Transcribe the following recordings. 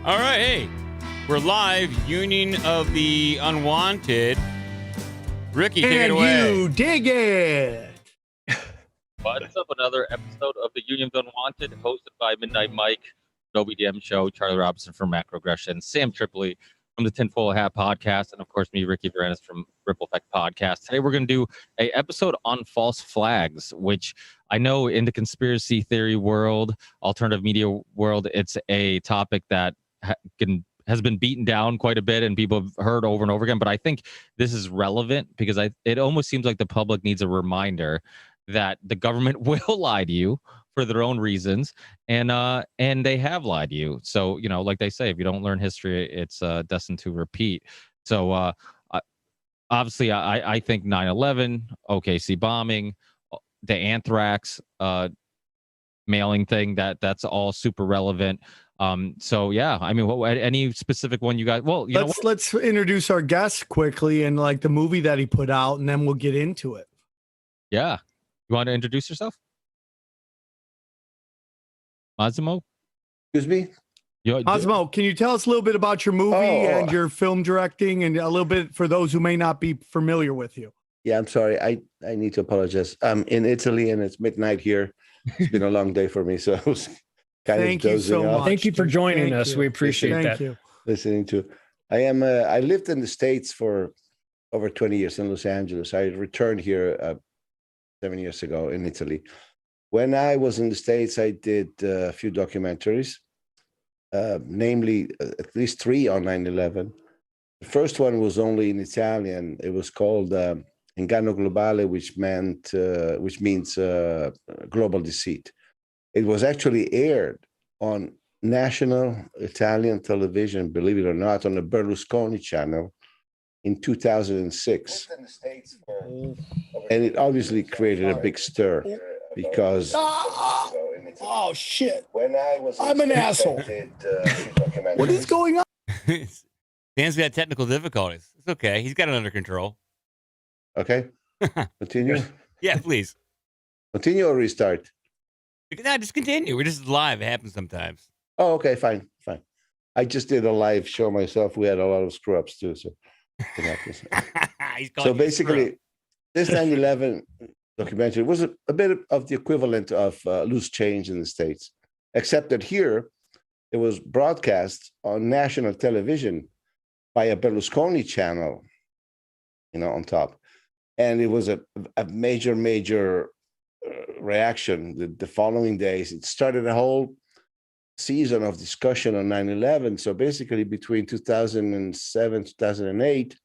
All right, hey, we're live. Union of the Unwanted. Ricky, take it And away. you dig it. What's up? Another episode of the Union of the Unwanted, hosted by Midnight Mike, No BDM Show, Charlie Robinson from Macroaggressions, Sam Tripoli from the Tinfoil Hat Podcast, and of course me, Ricky Varenis from Ripple Effect Podcast. Today we're going to do an episode on false flags, which I know in the conspiracy theory world, alternative media world, it's a topic that has been beaten down quite a bit and people have heard over and over again. But I think this is relevant because it almost seems like the public needs a reminder that the government will lie to you for their own reasons, and they have lied to you. So, you know, like they say, if you don't learn history, it's destined to repeat. So obviously, I think 9/11, OKC bombing, the anthrax mailing thing, that's all super relevant. So yeah, I mean, any specific one you guys? Well, let's introduce our guest quickly and like the movie that he put out, and then we'll get into it. Yeah, you want to introduce yourself, Massimo? Excuse me? Massimo, can you tell us a little bit about your movie and your film directing, and a little bit for those who may not be familiar with you? Yeah, I'm sorry. I need to apologize. I'm in Italy and it's midnight here. It's been a long day for me, so I was Thank you so much. Thank you for joining us. We appreciate that. Thank you. Listening to. I lived in the States for over 20 years in Los Angeles. I returned here 7 years ago in Italy. When I was in the States, I did a few documentaries, namely at least 3 on 9/11. The first one was only in Italian. It was called Inganno Globale, which means global deceit. It was actually aired on national Italian television, believe it or not, on the Berlusconi channel in 2006. And it obviously created a big stir because... Oh, shit. I'm an asshole. What is going on? Dan's got technical difficulties. It's okay. He's got it under control. Okay. Continue? Yeah, please. Continue or restart? No, just continue. We're just live. It happens sometimes. Oh, okay, fine. I just did a live show myself. We had a lot of screw-ups too, so it happens. So basically, this 9/11 documentary was a bit of the equivalent of Loose Change in the States, except that here it was broadcast on national television by a Berlusconi channel, on top. And it was a major reaction the following days. It started a whole season of discussion on 9/11. So basically between 2007, 2008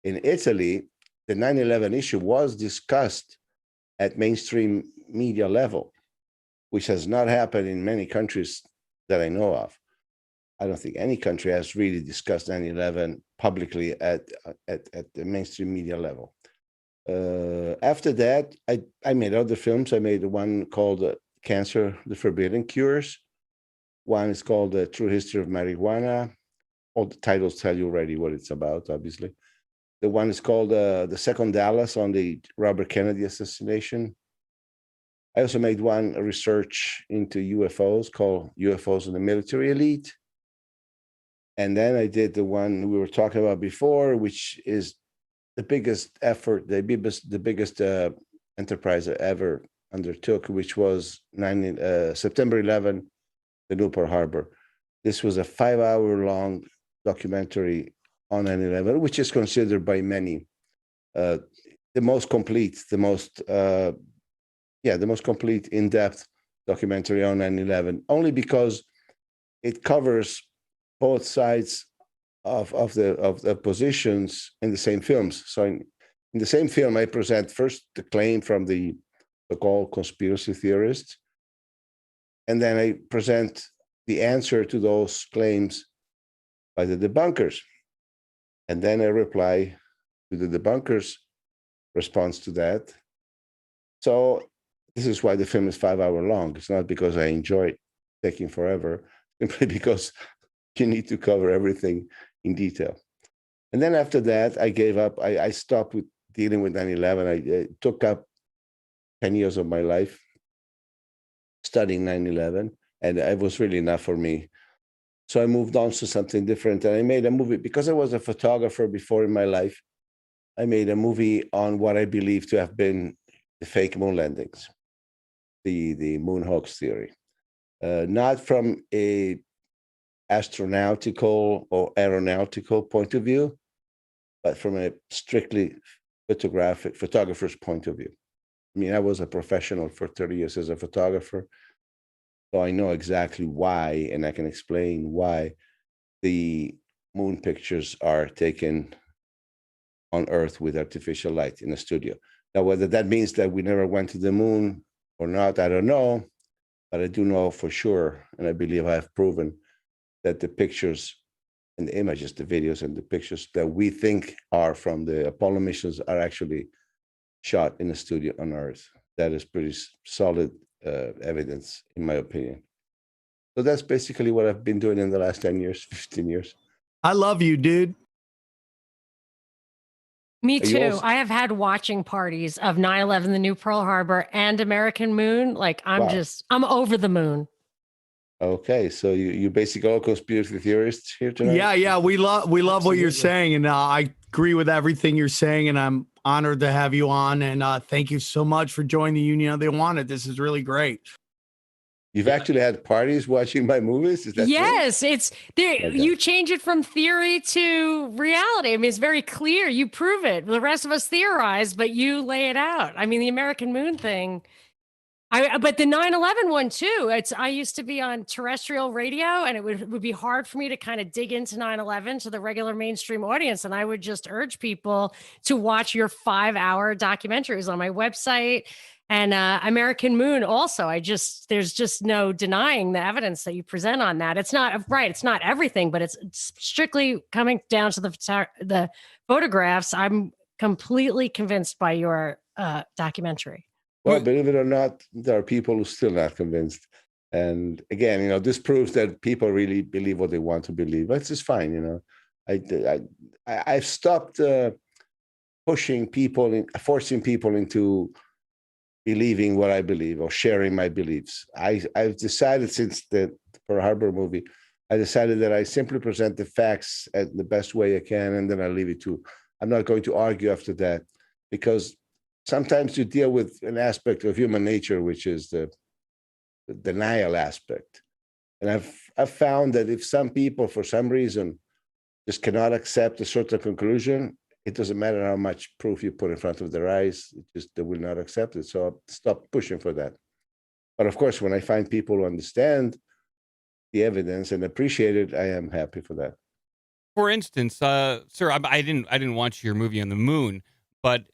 in Italy, the 9/11 issue was discussed at mainstream media level, which has not happened in many countries that I know of. I don't think any country has really discussed 9/11 publicly at the mainstream media level. After that, I made other films. I made one called Cancer, the Forbidden Cures. One is called The True History of Marijuana. All the titles tell you already what it's about, obviously. The one is called The Second Dallas on the Robert Kennedy assassination. I also made one research into UFOs called UFOs and the Military Elite. And then I did the one we were talking about before, which is the biggest effort, the biggest enterprise I ever undertook, which was September 11, the new Pearl Harbor. This was a 5-hour-long documentary on 9/11, which is considered by many the most complete, the most complete, in-depth documentary on 9/11, only because it covers both sides of the positions in the same films. So in the same film, I present first the claim from the so-called conspiracy theorists, and then I present the answer to those claims by the debunkers. And then I reply to the debunkers' response to that. So this is why the film is 5 hours long. It's not because I enjoy taking forever, simply because you need to cover everything in detail. And then after that, I gave up. I stopped with dealing with 9/11. I took up 10 years of my life studying 9/11, and it was really enough for me. So I moved on to something different, and I made a movie because I was a photographer before in my life. I made a movie on what I believe to have been the fake moon landings, the moon hoax theory, not from a astronautical or aeronautical point of view, but from a strictly photographer's point of view. I mean, I was a professional for 30 years as a photographer, so I know exactly why, and I can explain why the moon pictures are taken on Earth with artificial light in a studio. Now, whether that means that we never went to the moon or not, I don't know, but I do know for sure, and I believe I have proven that the pictures and the images, the videos and the pictures that we think are from the Apollo missions are actually shot in a studio on Earth. That is pretty solid evidence, in my opinion. So that's basically what I've been doing in the last 10 years, 15 years. I love you, dude. Me too. I have had watching parties of 9/11, the new Pearl Harbor, and American Moon. Like, I'm over the moon. Okay, so you basically all conspiracy theorists here tonight? Yeah. We love what you're saying, and I agree with everything you're saying, and I'm honored to have you on. And thank you so much for joining the Union of the Unwanted. This is really great. You've actually had parties watching my movies? Is that yes, true? It's there. Okay. You change it from theory to reality. I mean, it's very clear. You prove it. The rest of us theorize, but you lay it out. I mean, the American Moon thing. But the 9/11 one too. I used to be on terrestrial radio, and it would be hard for me to kind of dig into 9/11 to the regular mainstream audience. And I would just urge people to watch your 5-hour documentaries on my website. And American Moon also, there's just no denying the evidence that you present on that. It's not right. It's not everything, but it's strictly coming down to the photographs. I'm completely convinced by your documentary. Well, believe it or not, there are people who are still not convinced. And again, this proves that people really believe what they want to believe. That's just fine, I've stopped forcing people into believing what I believe or sharing my beliefs. I've decided since the Pearl Harbor movie, I decided that I simply present the facts at the best way I can, and then I leave it to. I'm not going to argue after that, because sometimes you deal with an aspect of human nature, which is the denial aspect. And I've found that if some people, for some reason, just cannot accept a certain conclusion, it doesn't matter how much proof you put in front of their eyes, they will not accept it. So I'll stop pushing for that. But of course, when I find people who understand the evidence and appreciate it, I am happy for that. For instance, sir, I didn't watch your movie on the moon, but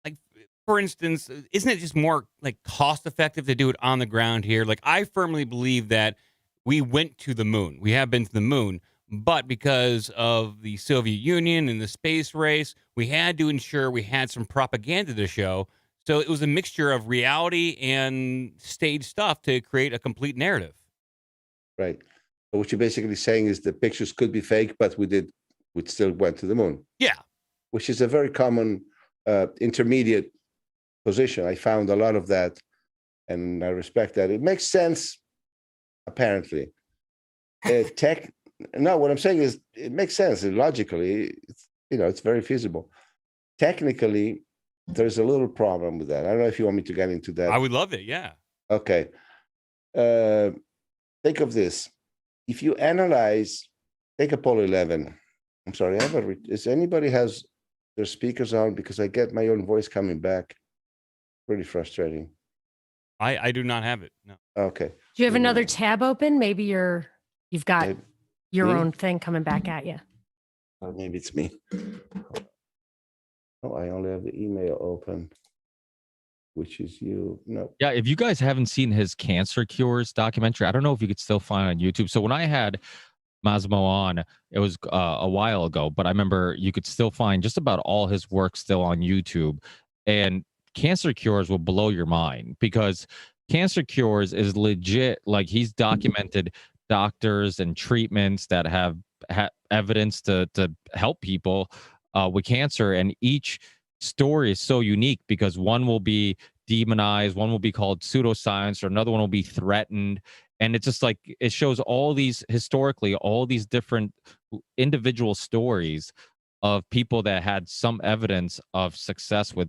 like, for instance, isn't it just more like cost effective to do it on the ground here? Like, I firmly believe that we went to the moon. We have been to the moon. But because of the Soviet Union and the space race, we had to ensure we had some propaganda to show. So it was a mixture of reality and stage stuff to create a complete narrative. Right. So what you're basically saying is the pictures could be fake, but we still went to the moon. Yeah. Which is a very common intermediate position. I found a lot of that, and I respect that. It makes sense, apparently. No, what I'm saying is it makes sense logically. It's very feasible. Technically, there's a little problem with that. I don't know if you want me to get into that. I would love it. Yeah. Okay. Think of this. If you analyze, take Apollo 11. I'm sorry. Is anybody has their speakers on? Because I get my own voice coming back. Pretty frustrating. I do not have it. No. Okay. Do you have another tab open? Maybe you've got your own thing coming back at you. Maybe it's me. Oh, I only have the email open, which is you. No. Yeah, if you guys haven't seen his cancer cures documentary, I don't know if you could still find it on YouTube. So when I had Massimo on, it was a while ago, but I remember you could still find just about all his work still on YouTube. And cancer cures will blow your mind, because cancer cures is legit. Like, he's documented doctors and treatments that have evidence to help people with cancer, and each story is so unique because one will be demonized, one will be called pseudoscience, or another one will be threatened, And it's just like, it shows all these historically, all these different individual stories of people that had some evidence of success with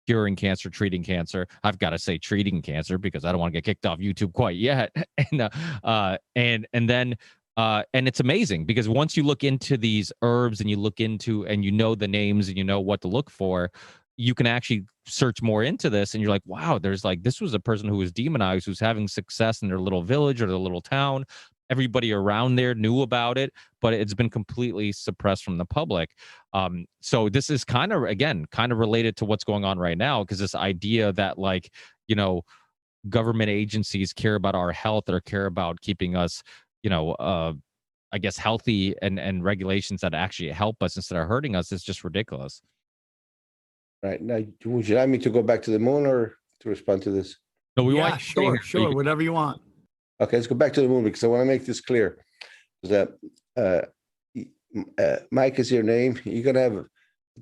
curing cancer, treating cancer. I've got to say treating cancer because I don't want to get kicked off YouTube quite yet. And it's amazing because once you look into these herbs and you look into, and you know the names and you know what to look for, you can actually search more into this, and you're like, wow, there's like, this was a person who was demonized, who's having success in their little village or their little town. Everybody around there knew about it, but it's been completely suppressed from the public. So this is kind of related to what's going on right now, because this idea that, like, you know, government agencies care about our health or care about keeping us, you know, I guess healthy, and regulations that actually help us instead of hurting us is just ridiculous. Right. Now, would you like me to go back to the moon or to respond to this? No, we Yeah, want sure, whatever you want. Okay, let's go back to the moon because I want to make this clear. That Mike is your name. You're going to have a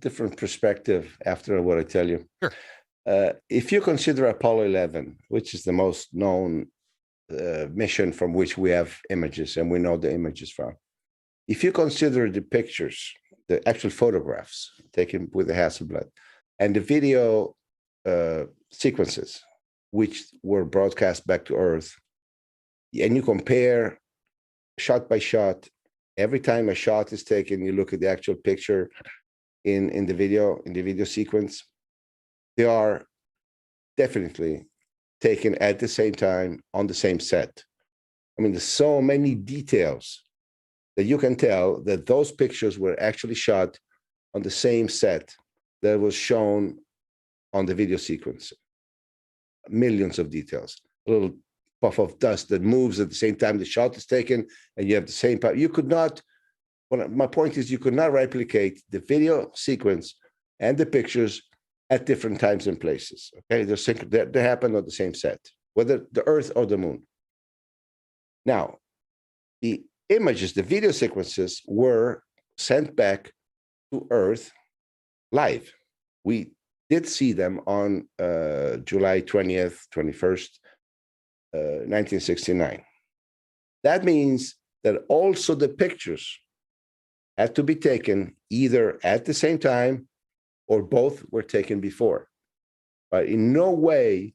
different perspective after what I tell you. Sure. If you consider Apollo 11, which is the most known mission from which we have images, and we know the images from. If you consider the pictures, the actual photographs taken with the Hasselblad, and the video sequences, which were broadcast back to Earth, and you compare shot by shot, every time a shot is taken, you look at the actual picture in the video sequence, they are definitely taken at the same time on the same set. I mean, there's so many details that you can tell that those pictures were actually shot on the same set that was shown on the video sequence. Millions of details. A little puff of dust that moves at the same time the shot is taken, and you have the same power. You could not, my point is, you could not replicate the video sequence and the pictures at different times and places. Okay, they happen on the same set, whether the Earth or the moon. Now, the images, the video sequences were sent back to Earth live. We did see them on July 20th, 21st, 1969. That means that also the pictures had to be taken either at the same time or both were taken before. But in no way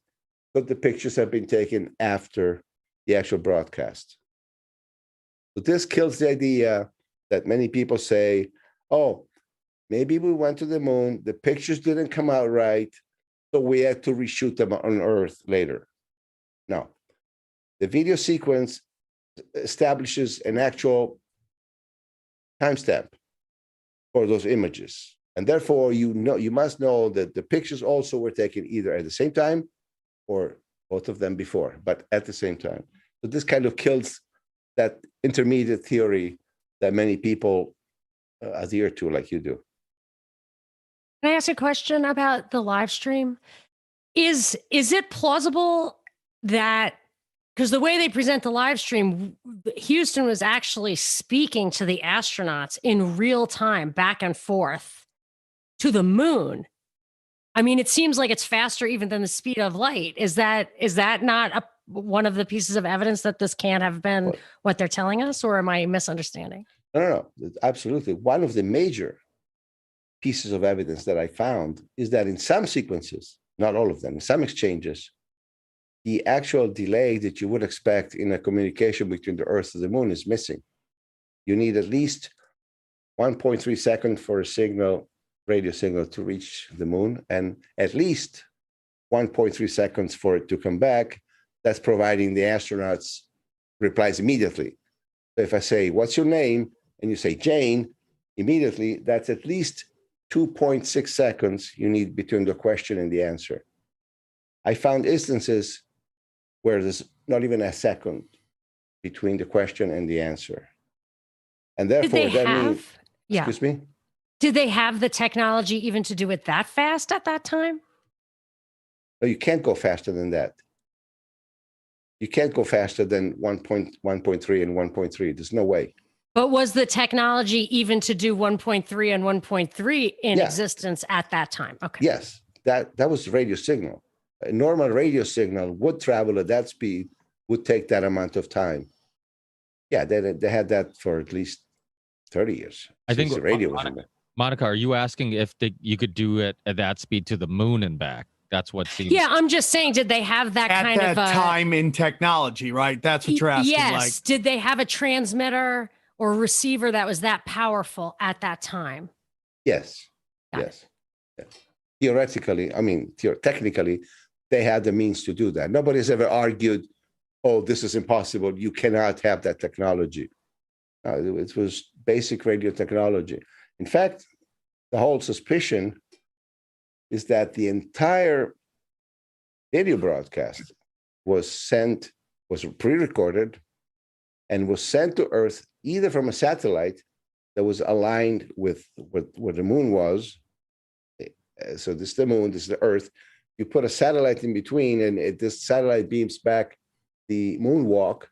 could the pictures have been taken after the actual broadcast. So this kills the idea that many people say, oh, maybe we went to the moon, the pictures didn't come out right, so we had to reshoot them on Earth later. No. The video sequence establishes an actual timestamp for those images. And therefore, you must know that the pictures also were taken either at the same time or both of them before, but at the same time. So this kind of kills that intermediate theory that many people adhere to, like you do. Can I ask a question about the live stream? Is it plausible that, because the way they present the live stream, Houston was actually speaking to the astronauts in real time, back and forth to the moon? I mean, it seems like it's faster even than the speed of light. Is that not one of the pieces of evidence that this can't have been what they're telling us, or am I misunderstanding? No, absolutely. One of the major pieces of evidence that I found is that in some sequences, not all of them, in some exchanges, the actual delay that you would expect in a communication between the Earth and the moon is missing. You need at least 1.3 seconds for a radio signal to reach the moon, and at least 1.3 seconds for it to come back. That's providing the astronauts replies immediately. So if I say, what's your name? And you say, Jane, immediately, that's at least 2.6 seconds you need between the question and the answer. I found instances where there's not even a second between the question and the answer. And therefore, that means, excuse me? Did they have the technology even to do it that fast at that time? No, you can't go faster than that. You can't go faster than 1.3 and 1.3. There's no way. But was the technology even to do 1.3 and 1.3 in existence at that time? Okay. Yes, that was radio signal. A normal radio signal would travel at that speed would take that amount of time. Yeah, they had that for at least 30 years. I think the radio was in there. Monica, are you asking if you could do it at that speed to the moon and back? That's what seems. Yeah, I'm just saying, did they have that At kind that of time in technology, right? That's what you're asking. Yes. Like, Did they have a transmitter or receiver that was that powerful at that time? Yes. Got Yes. Yes. Theoretically, I mean, technically, they had the means to do that. Nobody's ever argued, oh, this is impossible. You cannot have that technology. No, it was basic radio technology. In fact, the whole suspicion is that the entire video broadcast was pre-recorded and was sent to Earth either from a satellite that was aligned with where the moon was. So this is the moon, this is the Earth. You put a satellite in between, and this satellite beams back the moonwalk.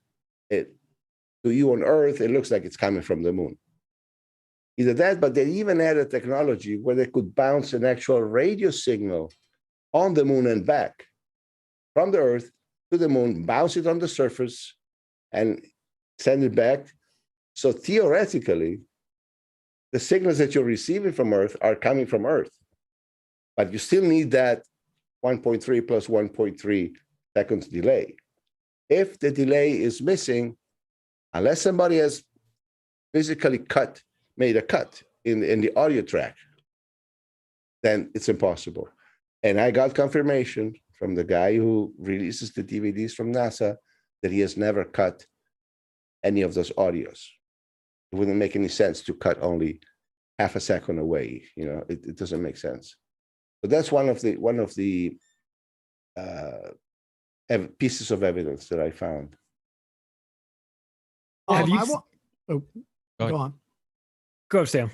To you on Earth, it looks like it's coming from the moon. Either that, but they even had a technology where they could bounce an actual radio signal on the moon and back from the Earth to the moon, bounce it on the surface, and send it back. So theoretically, the signals that you're receiving from Earth are coming from Earth, but you still need that 1.3 plus 1.3 seconds delay. If the delay is missing, unless somebody has physically made a cut in the audio track, then it's impossible. And I got confirmation from the guy who releases the DVDs from NASA that he has never cut any of those audios. It wouldn't make any sense to cut only half a second away. You know, it doesn't make sense. But that's one of the pieces of evidence that I found. go on. Go, Sam.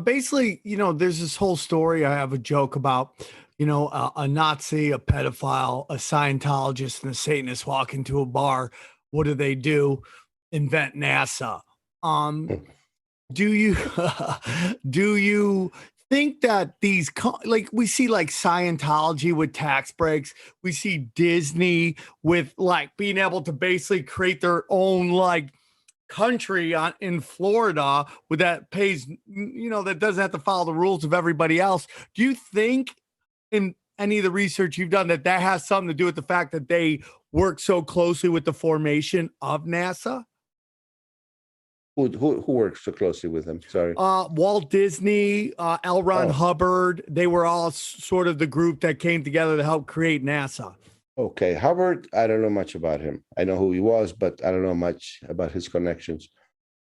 Basically, there's this whole story. I have a joke about, a Nazi, a pedophile, a Scientologist, and a Satanist walk into a bar. What do? Invent NASA. Do you think that these, like we see like Scientology with tax breaks, we see Disney with like being able to basically create their own like country in Florida with that pays, that doesn't have to follow the rules of everybody else. Do you think in any of the research you've done that has something to do with the fact that they work so closely with the formation of NASA? Who works so closely with them? Sorry. Walt Disney, L. Ron Hubbard, they were all sort of the group that came together to help create NASA. Okay, Hubbard, I don't know much about him. I know who he was, but I don't know much about his connections.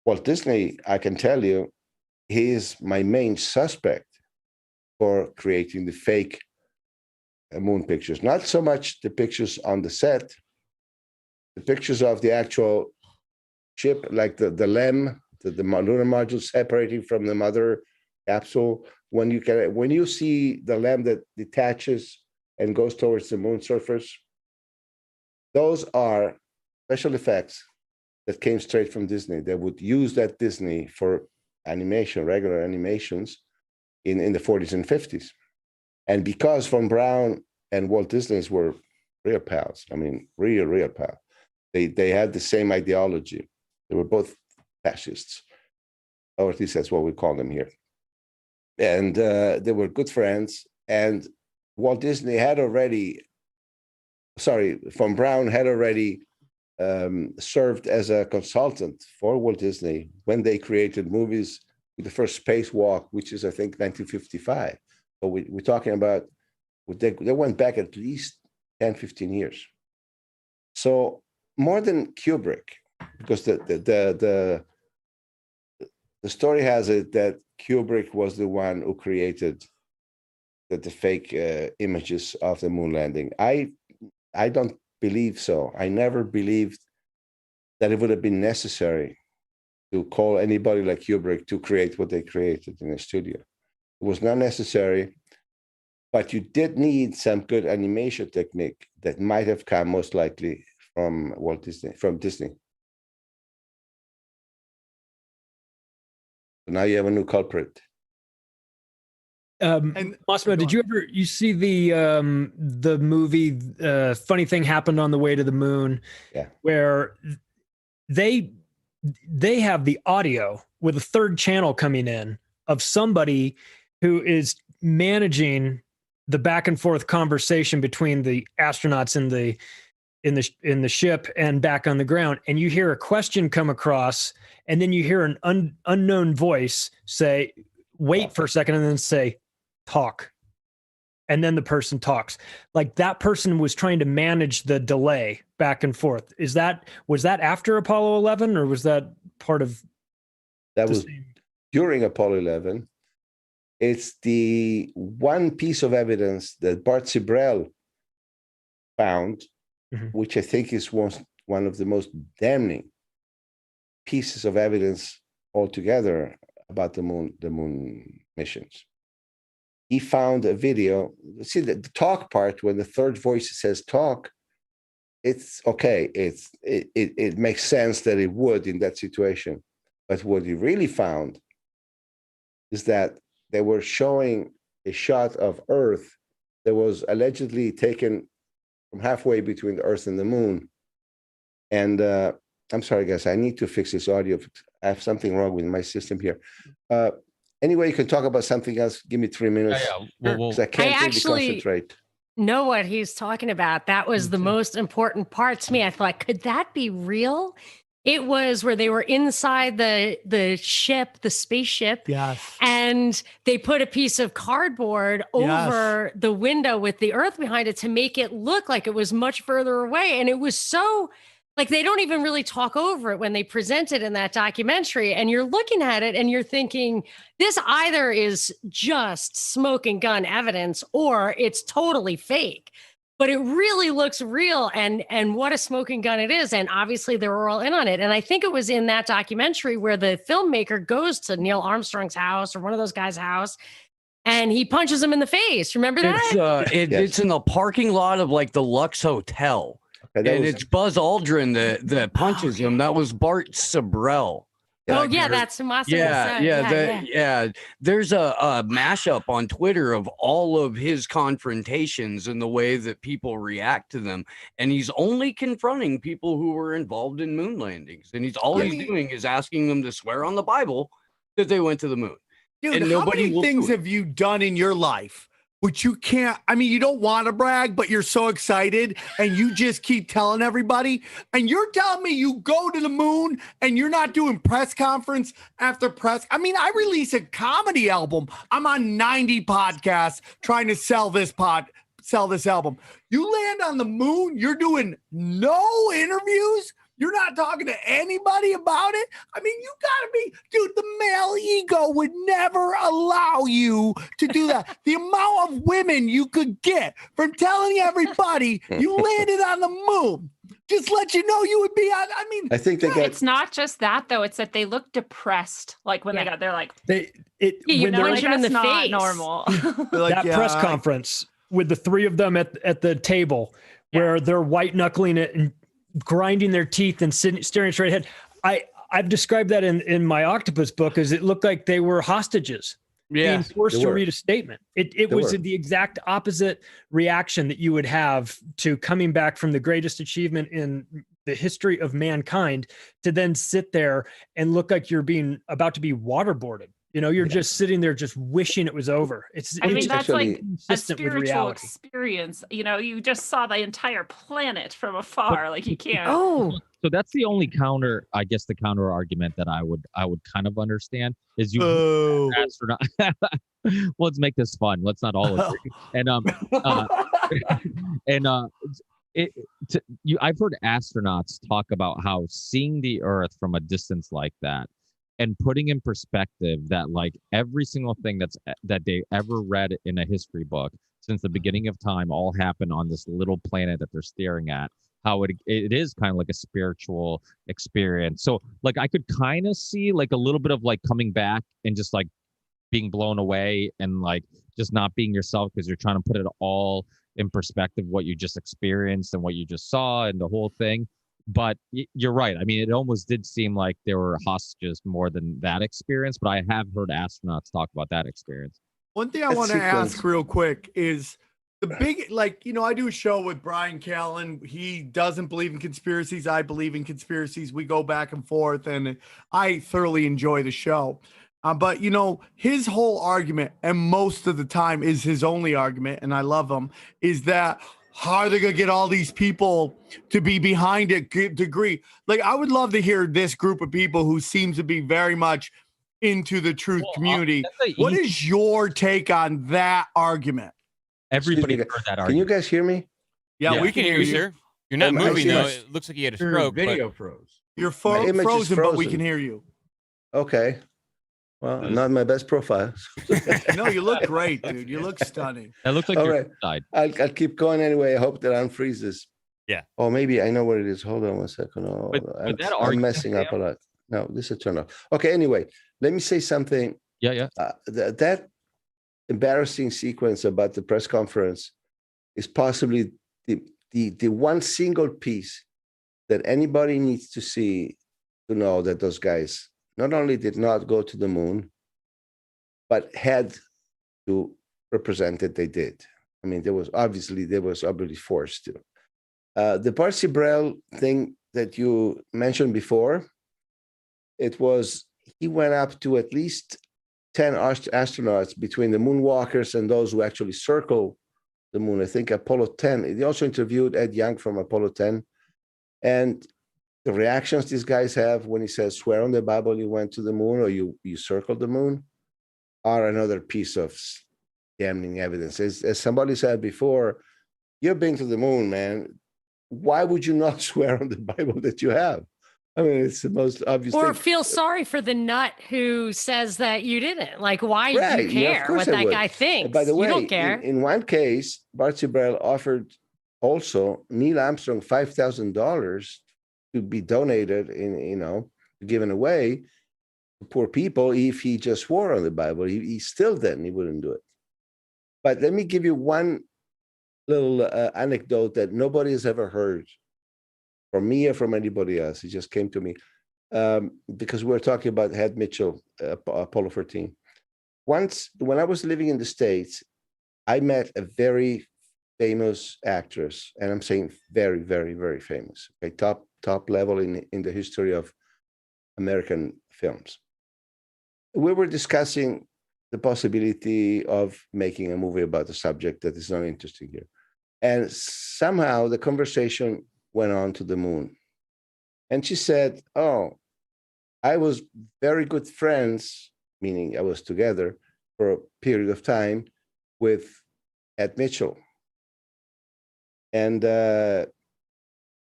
Walt Disney, I can tell you, he is my main suspect for creating the fake moon pictures. Not so much the pictures on the set, the pictures of the actual ship, like the LEM, the lunar module separating from the mother capsule. When you see the LEM that detaches and goes towards the moon surface, those are special effects that came straight from Disney. They would use that Disney for animation, regular animations in the 40s and 50s. And because Von Braun and Walt Disney were real pals, I mean, real pals, they had the same ideology. They were both fascists, or at least that's what we call them here. And they were good friends. And Walt Disney had already, Von Braun had already served as a consultant for Walt Disney when they created movies with the first spacewalk, which is, I think, 1955. So we're talking about, they went back at least 10, 15 years. So more than Kubrick, because the story has it that Kubrick was the one who created the fake images of the moon landing. I don't believe so. I never believed that it would have been necessary to call anybody like Kubrick to create what they created in the studio. It was not necessary, but you did need some good animation technique that might have come most likely from Disney. So now you have a new culprit. And Massimo, did you see the movie Funny Thing Happened on the Way to the Moon? Yeah. Where they have the audio with a third channel coming in of somebody who is managing the back and forth conversation between the astronauts in the ship and back on the ground, and you hear a question come across, and then you hear an unknown voice say, "Wait for a second," and then say, "Talk." And then the person talks. Like that person was trying to manage the delay back and forth. Was that after Apollo 11, or was that part of that was during Apollo 11? It's the one piece of evidence that Bart Sibrel found, which I think is one of the most damning pieces of evidence altogether about the moon missions. He found a video. See the talk part, when the third voice says talk, it's okay. It makes sense that it would in that situation. But what he really found is that they were showing a shot of Earth that was allegedly taken from halfway between the Earth and the moon. And I'm sorry, guys, I need to fix this audio. I have something wrong with my system here. Anyway, you can talk about something else. Give me 3 minutes. Yeah. Because I can't really concentrate. Know what he's talking about. That was the most important part to me. I thought, could that be real? It was where they were inside the ship, the spaceship. Yes. And they put a piece of cardboard over the window with the Earth behind it to make it look like it was much further away. And it was so, like, they don't even really talk over it when they present it in that documentary. And you're looking at it and you're thinking, this either is just smoking gun evidence or it's totally fake. But it really looks real, and what a smoking gun it is. And obviously they were all in on it. And I think it was in that documentary where the filmmaker goes to Neil Armstrong's house or one of those guys' house, and he punches him in the face. Remember that? It's in the parking lot of like the Lux Hotel. Okay, it's Buzz Aldrin that punches him. That was Bart Sibrel. That's Massimo. Yeah. There's a mashup on Twitter of all of his confrontations and the way that people react to them, and he's only confronting people who were involved in moon landings, and he's doing is asking them to swear on the Bible that they went to the moon. Dude, how many things have you done in your life which you can't, I mean, you don't want to brag, but you're so excited and you just keep telling everybody, and you're telling me you go to the moon and you're not doing press conference after press. I mean, I release a comedy album. I'm on 90 podcasts trying to sell this album. You land on the moon, you're doing no interviews. You're not talking to anybody about it. I mean, you gotta be, dude, the male ego would never allow you to do that. The amount of women you could get from telling everybody you landed on the moon just let you know you would be on. I mean, I think it's not just that though. It's that they look depressed. Like when they got there, like you when know, like, that's in the not face. Normal. Like, that press conference with the three of them at the table where they're white knuckling it and grinding their teeth and staring straight ahead. I've described that in my octopus book as it looked like they were hostages being forced to read a statement. It was the exact opposite reaction that you would have to coming back from the greatest achievement in the history of mankind to then sit there and look like you're about to be waterboarded. You know, you're just sitting there just wishing it was over. I mean, that's like a spiritual with experience. You know, you just saw the entire planet from afar. Like you can't. So that's the only counter, I guess, the counter argument that I would kind of understand is you astronaut. Well, let's make this fun. Let's not all agree. And I've heard astronauts talk about how seeing the Earth from a distance like that, and putting in perspective that like every single thing that they ever read in a history book since the beginning of time all happened on this little planet that they're staring at, how it is kind of like a spiritual experience. So like I could kind of see like a little bit of like coming back and just like being blown away and like just not being yourself because you're trying to put it all in perspective, what you just experienced and what you just saw and the whole thing. But you're right. I mean, it almost did seem like there were hostages more than that experience, but I have heard astronauts talk about that experience. One thing I That want to sequence- ask real quick is the big, like, I do a show with Brian Callen. He doesn't believe in conspiracies. I believe in conspiracies. We go back and forth, and I thoroughly enjoy the show. But, his whole argument, and most of the time is his only argument, and I love him, is that how are they going to get all these people to be behind it to agree? Like, I would love to hear this group of people who seems to be very much into the truth community. What is your take on that argument? Everybody Excuse me, heard that Can you argument. guys hear me? Yeah, we can hear you, sir. You're not I moving, see though. my- It looks like you had a Your stroke. video froze. You're My image is frozen, but we frozen. can hear you. Okay. Well, not my best profile. No, you look great, dude. You look stunning. That looks like All your right. died. I'll keep going anyway. I hope that unfreezes. Yeah. Oh, maybe I know what it is. Hold on one second. Oh, But that I'm argument, messing up a lot. No, this is turned off. Okay. Anyway, let me say something. Yeah. That embarrassing sequence about the press conference is possibly the one single piece that anybody needs to see to know that those guys not only did not go to the moon, but had to represent that they did. I mean, they was obviously forced to. The Barcy Brell thing that you mentioned before, it was he went up to at least 10 astronauts between the moonwalkers and those who actually circle the moon. I think Apollo 10. He also interviewed Ed Young from Apollo 10. And the reactions these guys have when he says, swear on the Bible you went to the moon or you circled the moon, are another piece of damning evidence. As somebody said before, you've been to the moon, man. Why would you not swear on the Bible that you have? I mean, it's the most obvious Or thing. feel sorry for the nut who says that you didn't. Like, why Right, do you yeah, of care course what I that would. guy thinks? By the way, you don't care. in one case, Barcy Brell offered also Neil Armstrong $5,000 to be donated given away to poor people if he just swore on the Bible. He still didn't. He wouldn't do it. But let me give you one little anecdote that nobody has ever heard from me or from anybody else. It just came to me because we were talking about Ed Mitchell, Apollo 13. Once, when I was living in the States, I met a very famous actress, and I'm saying very, very, very famous, okay, top level in the history of American films. We were discussing the possibility of making a movie about a subject that is not interesting here. And somehow the conversation went on to the moon. And she said, oh, I was very good friends, meaning I was together for a period of time with Ed Mitchell. And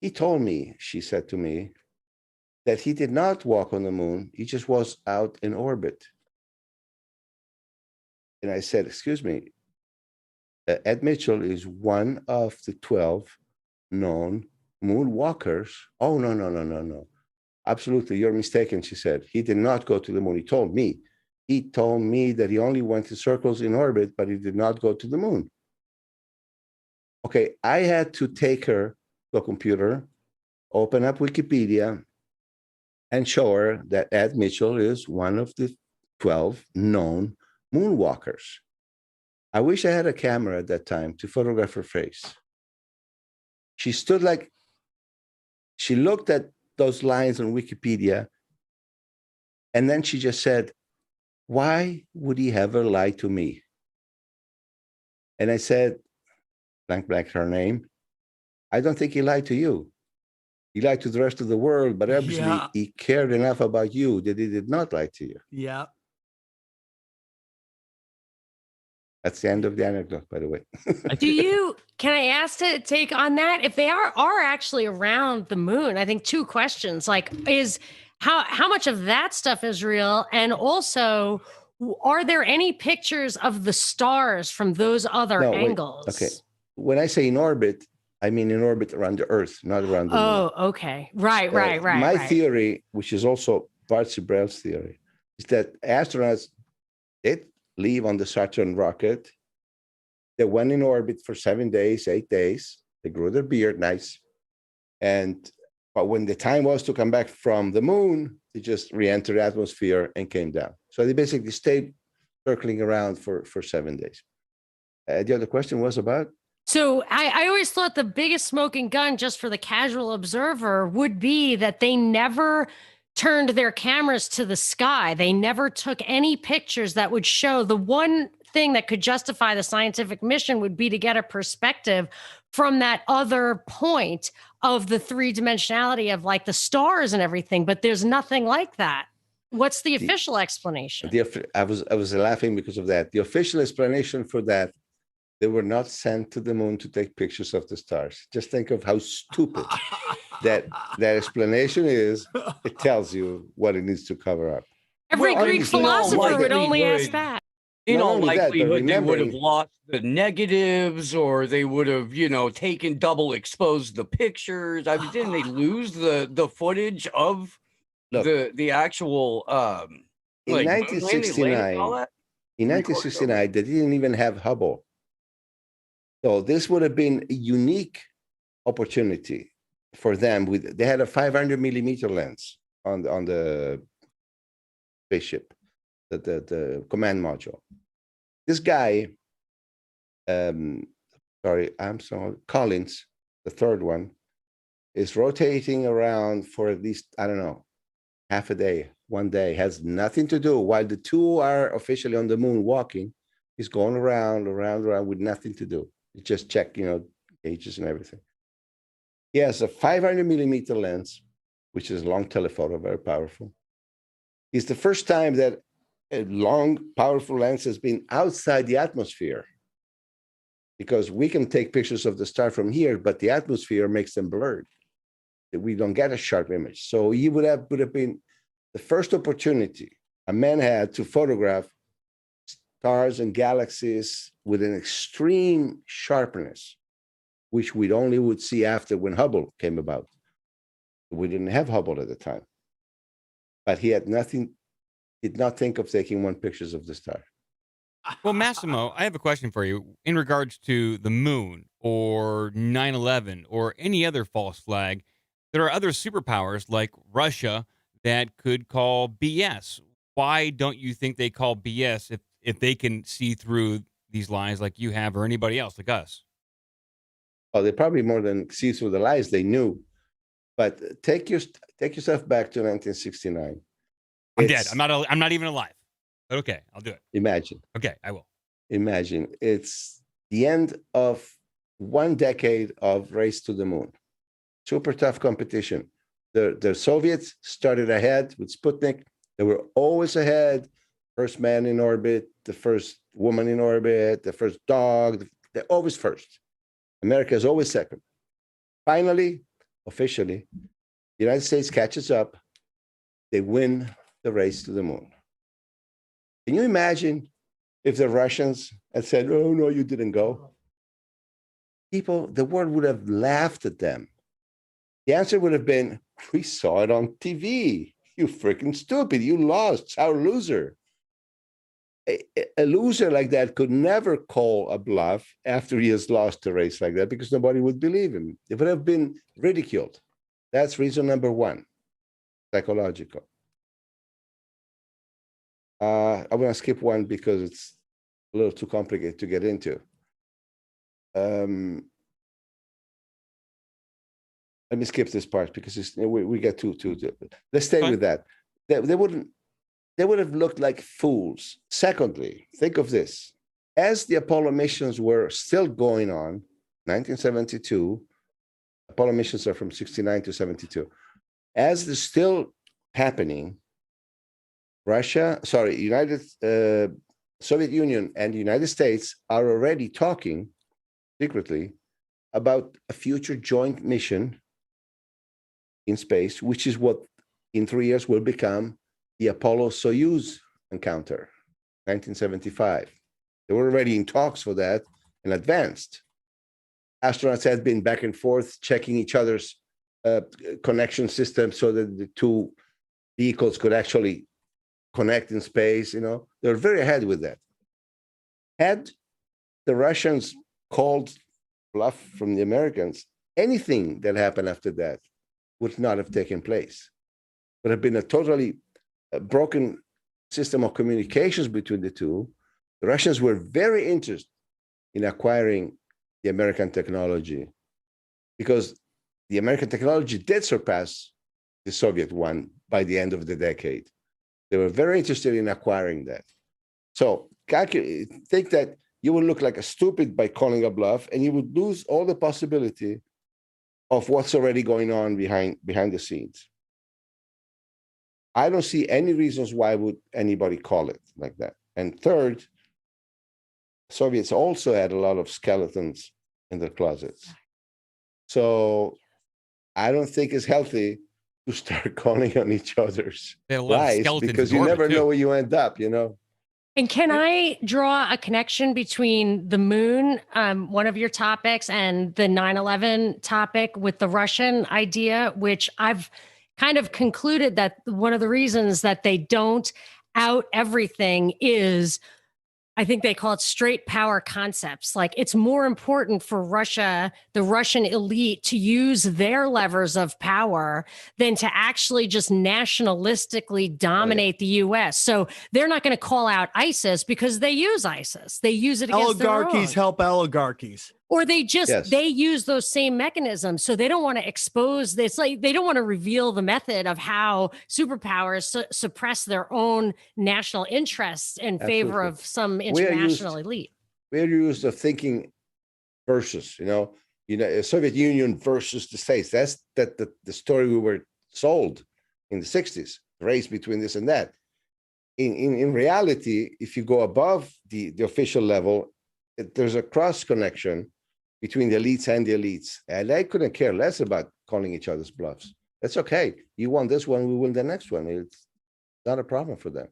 he told me, she said to me, that he did not walk on the moon. He just was out in orbit. And I said, excuse me, Ed Mitchell is one of the 12 known moonwalkers. Oh, no. Absolutely, you're mistaken, she said. He did not go to the moon. He told me that he only went in circles in orbit, but he did not go to the moon. Okay, I had to take her to a computer, open up Wikipedia, and show her that Ed Mitchell is one of the 12 known moonwalkers. I wish I had a camera at that time to photograph her face. She stood like, she looked at those lines on Wikipedia, and then she just said, why would he ever lie to me? And I said, blank her name, I don't think he lied to you. He lied to the rest of the world, but obviously he cared enough about you that he did not lie to you. Yeah. That's the end of the anecdote, by the way. Can I ask to take on that? If they are actually around the moon, I think two questions, like is how much of that stuff is real? And also, are there any pictures of the stars from those other angles? Okay. When I say in orbit, I mean in orbit around the Earth, not around the moon. Oh, okay. Right. My theory, which is also Barcy Brell's theory, is that astronauts did leave on the Saturn rocket. They went in orbit for 7 days, 8 days. They grew their beard nice. But when the time was to come back from the moon, they just re-entered the atmosphere and came down. So they basically stayed circling around for 7 days. The other question was about? So I always thought the biggest smoking gun just for the casual observer would be that they never turned their cameras to the sky. They never took any pictures that would show. The one thing that could justify the scientific mission would be to get a perspective from that other point of the three-dimensionality of like the stars and everything, but there's nothing like that. What's the official explanation? I was laughing because of that. The official explanation for that, they were not sent to the moon to take pictures of the stars. Just think of how stupid that explanation is. It tells you what it needs to cover up. Every Greek philosopher would only ask that. In all only that, but likelihood, they would have remembering- lost the negatives, or they would have, taken double exposed the pictures. I mean, didn't they lose the footage of Look, the actual in moon landing, and all that? In 1969, they didn't even have Hubble. So this would have been a unique opportunity for them. They had a 500 millimeter lens on the spaceship, the command module. This guy, Collins, the third one, is rotating around for at least, I don't know, half a day, 1 day, has nothing to do. While the two are officially on the moon walking, he's going around with nothing to do. You just check, gauges and everything. He has a 500 millimeter lens, which is a long telephoto, very powerful. It's the first time that a long, powerful lens has been outside the atmosphere, because we can take pictures of the star from here, but the atmosphere makes them blurred. We don't get a sharp image. So he would have been the first opportunity a man had to photograph stars and galaxies with an extreme sharpness, which we only would see after when Hubble came about. We didn't have Hubble at the time. But he had did not think of taking one pictures of the star. Well, Massimo, I have a question for you in regards to the moon or 9/11 or any other false flag. There are other superpowers like Russia that could call BS. Why don't you think they call BS if they can see through these lies like you have or anybody else like us? Oh, they probably more than see through the lies, they knew. But take yourself back to 1969. I'm dead. I'm not even alive. But okay, I'll do it. Imagine. Okay, I will. Imagine. It's the end of 1 decade of race to the moon. Super tough competition. The Soviets started ahead with Sputnik. They were always ahead. First man in orbit, the first woman in orbit, the first dog. They're always first. America is always second. Finally, officially, the United States catches up. They win the race to the moon. Can you imagine if the Russians had said, "Oh, no, you didn't go"? The world would have laughed at them. The answer would have been, "We saw it on TV. You freaking stupid. You lost. Our loser." A loser like that could never call a bluff after he has lost a race like that, because nobody would believe him. It would have been ridiculed. That's reason number one, psychological. I want to skip one because it's a little too complicated to get into. Let me skip this part because we get too. Let's stay with that. They would have looked like fools. Secondly, think of this. As the Apollo missions were still going on, 1972, Apollo missions are from 69 to 72. As they're still happening, Soviet Union and the United States are already talking secretly about a future joint mission in space, which is what in 3 years will become the Apollo-Soyuz encounter, 1975. They were already in talks for that and advanced. Astronauts had been back and forth checking each other's connection systems so that the two vehicles could actually connect in space. They were very ahead with that. Had the Russians called bluff from the Americans, anything that happened after that would not have taken place. It would have been a totally broken system of communications between the two. The Russians were very interested in acquiring the American technology because the American technology did surpass the Soviet one by the end of the decade. They were very interested in acquiring that. So think that you will look like a stupid by calling a bluff, and you would lose all the possibility of what's already going on behind the scenes. I don't see any reasons why would anybody call it like that. And third, Soviets also had a lot of skeletons in their closets. So I don't think it's healthy to start calling on each other's lies, because you never know where you end up, you know? And can I draw a connection between the moon, one of your topics, and the 9/11 topic with the Russian idea, which I've kind of concluded that one of the reasons that they don't out everything is, I think they call it straight power concepts. Like, it's more important for Russia, the Russian elite, to use their levers of power than to actually just nationalistically dominate the U.S. So they're not going to call out ISIS because they use ISIS. They use it against oligarchies help oligarchies. Or they just, they use those same mechanisms. So they don't want to expose this. Like, they don't want to reveal the method of how superpowers suppress their own national interests in favor of some international elite. We're used to thinking versus, Soviet Union versus the States. That's the story we were sold in the 60s, the race between this and that. In reality, if you go above the official level, there's a cross connection between the elites and the elites. And I couldn't care less about calling each other's bluffs. That's okay. You won this one, we win the next one. It's not a problem for them.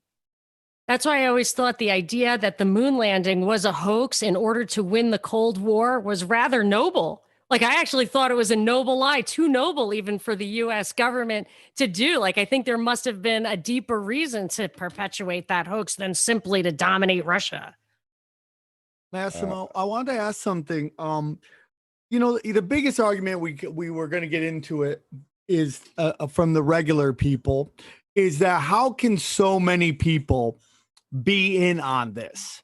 That's why I always thought the idea that the moon landing was a hoax in order to win the Cold War was rather noble. Like, I actually thought it was a noble lie, too noble even for the U.S. government to do. Like, I think there must have been a deeper reason to perpetuate that hoax than simply to dominate Russia. Massimo, I wanted to ask something. The biggest argument we were going to get into it is from the regular people, is that how can so many people be in on this?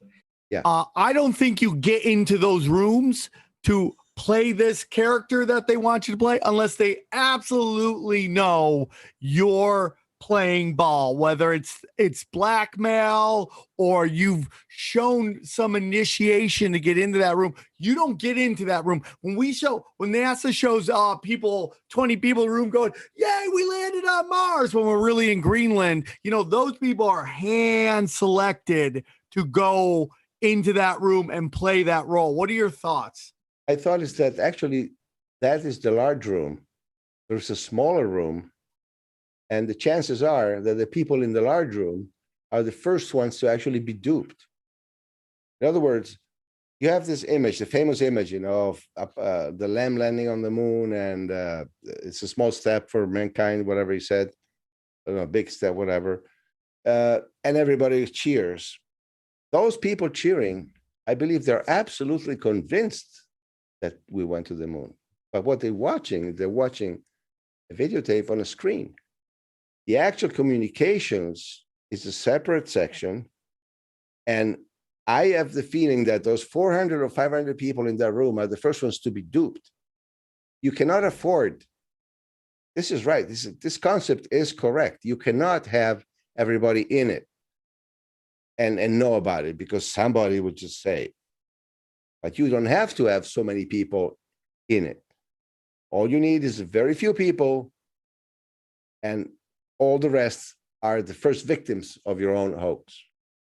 Yeah. I don't think you get into those rooms to play this character that they want you to play unless they absolutely know you're playing ball, whether it's blackmail or you've shown some initiation to get into that room. You don't get into that room. When NASA shows up, 20 people in the room going, yay, we landed on Mars, when we're really in Greenland. Those people are hand selected to go into that room and play that role. What are your thoughts? I thought is that actually that is the large room. There's a smaller room. And the chances are that the people in the large room are the first ones to actually be duped. In other words, you have this image, the famous image, of the lamb landing on the moon, and it's a small step for mankind, whatever he said, a big step, whatever. And everybody cheers. Those people cheering, I believe they're absolutely convinced that we went to the moon. But what they're watching a videotape on a screen. The actual communications is a separate section. And I have the feeling that those 400 or 500 people in that room are the first ones to be duped. You cannot afford, this is right, this concept is correct. You cannot have everybody in it and know about it because somebody would just say, but you don't have to have so many people in it. All you need is very few people, and all the rest are the first victims of your own hoax.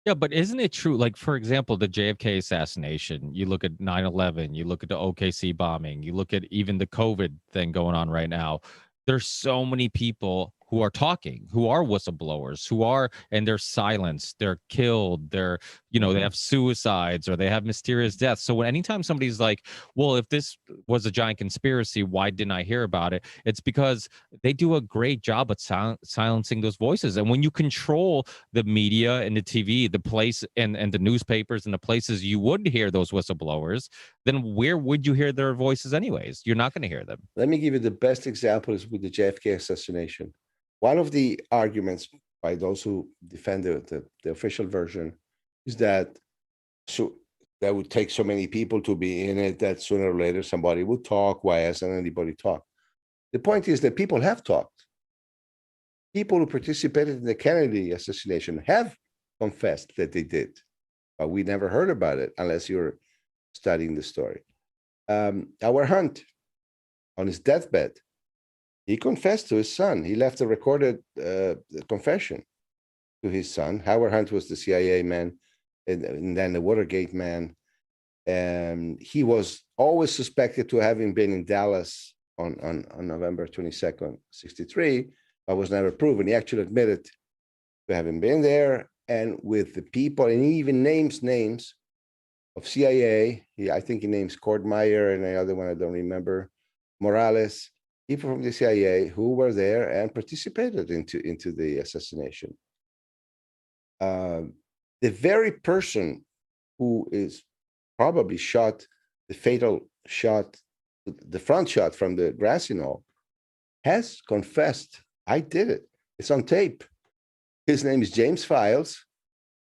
Yeah, but isn't it true? Like, for example, the JFK assassination, you look at 9/11, you look at the OKC bombing, you look at even the COVID thing going on right now. There's so many people who are talking, who are whistleblowers, and they're silenced, they're killed, they have suicides or they have mysterious deaths. So anytime somebody's like, well, if this was a giant conspiracy, why didn't I hear about it? It's because they do a great job at silencing those voices. And when you control the media and the TV, the place and the newspapers and the places you would hear those whistleblowers, then where would you hear their voices anyways? You're not going to hear them. Let me give you the best examples with the JFK assassination. One of the arguments by those who defend the official version is that so that would take so many people to be in it that sooner or later somebody would talk. Why hasn't anybody talked? The point is that people have talked. People who participated in the Kennedy assassination have confessed that they did, but we never heard about it unless you're studying the story. Howard Hunt, on his deathbed, he confessed to his son. He left a recorded confession to his son. Howard Hunt was the CIA man and then the Watergate man. And he was always suspected to having been in Dallas on November 22nd, 63, but was never proven. He actually admitted to having been there and with the people, and he even names of CIA. I think he names Cordmeyer and the other one I don't remember, Morales, people from the CIA who were there and participated into the assassination. The very person who is probably shot the fatal shot, the front shot from the grassy knoll, has confessed, I did it. It's on tape. His name is James Fales,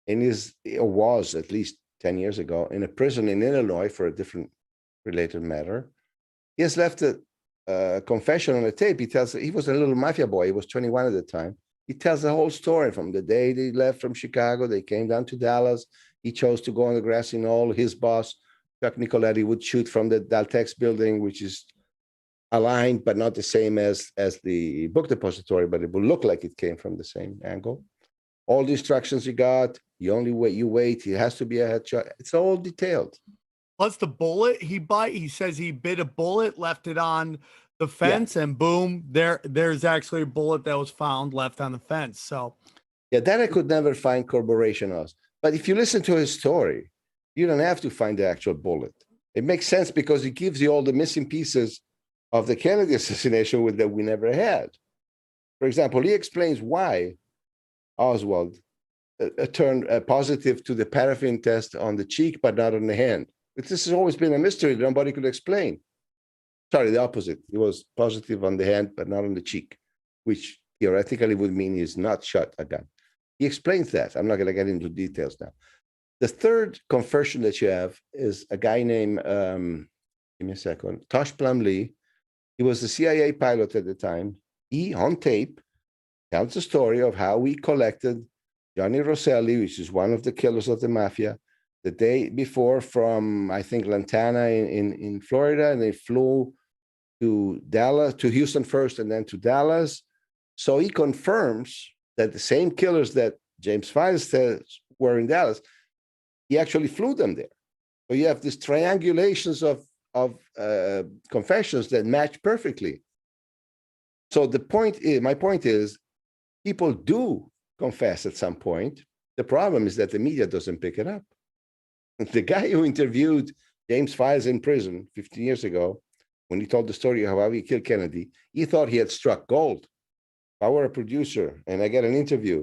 and was at least 10 years ago in a prison in Illinois for a different related matter. He has left a confession on the tape. He tells he was a little mafia boy. He was 21 at the time. He tells the whole story from the day they left from Chicago. They came down to Dallas. He chose to go on the grassy knoll. His boss, Chuck Nicoletti, would shoot from the Daltex building, which is aligned, but not the same as the book depository, but it will look like it came from the same angle. All the instructions you got, you wait. It has to be a headshot. It's all detailed. Plus the bullet he says he bit a bullet, left it on the fence, and boom, there's actually a bullet that was found left on the fence. So yeah, that I could never find corroboration of. But if you listen to his story, you don't have to find the actual bullet. It makes sense because it gives you all the missing pieces of the Kennedy assassination that we never had. For example, he explains why Oswald turned positive to the paraffin test on the cheek, but not on the hand. This has always been a mystery that nobody could explain. Sorry, the opposite. He was positive on the hand, but not on the cheek, which theoretically would mean he's not shot a gun. He explains that. I'm not going to get into details now. The third confession that you have is a guy named, give me a second, Tosh Plumlee. He was the CIA pilot at the time. He, on tape, tells the story of how we collected Johnny Rosselli, which is one of the killers of the mafia, the day before from, I think, Lantana in Florida, and they flew to Dallas, to Houston first, and then to Dallas. So he confirms that the same killers that James Fales says were in Dallas, he actually flew them there. So you have these triangulations of confessions that match perfectly. So my point is, people do confess at some point. The problem is that the media doesn't pick it up. The guy who interviewed James Fales in prison 15 years ago, when he told the story of how he killed Kennedy, he thought he had struck gold. If I were a producer and I get an interview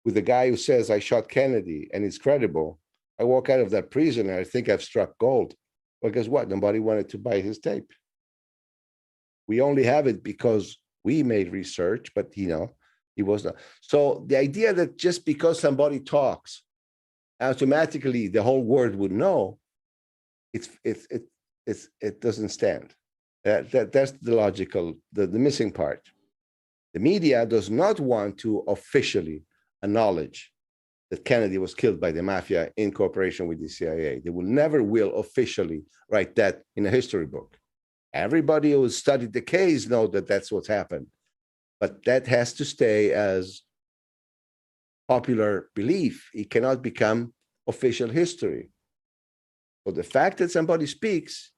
with the guy who says I shot Kennedy and it's credible, I walk out of that prison and I think I've struck gold. Well, guess what? Nobody wanted to buy his tape. We only have it because we made research, but he was not. So the idea that just because somebody talks, automatically the whole world would know, it doesn't stand. That's the missing part. The media does not want to officially acknowledge that Kennedy was killed by the mafia in cooperation with the CIA. They will never officially write that in a history book. Everybody who has studied the case knows that that's what's happened. But that has to stay as popular belief. It cannot become official history. So the fact that somebody speaks,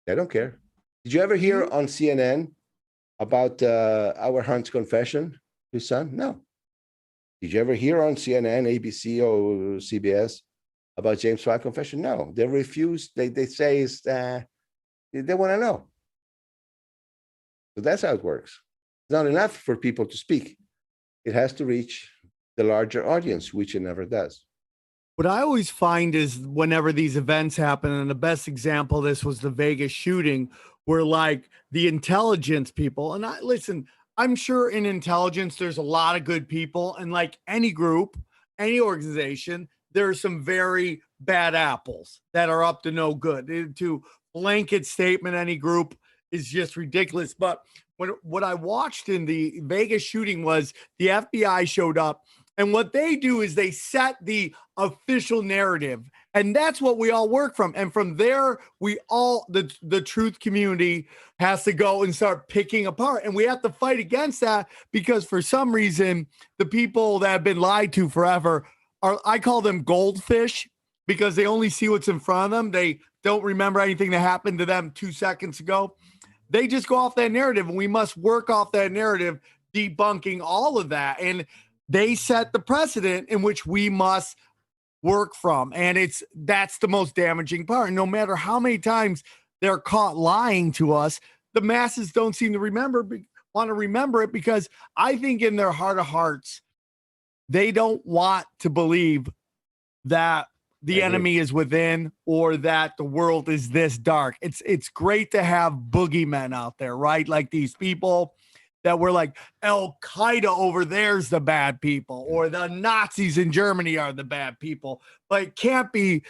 they don't care. Did you ever hear on CNN about Howard Hunt's confession, his son? No. Did you ever hear on CNN, ABC, or CBS about James Fales' confession? No. They refuse. They say they want to know. So that's how it works. It's not enough for people to speak. It has to reach the larger audience, which it never does. What I always find is whenever these events happen, and the best example of this was the Vegas shooting, where like the intelligence people, and I'm sure in intelligence, there's a lot of good people, and like any group, any organization, there are some very bad apples that are up to no good. To blanket statement any group is just ridiculous. But what I watched in the Vegas shooting was the FBI showed up, and what they do is they set the official narrative, and that's what we all work from. And from there, we all, the truth community has to go and start picking apart, and we have to fight against that, because for some reason, the people that have been lied to forever are, I call them goldfish, because they only see what's in front of them. They don't remember anything that happened to them 2 seconds ago. They just go off that narrative, and we must work off that narrative, debunking all of that. And they set the precedent in which we must work from. And that's the most damaging part. And no matter how many times they're caught lying to us, the masses don't seem to want to remember it, because I think in their heart of hearts, they don't want to believe that the enemy is within, or that the world is this dark. It's great to have boogeymen out there, right? Like these people that were like, Al Qaeda over there's the bad people, or the Nazis in Germany are the bad people. But it can't be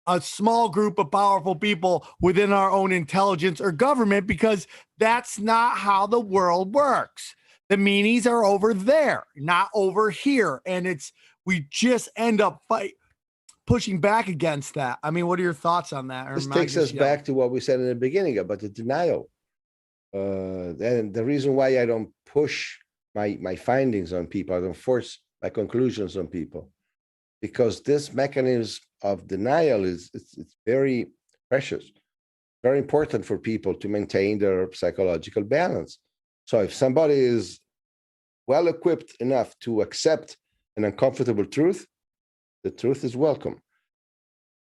a small group of powerful people within our own intelligence or government, because that's not how the world works. The meanies are over there, not over here. And we just end up pushing back against that. I mean, what are your thoughts on that? This takes us back to what we said in the beginning about the denial. And the reason why I don't push my findings on people, I don't force my conclusions on people, because this mechanism of denial it's very precious, very important for people to maintain their psychological balance. So if somebody is well equipped enough to accept an uncomfortable truth, the truth is welcome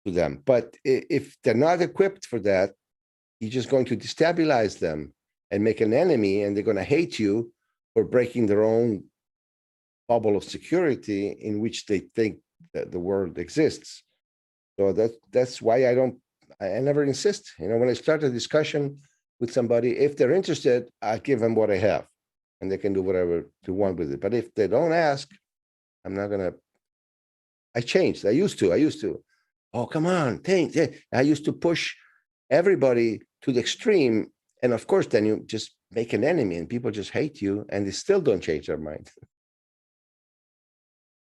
to them. But if they're not equipped for that, you're just going to destabilize them and make an enemy, and they're going to hate you for breaking their own bubble of security in which they think that the world exists. So that's why I never insist. When I start a discussion with somebody, if they're interested, I give them what I have, and they can do whatever they want with it. But if they don't ask, I'm not going to. I changed. I used to. Oh, come on, think. I used to push everybody to the extreme. And of course, then you just make an enemy, and people just hate you, and they still don't change their mind.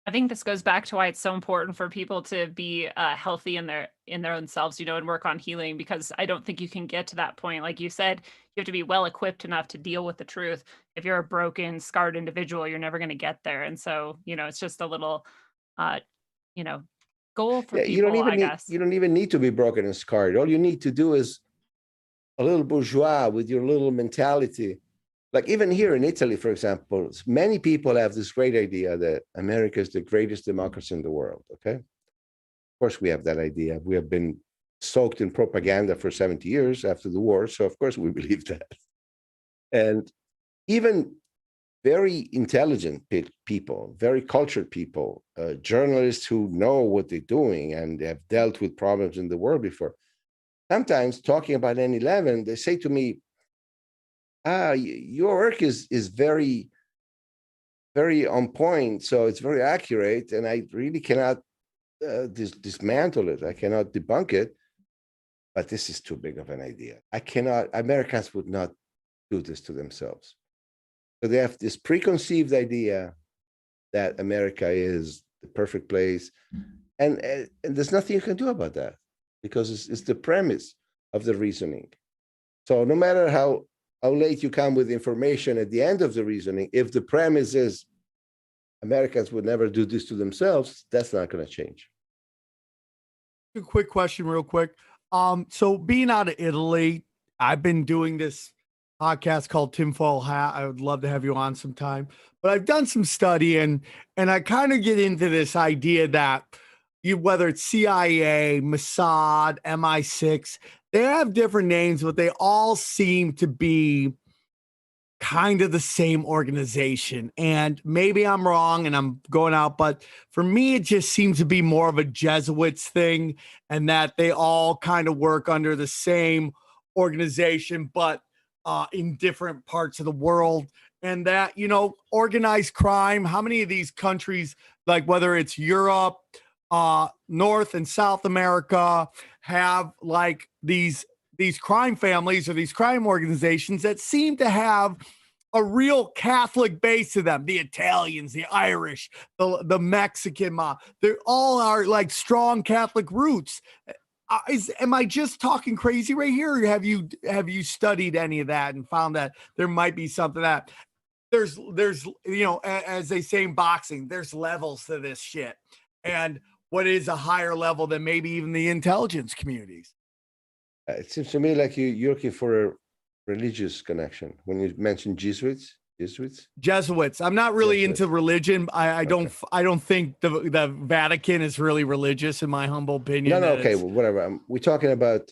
I think this goes back to why it's so important for people to be healthy in their own selves, and work on healing, because I don't think you can get to that point. Like you said, you have to be well equipped enough to deal with the truth. If you're a broken, scarred individual, you're never going to get there. And so, it's just a little, goal for people, I guess. You don't even need to be broken and scarred. All you need to do is a little bourgeois with your little mentality. Like even here in Italy, for example, many people have this great idea that America is the greatest democracy in the world, okay? Of course, we have that idea. We have been soaked in propaganda for 70 years after the war, so of course we believe that. And even very intelligent people, very cultured people, journalists who know what they're doing and have dealt with problems in the world before, sometimes talking about 9/11, they say to me, your work is very, very on point, so it's very accurate, and I really cannot dismantle it. I cannot debunk it, but this is too big of an idea. Americans would not do this to themselves. So they have this preconceived idea that America is the perfect place, and there's nothing you can do about that, because it's the premise of the reasoning. So no matter how late you come with information at the end of the reasoning, if the premise is Americans would never do this to themselves, that's not going to change. A quick question real quick. So being out of Italy, I've been doing this podcast called Tinfoil Hat. I would love to have you on sometime, but I've done some study and I kind of get into this idea that whether it's CIA, Mossad, MI6, they have different names, but they all seem to be kind of the same organization. And maybe I'm wrong and I'm going out, but for me, it just seems to be more of a Jesuits thing, and that they all kind of work under the same organization, but in different parts of the world. And that, organized crime, how many of these countries, like whether it's Europe North and South America have like these crime families or these crime organizations that seem to have a real Catholic base to them. The Italians, the Irish, the Mexican mob, they all are like strong Catholic roots. Am I just talking crazy right here, or have you studied any of that and found that there might be something that there's as they say in boxing, there's levels to this shit, and what is a higher level than maybe even the intelligence communities? It seems to me like you're looking for a religious connection when you mentioned Jesuits. I'm not really into religion. I don't think the Vatican is really religious, in my humble opinion. No, okay, well, whatever. We're talking about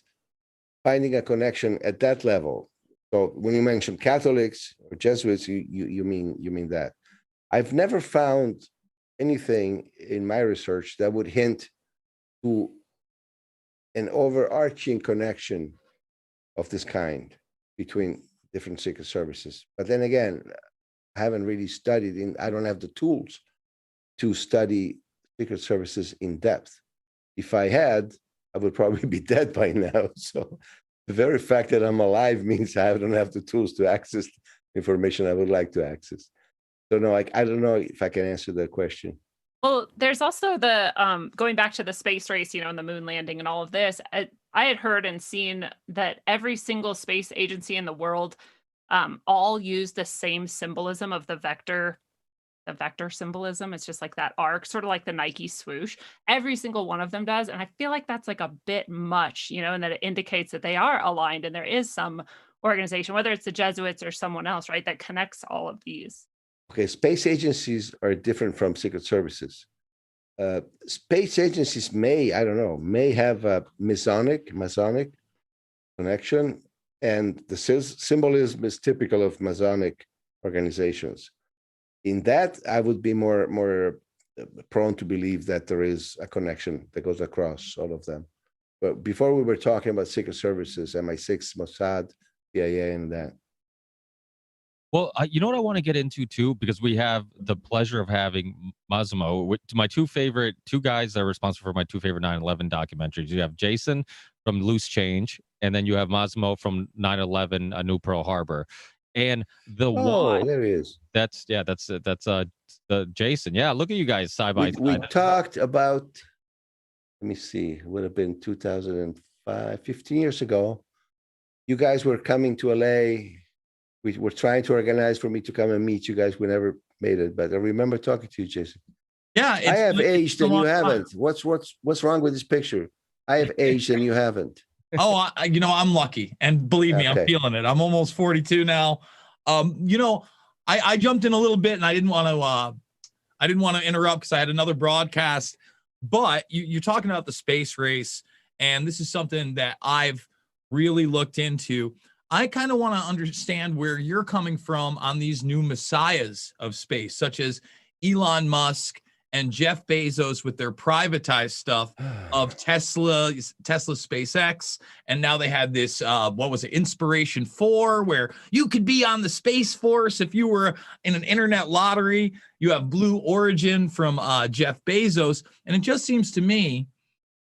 finding a connection at that level. So when you mention Catholics or Jesuits, you mean that. I've never found anything in my research that would hint to an overarching connection of this kind between different secret services. But then again, I haven't really studied I don't have the tools to study secret services in depth. If I had, I would probably be dead by now. So the very fact that I'm alive means I don't have the tools to access information I would like to access. So no, I don't know if I can answer that question. Well, there's also the going back to the space race, and the moon landing and all of this. I had heard and seen that every single space agency in the world all use the same symbolism of the vector symbolism. It's just like that arc, sort of like the Nike swoosh. Every single one of them does. And I feel like that's like a bit much, and that it indicates that they are aligned and there is some organization, whether it's the Jesuits or someone else, right, that connects all of these. Okay, space agencies are different from secret services. Space agencies may have a Masonic connection, and the symbolism is typical of Masonic organizations. In that, I would be more prone to believe that there is a connection that goes across all of them. But before we were talking about secret services, MI6, Mossad, CIA, and that. Well, you know what I want to get into too, because we have the pleasure of having Massimo, my two guys that are responsible for my two favorite 9/11 documentaries. You have Jason from Loose Change, and then you have Massimo from 9/11, A New Pearl Harbor. And why? There he is. That's the Jason. Yeah, look at you guys side by side. We talked about, let me see, it would have been 2005, 15 years ago. You guys were coming to LA. We were trying to organize for me to come and meet you guys. We never made it, but I remember talking to you, Jason. Yeah, I have aged and you haven't. What's wrong with this picture? I have aged and you haven't. Oh, I'm lucky, and believe me, I'm feeling it. I'm almost 42 now. I jumped in a little bit, and I didn't want to interrupt because I had another broadcast. But you're talking about the space race, and this is something that I've really looked into. I kind of want to understand where you're coming from on these new messiahs of space, such as Elon Musk and Jeff Bezos with their privatized stuff of Tesla, SpaceX. And now they had this, Inspiration 4, where you could be on the Space Force if you were in an internet lottery. You have Blue Origin from Jeff Bezos. And it just seems to me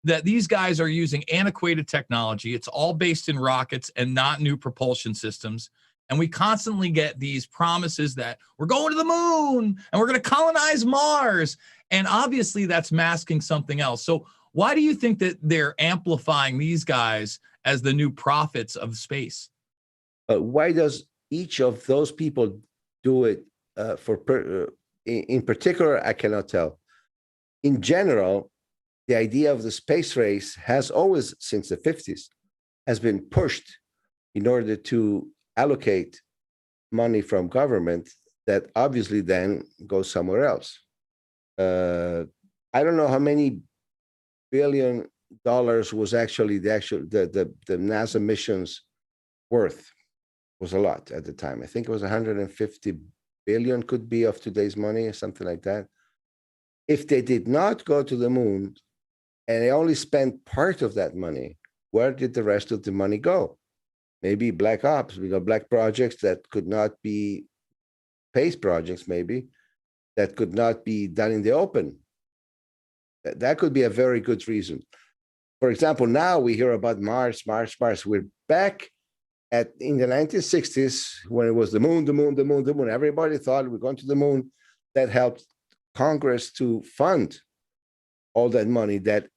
that these guys are using antiquated technology. It's all based in rockets and not new propulsion systems. And we constantly get these promises that we're going to the moon and we're going to colonize Mars. And obviously that's masking something else. So why do you think that they're amplifying these guys as the new prophets of space? Why does each of those people do it in particular? I cannot tell. In general, the idea of the space race has always, since the 50s, has been pushed in order to allocate money from government that obviously then goes somewhere else. I don't know how many $billion was actually the NASA missions worth. It was a lot at the time. I think it was 150 billion could be of today's money or something like that. If they did not go to the moon, and they only spent part of that money, where did the rest of the money go? Maybe black ops, black projects that could not be space projects, maybe, that could not be done in the open. That could be a very good reason. For example, now we hear about Mars. We're back in the 1960s when it was the moon. Everybody thought we're going to the moon. That helped Congress to fund all that money that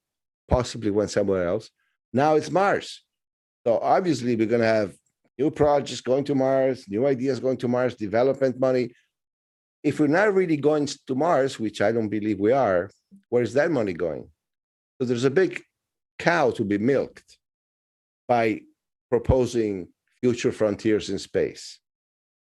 possibly went somewhere else. Now it's Mars. So obviously we're going to have new projects going to Mars, new ideas going to Mars, development money. If we're not really going to Mars, which I don't believe we are, where is that money going? So there's a big cow to be milked by proposing future frontiers in space.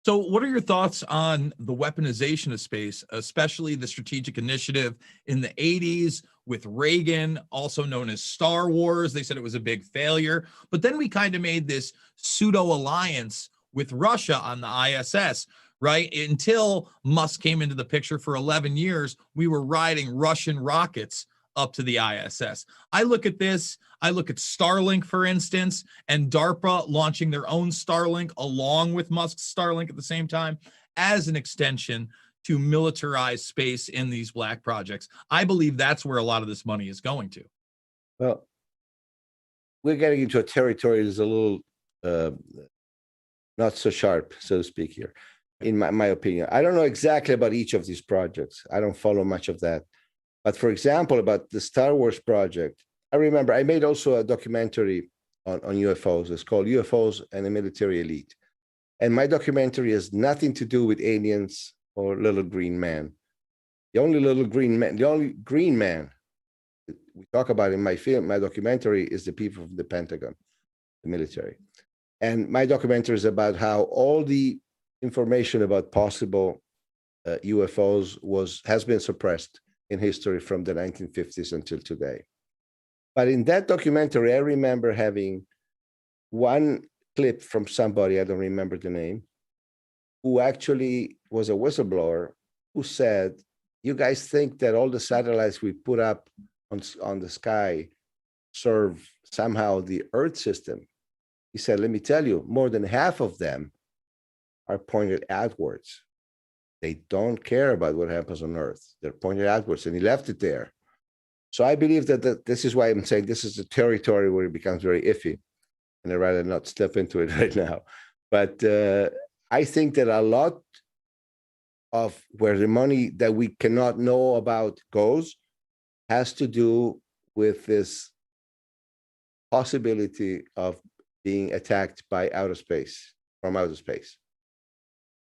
So what are your thoughts on the weaponization of space, especially the strategic initiative in the 80s with Reagan, also known as Star Wars? They said it was a big failure. But then we kind of made this pseudo alliance with Russia on the ISS, right? Until Musk came into the picture for 11 years, we were riding Russian rockets up to the ISS. I look at this, I look at Starlink, for instance, and DARPA launching their own Starlink along with Musk's Starlink at the same time as an extension to militarize space in these black projects. I believe that's where a lot of this money is going to. Well, we're getting into a territory that's a little not so sharp, so to speak here, in my opinion. I don't know exactly about each of these projects. I don't follow much of that. But for example, about the Star Wars project, I remember I made also a documentary on UFOs. It's called UFOs and the Military Elite. And my documentary has nothing to do with aliens or little green man. The only green man we talk about in my film, my documentary, is the people from the Pentagon, the military. And my documentary is about how all the information about possible UFOs has been suppressed in history from the 1950s until today. But in that documentary, I remember having one clip from somebody, I don't remember the name, who actually was a whistleblower who said, you guys think that all the satellites we put up on the sky serve somehow the Earth system? He said, let me tell you, more than half of them are pointed outwards. They don't care about what happens on Earth. They're pointed outwards, and he left it there. So I believe that this is why I'm saying this is a territory where it becomes very iffy, and I'd rather not step into it right now. But I think that a lot of where the money that we cannot know about goes has to do with this possibility of being attacked by outer space, from outer space.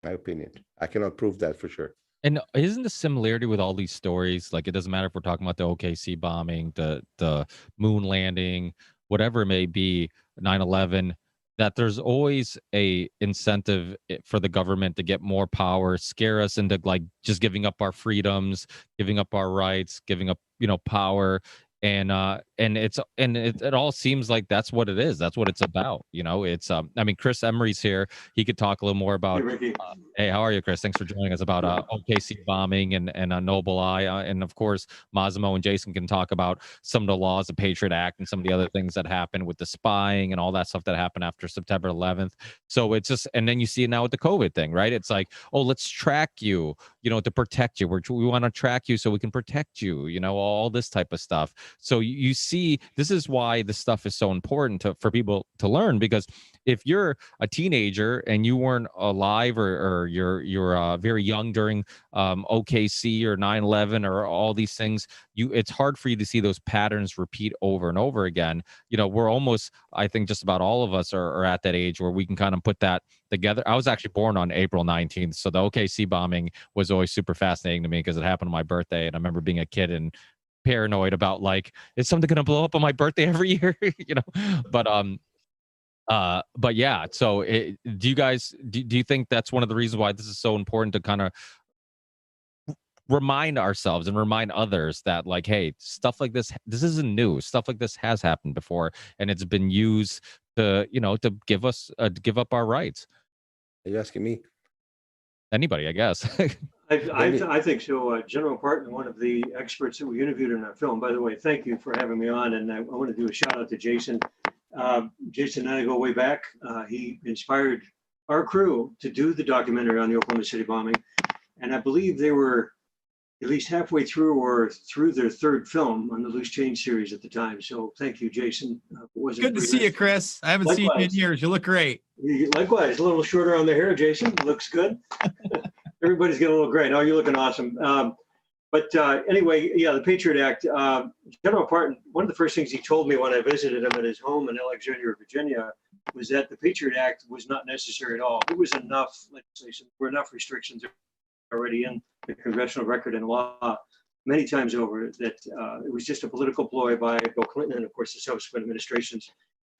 My opinion. I cannot prove that for sure. And isn't the similarity with all these stories, like it doesn't matter if we're talking about the OKC bombing, the moon landing, whatever it may be, 9/11, that there's always a incentive for the government to get more power, scare us into like just giving up our freedoms, giving up our rights, giving up, power. And it all seems like that's what it is. That's what it's about. It's I mean, Chris Emery's here. He could talk a little more about. Hey, Ricky. Hey, how are you, Chris? Thanks for joining us about OKC bombing and Noble Eye, and of course Massimo and Jason can talk about some of the laws, the Patriot Act, and some of the other things that happened with the spying and all that stuff that happened after September 11th. So it's just, and then you see it now with the COVID thing, right? It's like, oh, let's track you, to protect you. We want to track you so we can protect you. All this type of stuff. So you see, this is why this stuff is so important for people to learn, because if you're a teenager and you weren't alive or you're very young during OKC or 9/11 or all these things, it's hard for you to see those patterns repeat over and over again. We're almost, I think just about all of us are at that age where we can kind of put that together. I was actually born on April 19th. So the OKC bombing was always super fascinating to me because it happened on my birthday. And I remember being a kid and paranoid about like, is something going to blow up on my birthday every year? But yeah, so do you guys, do you think that's one of the reasons why this is so important to kind of remind ourselves and remind others that like, hey, stuff like this isn't new. Stuff like this has happened before, and it's been used to, to give us, give up our rights. Are you asking me? Anybody, I guess. I think so. General Parton, one of the experts that we interviewed in our film, by the way, thank you for having me on. And I want to do a shout out to Jason. Jason and I go way back. He inspired our crew to do the documentary on the Oklahoma City bombing. And I believe they were at least halfway through or through their third film on the Loose Change series at the time. So thank you, Jason. Good to see you, Chris. I haven't seen you in years. You look great. Likewise, a little shorter on the hair, Jason. Looks good. Everybody's getting a little gray. No, you're looking awesome. But anyway, yeah, the Patriot Act. General Parton, one of the first things he told me when I visited him at his home in Alexandria, Virginia, was that the Patriot Act was not necessary at all. It was enough legislation. There were enough restrictions already in the congressional record and law many times over that it was just a political ploy by Bill Clinton and, of course, the subsequent administrations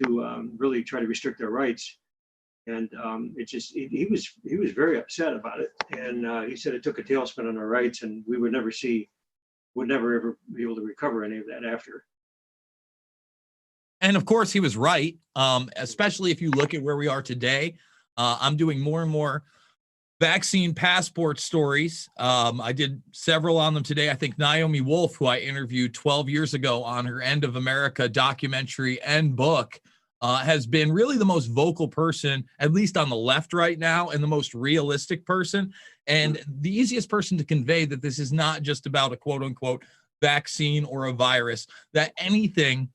to really try to restrict their rights. And he was very upset about it. And he said it took a tailspin on our rights, and we would never ever be able to recover any of that after. And of course, he was right, especially if you look at where we are today. I'm doing more and more vaccine passport stories. I did several on them today. I think Naomi Wolf, who I interviewed 12 years ago on her End of America documentary and book, has been really the most vocal person, at least on the left right now, and the most realistic person, and the easiest person to convey that this is not just about a quote unquote vaccine or a virus, that anything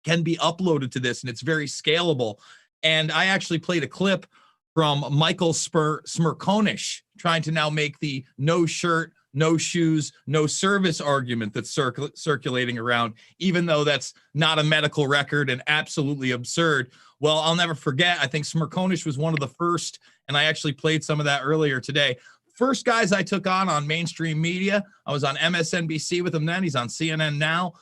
can be uploaded to this, and it's very scalable. And I actually played a clip from Michael Smirkonish trying to now make the no shirt, no shoes, no service argument that's circulating around, even though that's not a medical record and absolutely absurd. Well, I'll never forget, I think Smirkonish was one of the first, and I actually played some of that earlier today. First guys I took on mainstream media. I was on MSNBC with him then. He's on CNN now.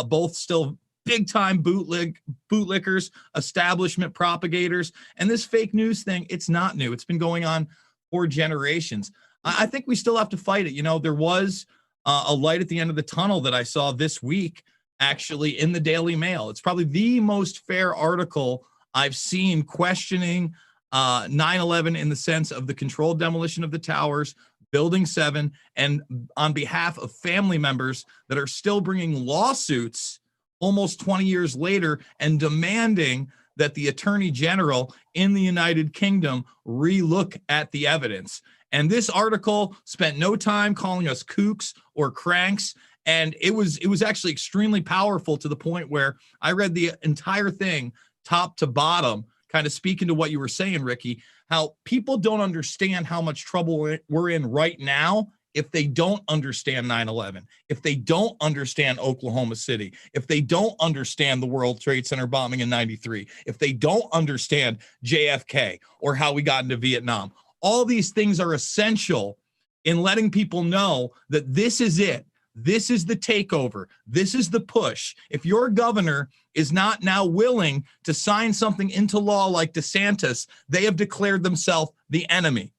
Both still big-time bootlickers, establishment propagators. And this fake news thing, it's not new. It's been going on for generations. I think we still have to fight it. You know, there was a light at the end of the tunnel that I saw this week, actually, in the Daily Mail. It's probably the most fair article I've seen questioning 9/11 in the sense of the controlled demolition of the towers, Building 7, and on behalf of family members that are still bringing lawsuits almost 20 years later and demanding that the Attorney General in the United Kingdom relook at the evidence. And this article spent no time calling us kooks or cranks. And it was actually extremely powerful to the point where I read the entire thing top to bottom, kind of speaking to what you were saying, Ricky, how people don't understand how much trouble we're in right now if they don't understand 9/11, if they don't understand Oklahoma City, if they don't understand the World Trade Center bombing in 93, if they don't understand JFK or how we got into Vietnam. All these things are essential in letting people know that this is it. This is the takeover. This is the push. If your governor is not now willing to sign something into law like DeSantis, they have declared themselves the enemy.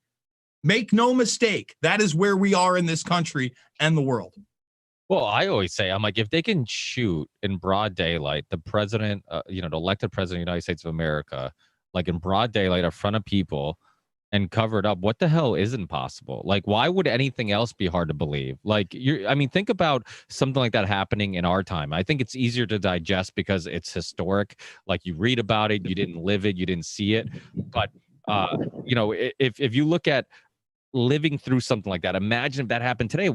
Make no mistake, that is where we are in this country and the world. Well, I always say, I'm like, if they can shoot in broad daylight, the president, the elected president of the United States of America, like in broad daylight in front of people and cover it up, what the hell isn't possible? Like, why would anything else be hard to believe? Like, think about something like that happening in our time. I think it's easier to digest because it's historic. Like, you read about it, you didn't live it, you didn't see it. But, if you look at living through something like that, imagine if that happened today,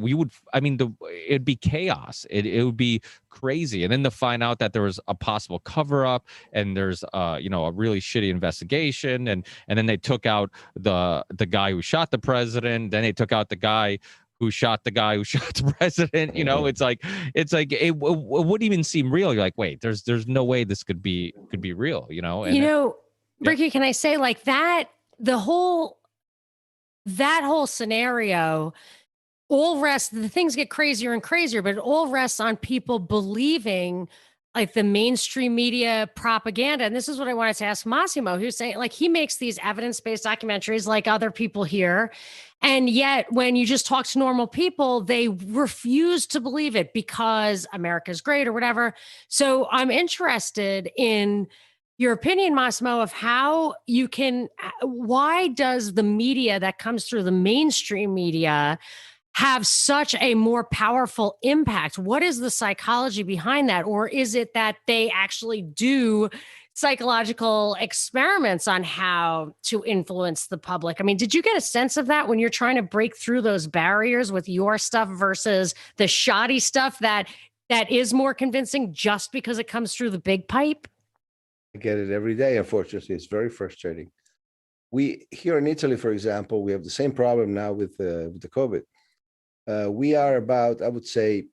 it'd be chaos. It would be crazy. And then to find out that there was a possible cover up and there's a really shitty investigation. And then they took out the guy who shot the president. Then they took out the guy who shot the president. It's like it wouldn't even seem real. You're like, wait, there's no way this could be real, Ricky, can I say like that, that whole scenario, the things get crazier and crazier, but it all rests on people believing like the mainstream media propaganda. And this is what I wanted to ask Massimo, who's saying like he makes these evidence-based documentaries like other people here. And yet when you just talk to normal people, they refuse to believe it because America's great or whatever. So I'm interested in your opinion, Massimo, of why does the media that comes through the mainstream media have such a more powerful impact? What is the psychology behind that? Or is it that they actually do psychological experiments on how to influence the public. I mean, did you get a sense of that when you're trying to break through those barriers with your stuff versus the shoddy stuff that is more convincing just because it comes through the big pipe? I get it every day. Unfortunately, it's very frustrating. We here in Italy, for example, we have the same problem now with the COVID. We are about, I would say,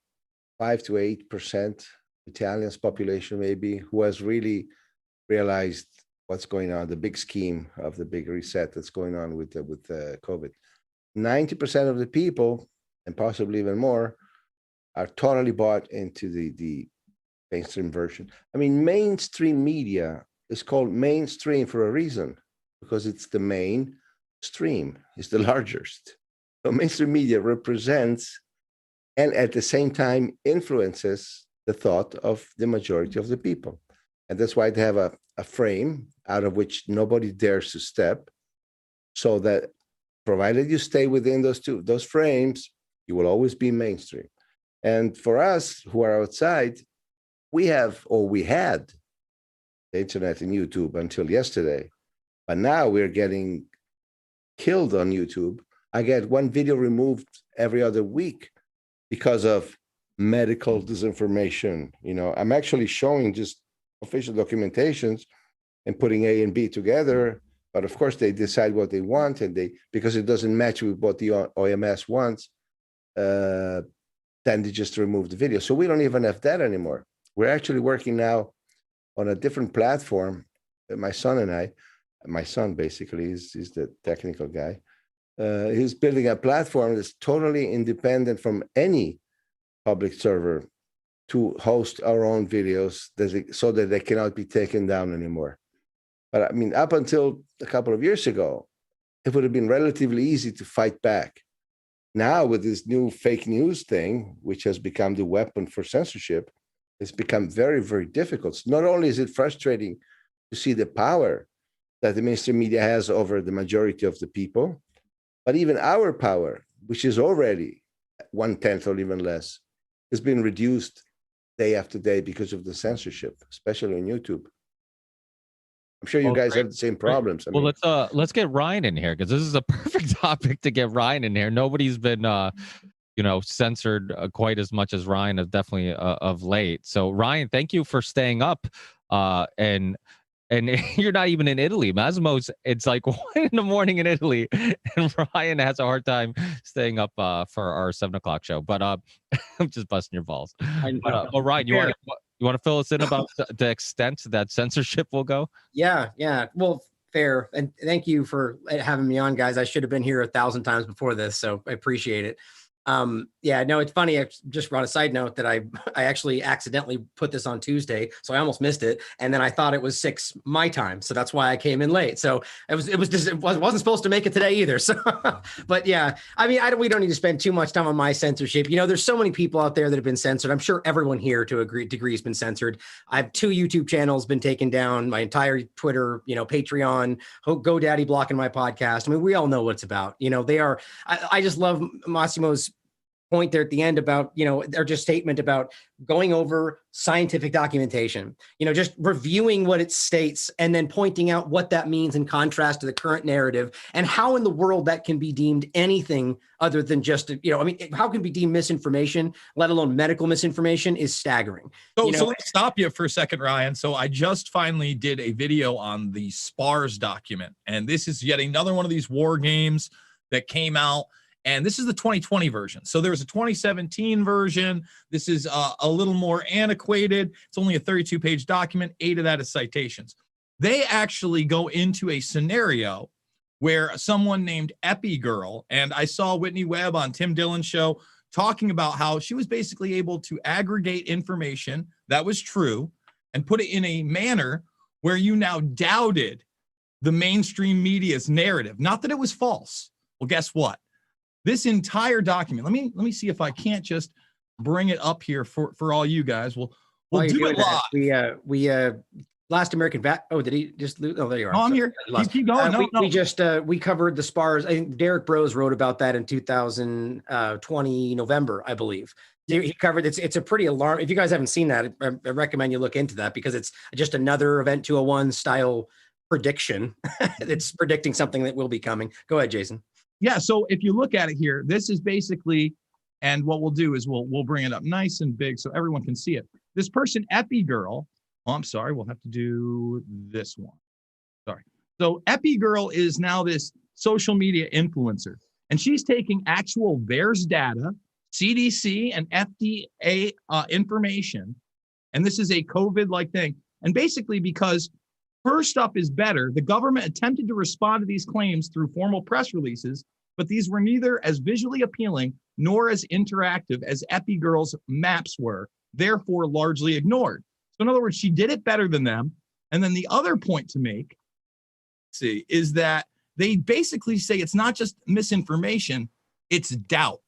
5 to 8% Italians population, maybe, who has really realized what's going on, the big scheme of the big reset that's going on with COVID. 90% of the people, and possibly even more, are totally bought into the mainstream version. I mean, mainstream media is called mainstream for a reason, because it's the main stream, it's the largest. So mainstream media represents and at the same time influences the thought of the majority of the people. And that's why they have a frame out of which nobody dares to step, so that provided you stay within those frames, you will always be mainstream. And for us who are outside, we had the internet and YouTube until yesterday, but now we're getting killed on YouTube. I get one video removed every other week because of medical disinformation. You know, I'm actually showing just official documentations and putting A and B together, but of course they decide what they want, and because it doesn't match with what the OMS wants, then they just remove the video. So we don't even have that anymore. We're actually working now on a different platform. My son basically is the technical guy. He's building a platform that's totally independent from any public server to host our own videos so that they cannot be taken down anymore. But I mean, up until a couple of years ago, it would have been relatively easy to fight back. Now with this new fake news thing, which has become the weapon for censorship, it's become very, very difficult. Not only is it frustrating to see the power that the mainstream media has over the majority of the people, but even our power, which is already 1/10 or even less, has been reduced day after day because of the censorship, especially on YouTube. I'm sure you guys have the same problems. I mean, Let's get Ryan in here, because this is a perfect topic to get Ryan in here. Nobody's been censored quite as much as Ryan, has definitely of late. So Ryan, thank you for staying up, and you're not even in Italy. Massimo's, it's like 1 a.m. in Italy, and Ryan has a hard time staying up for our 7:00 show. But I'm just busting your balls. But Ryan, you want to fill us in about the extent that censorship will go? Yeah. Well, fair. And thank you for having me on, guys. I should have been here 1,000 times before this, so I appreciate it. No, it's funny. I just brought a side note that I actually accidentally put this on Tuesday, so I almost missed it. And then I thought it was 6 my time, so that's why I came in late. So it wasn't supposed to make it today either. So, but yeah, I mean, we don't need to spend too much time on my censorship. You know, there's so many people out there that have been censored. I'm sure everyone here to a degree has been censored. I have 2 YouTube channels been taken down, my entire Twitter, Patreon, GoDaddy blocking my podcast. I mean, we all know what it's about. You know, I just love Massimo's point there at the end about, their just statement about going over scientific documentation, just reviewing what it states and then pointing out what that means in contrast to the current narrative, and how in the world that can be deemed anything other than just, how can it be deemed misinformation, let alone medical misinformation, is staggering. So let me stop you for a second, Ryan. So I just finally did a video on the SPARS document, and this is yet another one of these war games that came out. And this is the 2020 version. So there was a 2017 version. This is a little more antiquated. It's only a 32-page document. 8 of that is citations. They actually go into a scenario where someone named Epi Girl, and I saw Whitney Webb on Tim Dillon's show talking about how she was basically able to aggregate information that was true and put it in a manner where you now doubted the mainstream media's narrative. Not that it was false. Well, guess what? This entire document, let me see if I can't just bring it up here for all you guys. We'll do it live. We Last American did he just lose? Oh, there you are. No, I'm here. Keep going. We covered the SPARS. I think Derek Bros wrote about that in 2020 November, I believe. He covered it's a pretty alarm. If you guys haven't seen that, I recommend you look into that because it's just another Event 201 style prediction. It's predicting something that will be coming. Go ahead, Jason. Yeah. So if you look at it here, this is basically, and what we'll do is we'll bring it up nice and big so everyone can see it. This person, Epi Girl. Oh, I'm sorry. We'll have to do this one. Sorry. So Epi Girl is now this social media influencer, and she's taking actual VAERS data, CDC and FDA information, and this is a COVID-like thing. And basically, because her stuff is better, the government attempted to respond to these claims through formal press releases, but these were neither as visually appealing nor as interactive as Epi Girl's maps were, therefore largely ignored. So in other words, she did it better than them. And then the other point to make, is that they basically say it's not just misinformation, it's doubt.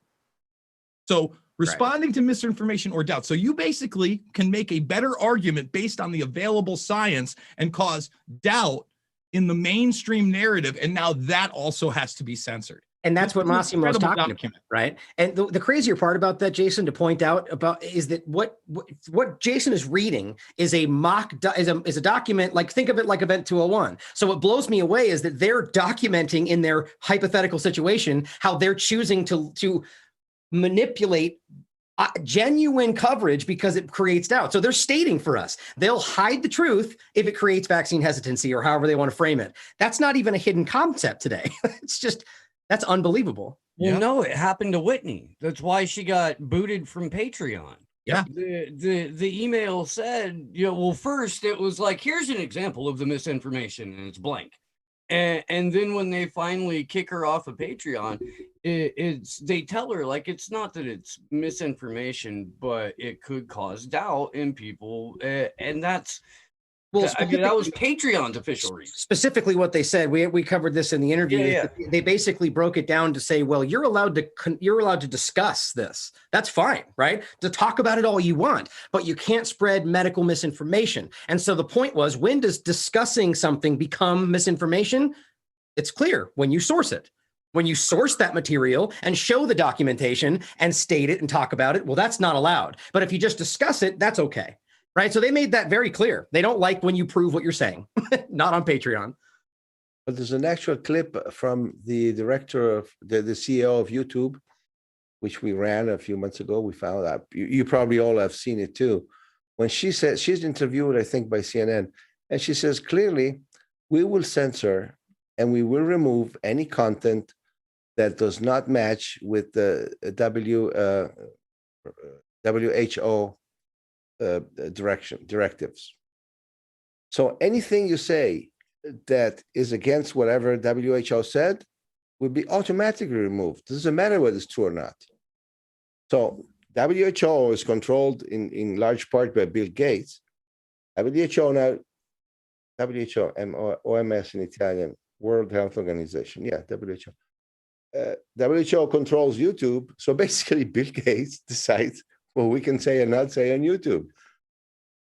So responding to misinformation or doubt. So you basically can make a better argument based on the available science and cause doubt in the mainstream narrative. And now that also has to be censored. And that's what Massimo was talking about, right? And the crazier part about that, Jason, to point out about is that what Jason is reading is a is a document. Like, think of it like Event 201. So what blows me away is that they're documenting in their hypothetical situation how they're choosing to manipulate genuine coverage because it creates doubt. So they're stating for us, they'll hide the truth if it creates vaccine hesitancy or however they want to frame it. That's not even a hidden concept today. It's just, that's unbelievable. Well, no, it happened to Whitney. That's why she got booted from Patreon. Yeah. The email said, well, first it was like, here's an example of the misinformation, and it's blank. And then when they finally kick her off of Patreon, they tell her, like, it's not that it's misinformation, but it could cause doubt in people. And that's, that was Patreon's official reason. Specifically what they said, we covered this in the interview. Yeah. They basically broke it down to say, well, you're allowed to discuss this. That's fine, right? To talk about it all you want, but you can't spread medical misinformation. And so the point was, when does discussing something become misinformation? It's clear when you source it. When you source that material and show the documentation and state it and talk about it, well, that's not allowed. But if you just discuss it, that's okay. Right. So they made that very clear. They don't like when you prove what you're saying, not on Patreon. But there's an actual clip from the director of the CEO of YouTube, which we ran a few months ago. We found out you probably all have seen it, too. When she said she's interviewed, I think, by CNN, and she says, clearly, we will censor and we will remove any content that does not match with the WHO directives. So anything you say that is against whatever WHO said will be automatically removed. Doesn't matter whether it's true or not. So WHO is controlled in large part by Bill Gates. WHO now, WHO, OMS in Italian, World Health Organization. Yeah, WHO. WHO controls YouTube. So basically Bill Gates decides what we can say and not say on YouTube.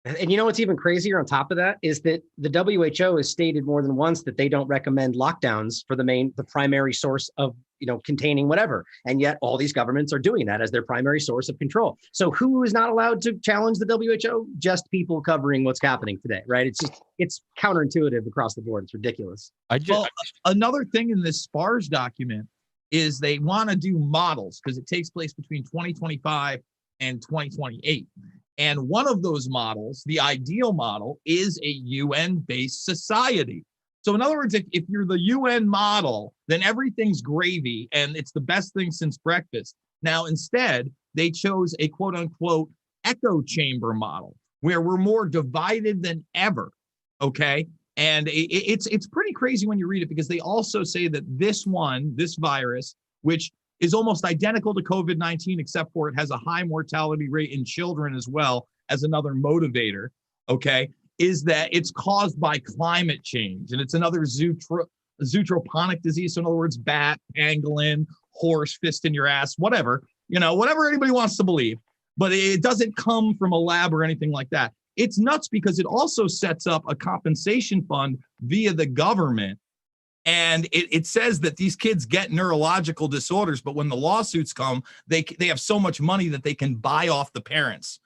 And you know what's even crazier on top of that is that the WHO has stated more than once that they don't recommend lockdowns for the primary source of, containing whatever. And yet all these governments are doing that as their primary source of control. So who is not allowed to challenge the WHO? Just people covering what's happening today, right? It's counterintuitive across the board. It's ridiculous. Another thing in this SPARS document is they want to do models because it takes place between 2025 and 2028. And one of those models, the ideal model, is a UN-based society. So in other words, if you're the UN model, then everything's gravy and it's the best thing since breakfast. Now, instead, they chose a quote unquote echo chamber model where we're more divided than ever. Okay. And it's pretty crazy when you read it because they also say that this virus, which is almost identical to COVID-19, except for it has a high mortality rate in children as well as another motivator, okay, is that it's caused by climate change. And it's another zootroponic disease. So in other words, bat, pangolin, horse, fist in your ass, whatever anybody wants to believe. But it doesn't come from a lab or anything like that. It's nuts because it also sets up a compensation fund via the government. And it says that these kids get neurological disorders, but when the lawsuits come, they have so much money that they can buy off the parents.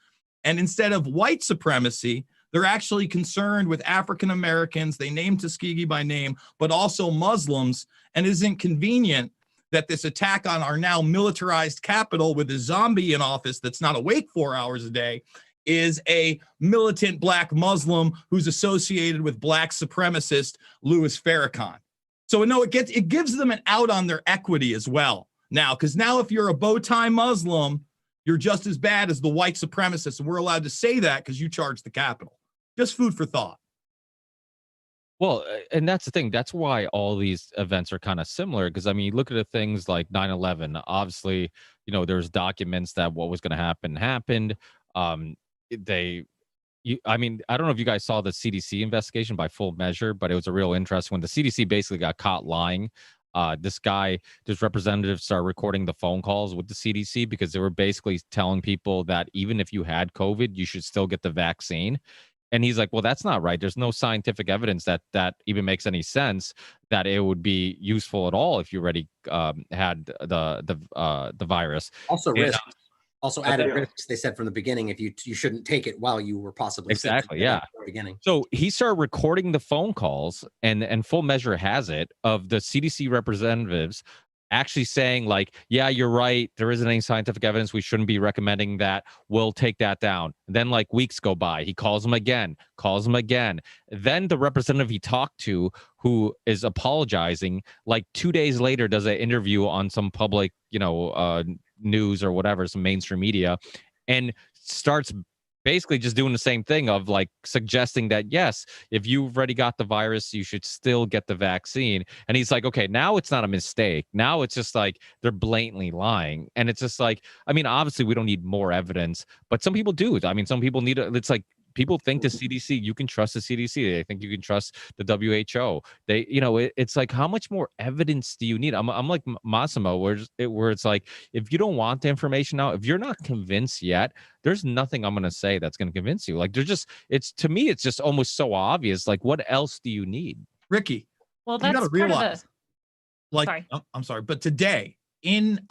And instead of white supremacy, they're actually concerned with African Americans. They name Tuskegee by name, but also Muslims. And isn't convenient that this attack on our now militarized capital with a zombie in office that's not awake 4 hours a day is a militant black Muslim who's associated with black supremacist Louis Farrakhan. So no, it gives them an out on their equity as well now, because now if you're a bow tie Muslim, you're just as bad as the white supremacists, and we're allowed to say that because you charge the capital. Just food for thought. Well, and that's the thing. That's why all these events are kind of similar. Because I mean, you look at the things like 9/11. Obviously, there's documents that what was going to happen happened. I mean, I don't know if you guys saw the CDC investigation by Full Measure, but it was a real interest when the CDC basically got caught lying. This representatives started recording the phone calls with the CDC because they were basically telling people that even if you had COVID, you should still get the vaccine. And he's like, well, that's not right. There's no scientific evidence that even makes any sense that it would be useful at all if you already had the virus. Also risks. Also added risks, they said from the beginning, if you shouldn't take it while you were possibly exactly, sick yeah. from the beginning. So he started recording the phone calls, and Full Measure has it, of the CDC representatives actually saying like, yeah, you're right. There isn't any scientific evidence. We shouldn't be recommending that. We'll take that down. And then like weeks go by. He calls them again. Then the representative he talked to, who is apologizing, like 2 days later does an interview on some public, news or whatever, some mainstream media, and starts basically just doing the same thing of like suggesting that, yes, if you've already got the virus, you should still get the vaccine. And he's like, okay, now it's not a mistake. Now it's just like they're blatantly lying. And it's just like, I mean, obviously we don't need more evidence, but some people do. I mean, some people need it. It's like, people think the CDC, you can trust the CDC. They think you can trust the WHO. It's like, how much more evidence do you need? I'm like Massimo, where it's like, if you don't want the information out, if you're not convinced yet, there's nothing I'm going to say that's going to convince you. Like, to me, it's just almost so obvious. Like, what else do you need? Ricky, well, that's you got to realize, sorry. I'm sorry, but today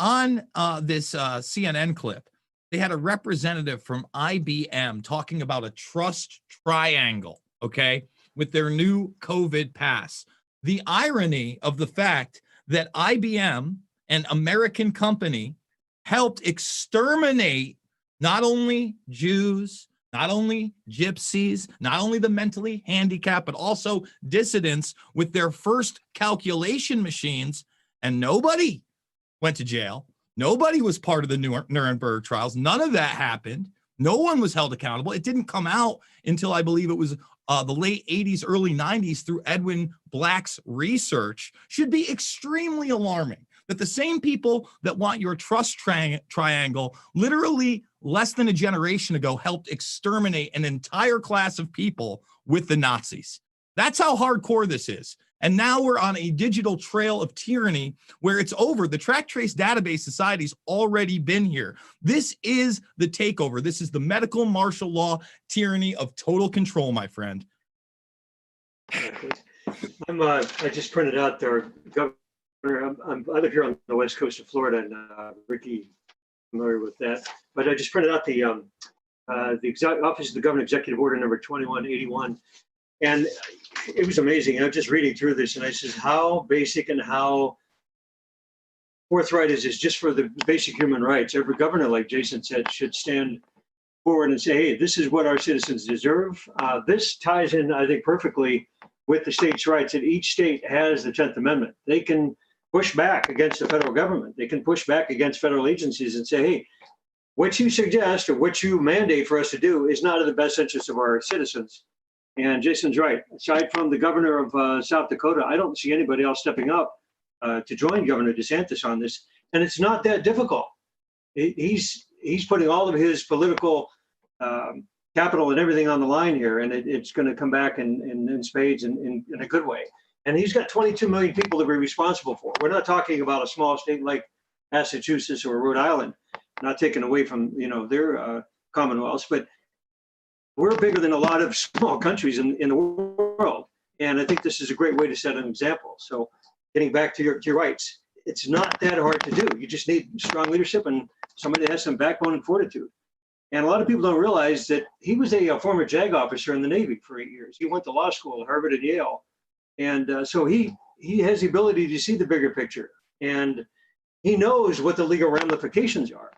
on this CNN clip, they had a representative from IBM talking about a trust triangle, okay, with their new COVID pass. The irony of the fact that IBM, an American company, helped exterminate not only Jews, not only gypsies, not only the mentally handicapped, but also dissidents with their first calculation machines, and nobody went to jail. Nobody was part of the Nuremberg trials. None of that happened. No one was held accountable. It didn't come out until I believe it was the late 80s, early 90s through Edwin Black's research. Should be extremely alarming that the same people that want your trust triangle literally less than a generation ago helped exterminate an entire class of people with the Nazis. That's how hardcore this is. And now we're on a digital trail of tyranny where it's over. The Track Trace Database Society's already been here. This is the takeover. This is the medical martial law tyranny of total control, my friend. I just printed out their governor. I live here on the west coast of Florida, and Ricky familiar with that. But I just printed out the Office of the Governor Executive Order number 2181. And it was amazing. Just reading through this, and I said, how basic and how forthright is this just for the basic human rights? Every governor, like Jason said, should stand forward and say, hey, this is what our citizens deserve. This ties in, I think, perfectly with the states' rights, that each state has the 10th Amendment. They can push back against the federal government. They can push back against federal agencies and say, hey, what you suggest or what you mandate for us to do is not in the best interest of our citizens. And Jason's right. Aside from the governor of South Dakota, I don't see anybody else stepping up to join Governor DeSantis on this. And it's not that difficult. He's putting all of his political capital and everything on the line here, and it's going to come back in spades in a good way. And he's got 22 million people to be responsible for. We're not talking about a small state like Massachusetts or Rhode Island, not taken away from their commonwealths, but we're bigger than a lot of small countries in the world. And I think this is a great way to set an example. So getting back to your rights, it's not that hard to do. You just need strong leadership and somebody that has some backbone and fortitude. And a lot of people don't realize that he was a former JAG officer in the Navy for 8 years. He went to law school at Harvard and Yale. And so he has the ability to see the bigger picture. And he knows what the legal ramifications are.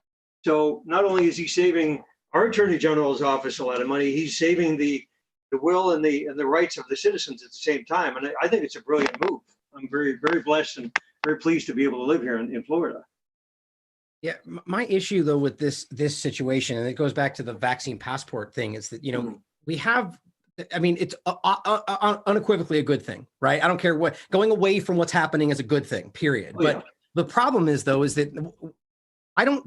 So not only is he saving our Attorney General's office a lot of money, he's saving the will and the rights of the citizens at the same time. And I think it's a brilliant move. I'm very, very blessed and very pleased to be able to live here in Florida. Yeah, my issue though with this situation, and it goes back to the vaccine passport thing, is that we have. I mean, it's unequivocally a good thing, right? I don't care what, going away from what's happening is a good thing, period. But the problem is though, is that I don't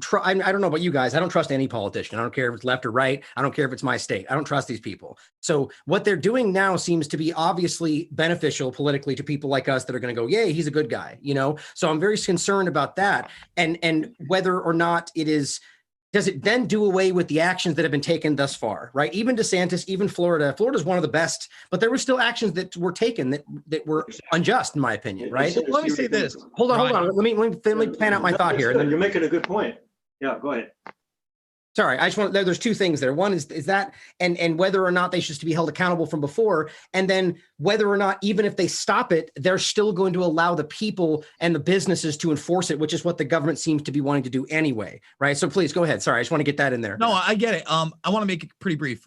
know about you guys. I don't trust any politician. I don't care if it's left or right. I don't care if it's my state. I don't trust these people. So what they're doing now seems to be obviously beneficial politically to people like us that are going to go, yay, he's a good guy, So I'm very concerned about that. And whether or not does it then do away with the actions that have been taken thus far, right? Even DeSantis, even Florida. Florida's one of the best, but there were still actions that were taken that were unjust, in my opinion, right? Let me say this. Hold on. Let me plan out my thought here. You're making a good point. Yeah, go ahead. Sorry, I just want, there's two things there. One is that, and whether or not they should be held accountable from before, and then whether or not, even if they stop it, they're still going to allow the people and the businesses to enforce it, which is what the government seems to be wanting to do anyway, right? So please go ahead. Sorry, I just want to get that in there. No, I get it. I want to make it pretty brief.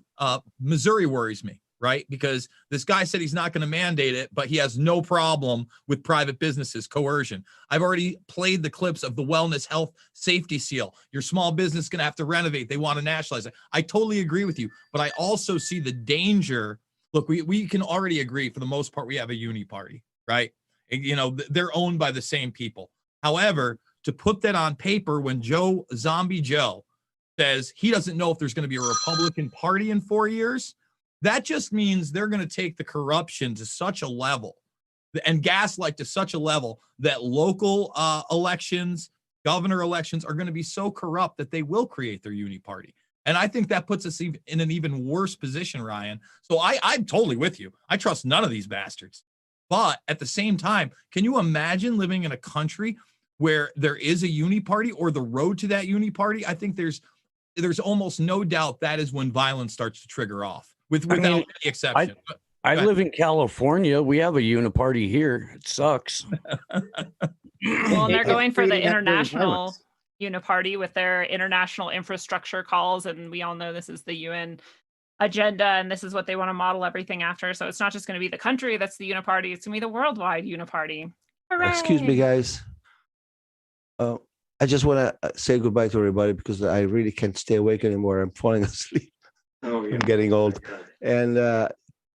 Missouri worries me, right? Because this guy said he's not going to mandate it, but he has no problem with private businesses, coercion. I've already played the clips of the wellness, health, safety seal. Your small business is going to have to renovate. They want to nationalize it. I totally agree with you, but I also see the danger. Look, we can already agree for the most part, we have a uni party, right? They're owned by the same people. However, to put that on paper when Zombie Joe says he doesn't know if there's going to be a Republican Party in 4 years, that just means they're going to take the corruption to such a level and gaslight to such a level that local elections, governor elections are going to be so corrupt that they will create their uni party. And I think that puts us in an even worse position, Ryan. So I'm totally with you. I trust none of these bastards. But at the same time, can you imagine living in a country where there is a uni party or the road to that uni party? I think there's almost no doubt that is when violence starts to trigger off without any exception. I live in California. We have a uniparty here. It sucks. Well, they're going for the international uniparty with their international infrastructure calls. And we all know this is the UN agenda, and this is what they want to model everything after. So it's not just going to be the country that's the uniparty. It's going to be the worldwide uniparty. Hooray! Excuse me, guys. I just want to say goodbye to everybody because I really can't stay awake anymore. I'm falling asleep. Oh, yeah. I'm getting old. And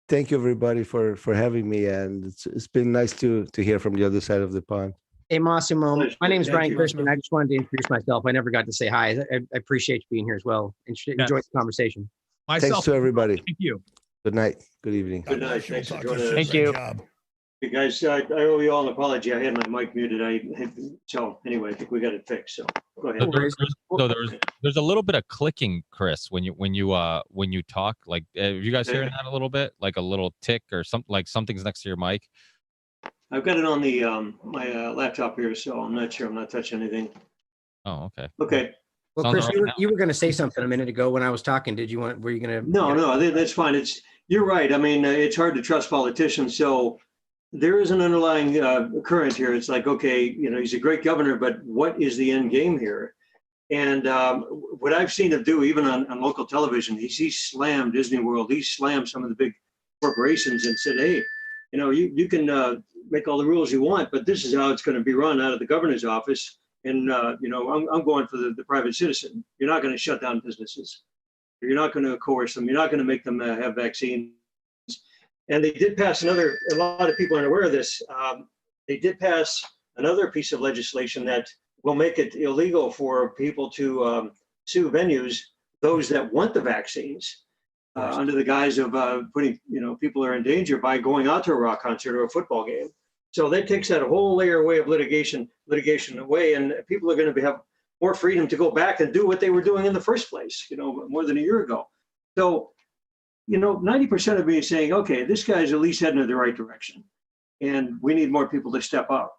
thank you, everybody, for having me. And it's been nice to hear from the other side of the pond. Hey, Massimo. My name is Brian Cristian. I just wanted to introduce myself. I never got to say hi. I appreciate you being here as well. Enjoy the conversation. Thanks to everybody. Thank you. Good night. Good evening. Good night. Thanks for joining us. Thank you. Hey guys, I owe you all an apology. I had my mic muted. So anyway, I think we got it fixed. So go ahead. There's a little bit of clicking, Chris, when you talk. Like, are you guys hearing that a little bit? Like a little tick or something, like something's next to your mic. I've got it on the my laptop here, so I'm not sure. I'm not touching anything. Oh, okay. Okay. Well, Chris, you were going to say something a minute ago when I was talking. Were you going to? No, that's fine. You're right. I mean, it's hard to trust politicians. So there is an underlying current here. It's like, okay, he's a great governor, but what is the end game here? And what I've seen him do, even on local television, he slammed Disney World. He slammed some of the big corporations and said, hey, you can make all the rules you want, but this is how it's going to be run out of the governor's office. And, I'm going for the private citizen. You're not going to shut down businesses. You're not going to coerce them. You're not going to make them have vaccines. And they did pass a lot of people aren't aware of this. They did pass another piece of legislation that will make it illegal for people to sue venues, those that want the vaccines, under the guise of putting, people are in danger by going out to a rock concert or a football game. So that takes that whole layer away of litigation away, and people are going to have more freedom to go back and do what they were doing in the first place, more than a year ago. So 90% of me is saying, okay, this guy's at least heading in the right direction, and we need more people to step up.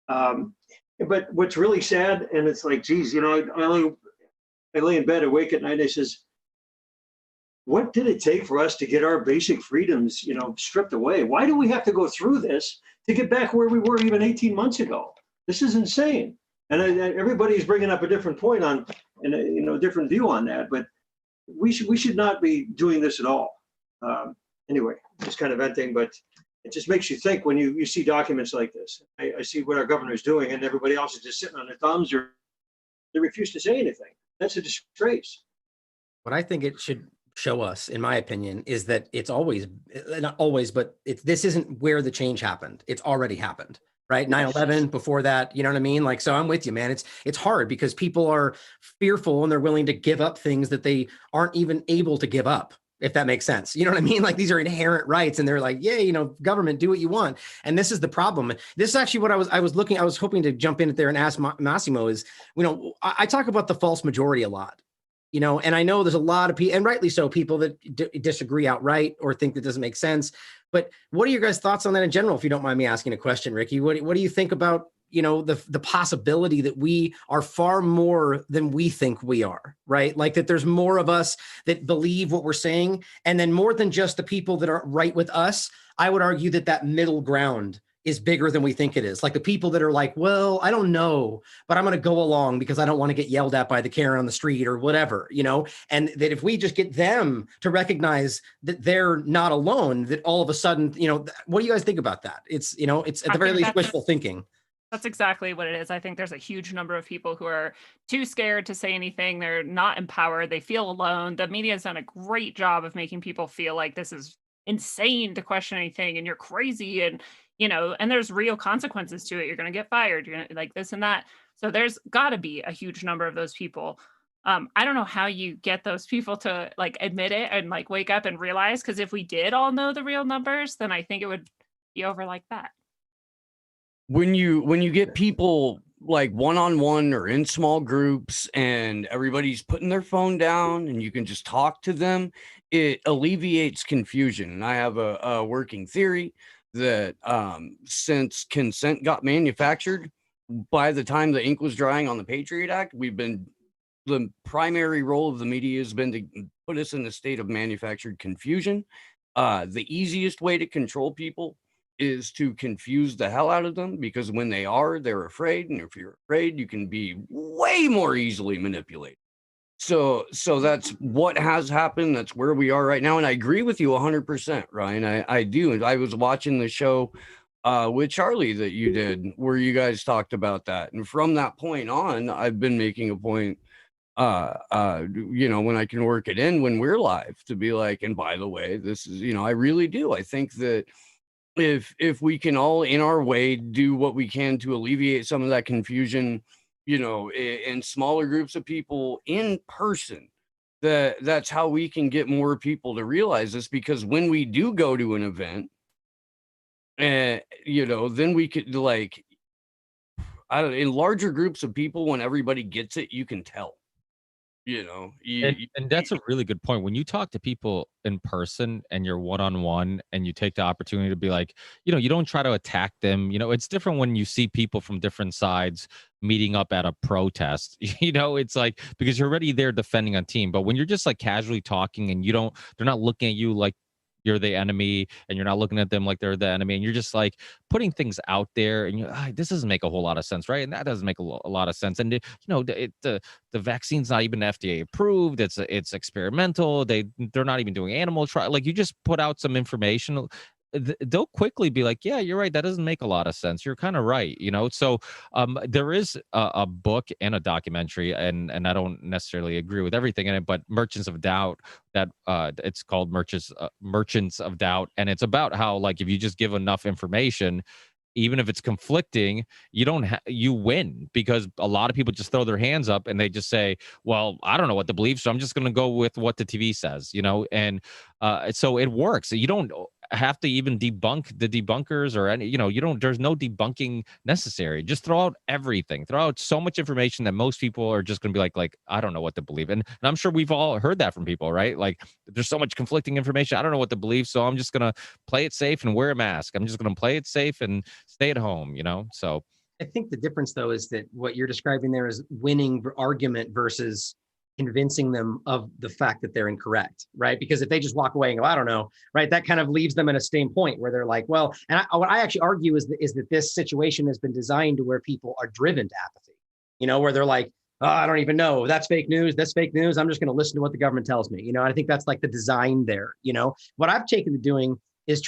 But what's really sad, and it's like, geez, I lay in bed awake at night. I says, what did it take for us to get our basic freedoms, stripped away? Why do we have to go through this to get back where we were even 18 months ago? This is insane. And everybody's bringing up a different point on, and a different view on that. But we should not be doing this at all. Anyway, just kind of venting, but it just makes you think when you see documents like this. I see what our governor is doing, and everybody else is just sitting on their thumbs, or they refuse to say anything. That's a disgrace. What I think it should show us, in my opinion, is that it's always, not always, but this isn't where the change happened. It's already happened, right? 9/11, before that, you know what I mean? Like, so I'm with you, man. It's hard because people are fearful and they're willing to give up things that they aren't even able to give up, if that makes sense. You know what I mean? Like, these are inherent rights, and they're like, yeah, government, do what you want. And this is the problem. This is actually what I was hoping to jump in there and ask Massimo is, I talk about the false majority a lot. And I know there's a lot of people, and rightly so, people that disagree outright or think that doesn't make sense. But what are your guys' thoughts on that in general, if you don't mind me asking a question, Ricky? What do you think about, the possibility that we are far more than we think we are, right? Like that there's more of us that believe what we're saying, and then more than just the people that are right with us. I would argue that middle ground is bigger than we think it is. Like the people that are like, well, I don't know, but I'm going to go along because I don't want to get yelled at by the Karen on the street or whatever, and that if we just get them to recognize that they're not alone, that all of a sudden, what do you guys think about that? It's at the very least wishful thinking. That's exactly what it is. I think there's a huge number of people who are too scared to say anything. They're not empowered. They feel alone. The media has done a great job of making people feel like this is insane to question anything and you're crazy, and and there's real consequences to it. You're going to get fired. You're going to like this and that. So there's got to be a huge number of those people. I don't know how you get those people to like admit it and like wake up and realize, because if we did all know the real numbers, then I think it would be over like that. When you get people like one-on-one or in small groups and everybody's putting their phone down and you can just talk to them, it alleviates confusion. And I have a working theory that since consent got manufactured, by the time the ink was drying on the Patriot Act, the primary role of the media has been to put us in a state of manufactured confusion. The easiest way to control people is to confuse the hell out of them, because when they're afraid. And if you're afraid, you can be way more easily manipulated. So that's what has happened. That's where we are right now. And I agree with you 100%, Ryan. I do. And I was watching the show with Charlie that you did, where you guys talked about that. And from that point on, I've been making a point, when I can work it in when we're live, to be like, and by the way, this is, I really do. I think that if we can all in our way do what we can to alleviate some of that confusion, in smaller groups of people in person, that's how we can get more people to realize this. Because when we do go to an event, then we could in larger groups of people, when everybody gets it, you can tell. And that's a really good point. When you talk to people in person and you're one-on-one and you take the opportunity to be like, you don't try to attack them. It's different when you see people from different sides meeting up at a protest. It's like, because you're already there defending a team. But when you're just like casually talking and they're not looking at you like you're the enemy, and you're not looking at them like they're the enemy, and you're just like putting things out there, and this doesn't make a whole lot of sense, right? And that doesn't make a lot of sense. And the vaccine's not even FDA approved. It's experimental. They're not even doing animal trial. Like, you just put out some information, they'll quickly be like, yeah, you're right, that doesn't make a lot of sense, you're kind of right. So there is a book and a documentary, and I don't necessarily agree with everything in it, but Merchants of Doubt, that it's called Merchants of Doubt, and it's about how, like, if you just give enough information, even if it's conflicting, you win, because a lot of people just throw their hands up and they just say, well, I don't know what to believe, so I'm just going to go with what the TV says, and so it works. You don't have to even debunk the debunkers or any, there's no debunking necessary. Just throw out everything. Throw out so much information that most people are just going to be like, I don't know what to believe. And I'm sure we've all heard that from people, right? Like, there's so much conflicting information. I don't know what to believe. So I'm just going to play it safe and wear a mask. I'm just going to play it safe and stay at home, So I think the difference, though, is that what you're describing there is winning argument versus convincing them of the fact that they're incorrect, right? Because if they just walk away and go, I don't know, right, that kind of leaves them at a same point where they're like, well, and what I actually argue is that this situation has been designed to where people are driven to apathy, where they're like, oh, I don't even know, that's fake news, I'm just going to listen to what the government tells me. I think that's like the design there. What I've taken to doing is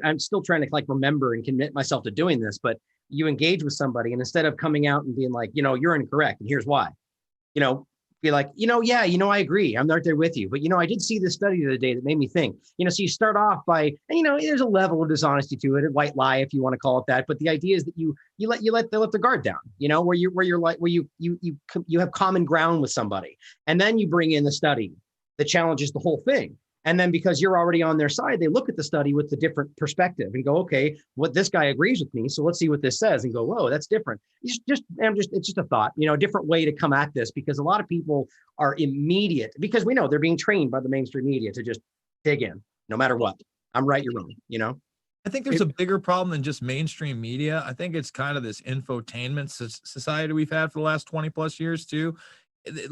I'm still trying to like remember and commit myself to doing this, but you engage with somebody, and instead of coming out and being like, you're incorrect and here's why, be like, I agree, I'm right there with you, but I did see this study the other day that made me think, so you start off by, and there's a level of dishonesty to it, a white lie if you want to call it that, but the idea is that you let the guard down, where you have common ground with somebody, and then you bring in the study that challenges the whole thing. And then because you're already on their side, they look at the study with the different perspective and go, okay, what this guy agrees with me, so let's see what this says, and go, whoa, that's different. It's just a thought, a different way to come at this, because a lot of people are immediate, because we know they're being trained by the mainstream media to just dig in, no matter what. I'm right, you're wrong, I think there's a bigger problem than just mainstream media. I think it's kind of this infotainment society we've had for the last 20 plus years too.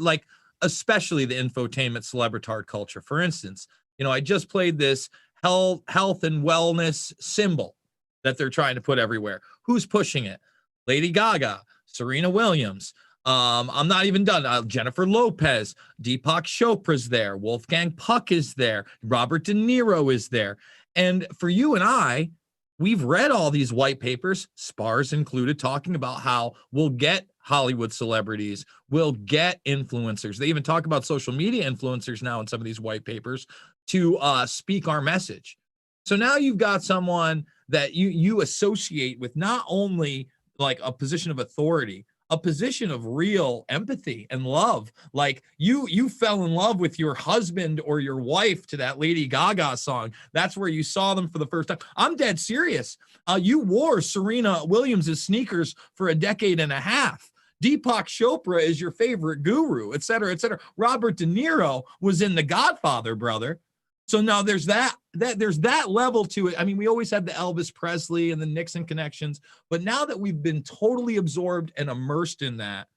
Like, especially the infotainment celebritard culture. For instance, I just played this health and wellness symbol that they're trying to put everywhere. Who's pushing it? Lady Gaga, Serena Williams. I'm not even done. Jennifer Lopez, Deepak Chopra's there. Wolfgang Puck is there. Robert De Niro is there. And for you and I, we've read all these white papers, SPARS included, talking about how we'll get Hollywood celebrities, we'll get influencers. They even talk about social media influencers now in some of these white papers to speak our message. So now you've got someone that you associate with not only like a position of authority, a position of real empathy and love. Like you fell in love with your husband or your wife to that Lady Gaga song. That's where you saw them for the first time. I'm dead serious. You wore Serena Williams' sneakers for a decade and a half. Deepak Chopra is your favorite guru, et cetera, et cetera. Robert De Niro was in The Godfather, brother. So now there's that level to it. I mean, we always had the Elvis Presley and the Nixon connections, but now that we've been totally absorbed and immersed in that,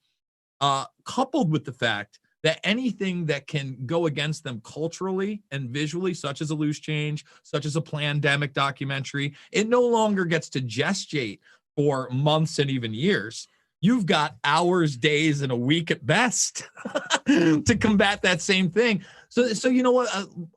coupled with the fact that anything that can go against them culturally and visually, such as a Loose Change, such as a Plandemic documentary, it no longer gets to gestate for months and even years. You've got hours, days, and a week at best to combat that same thing. So you know what?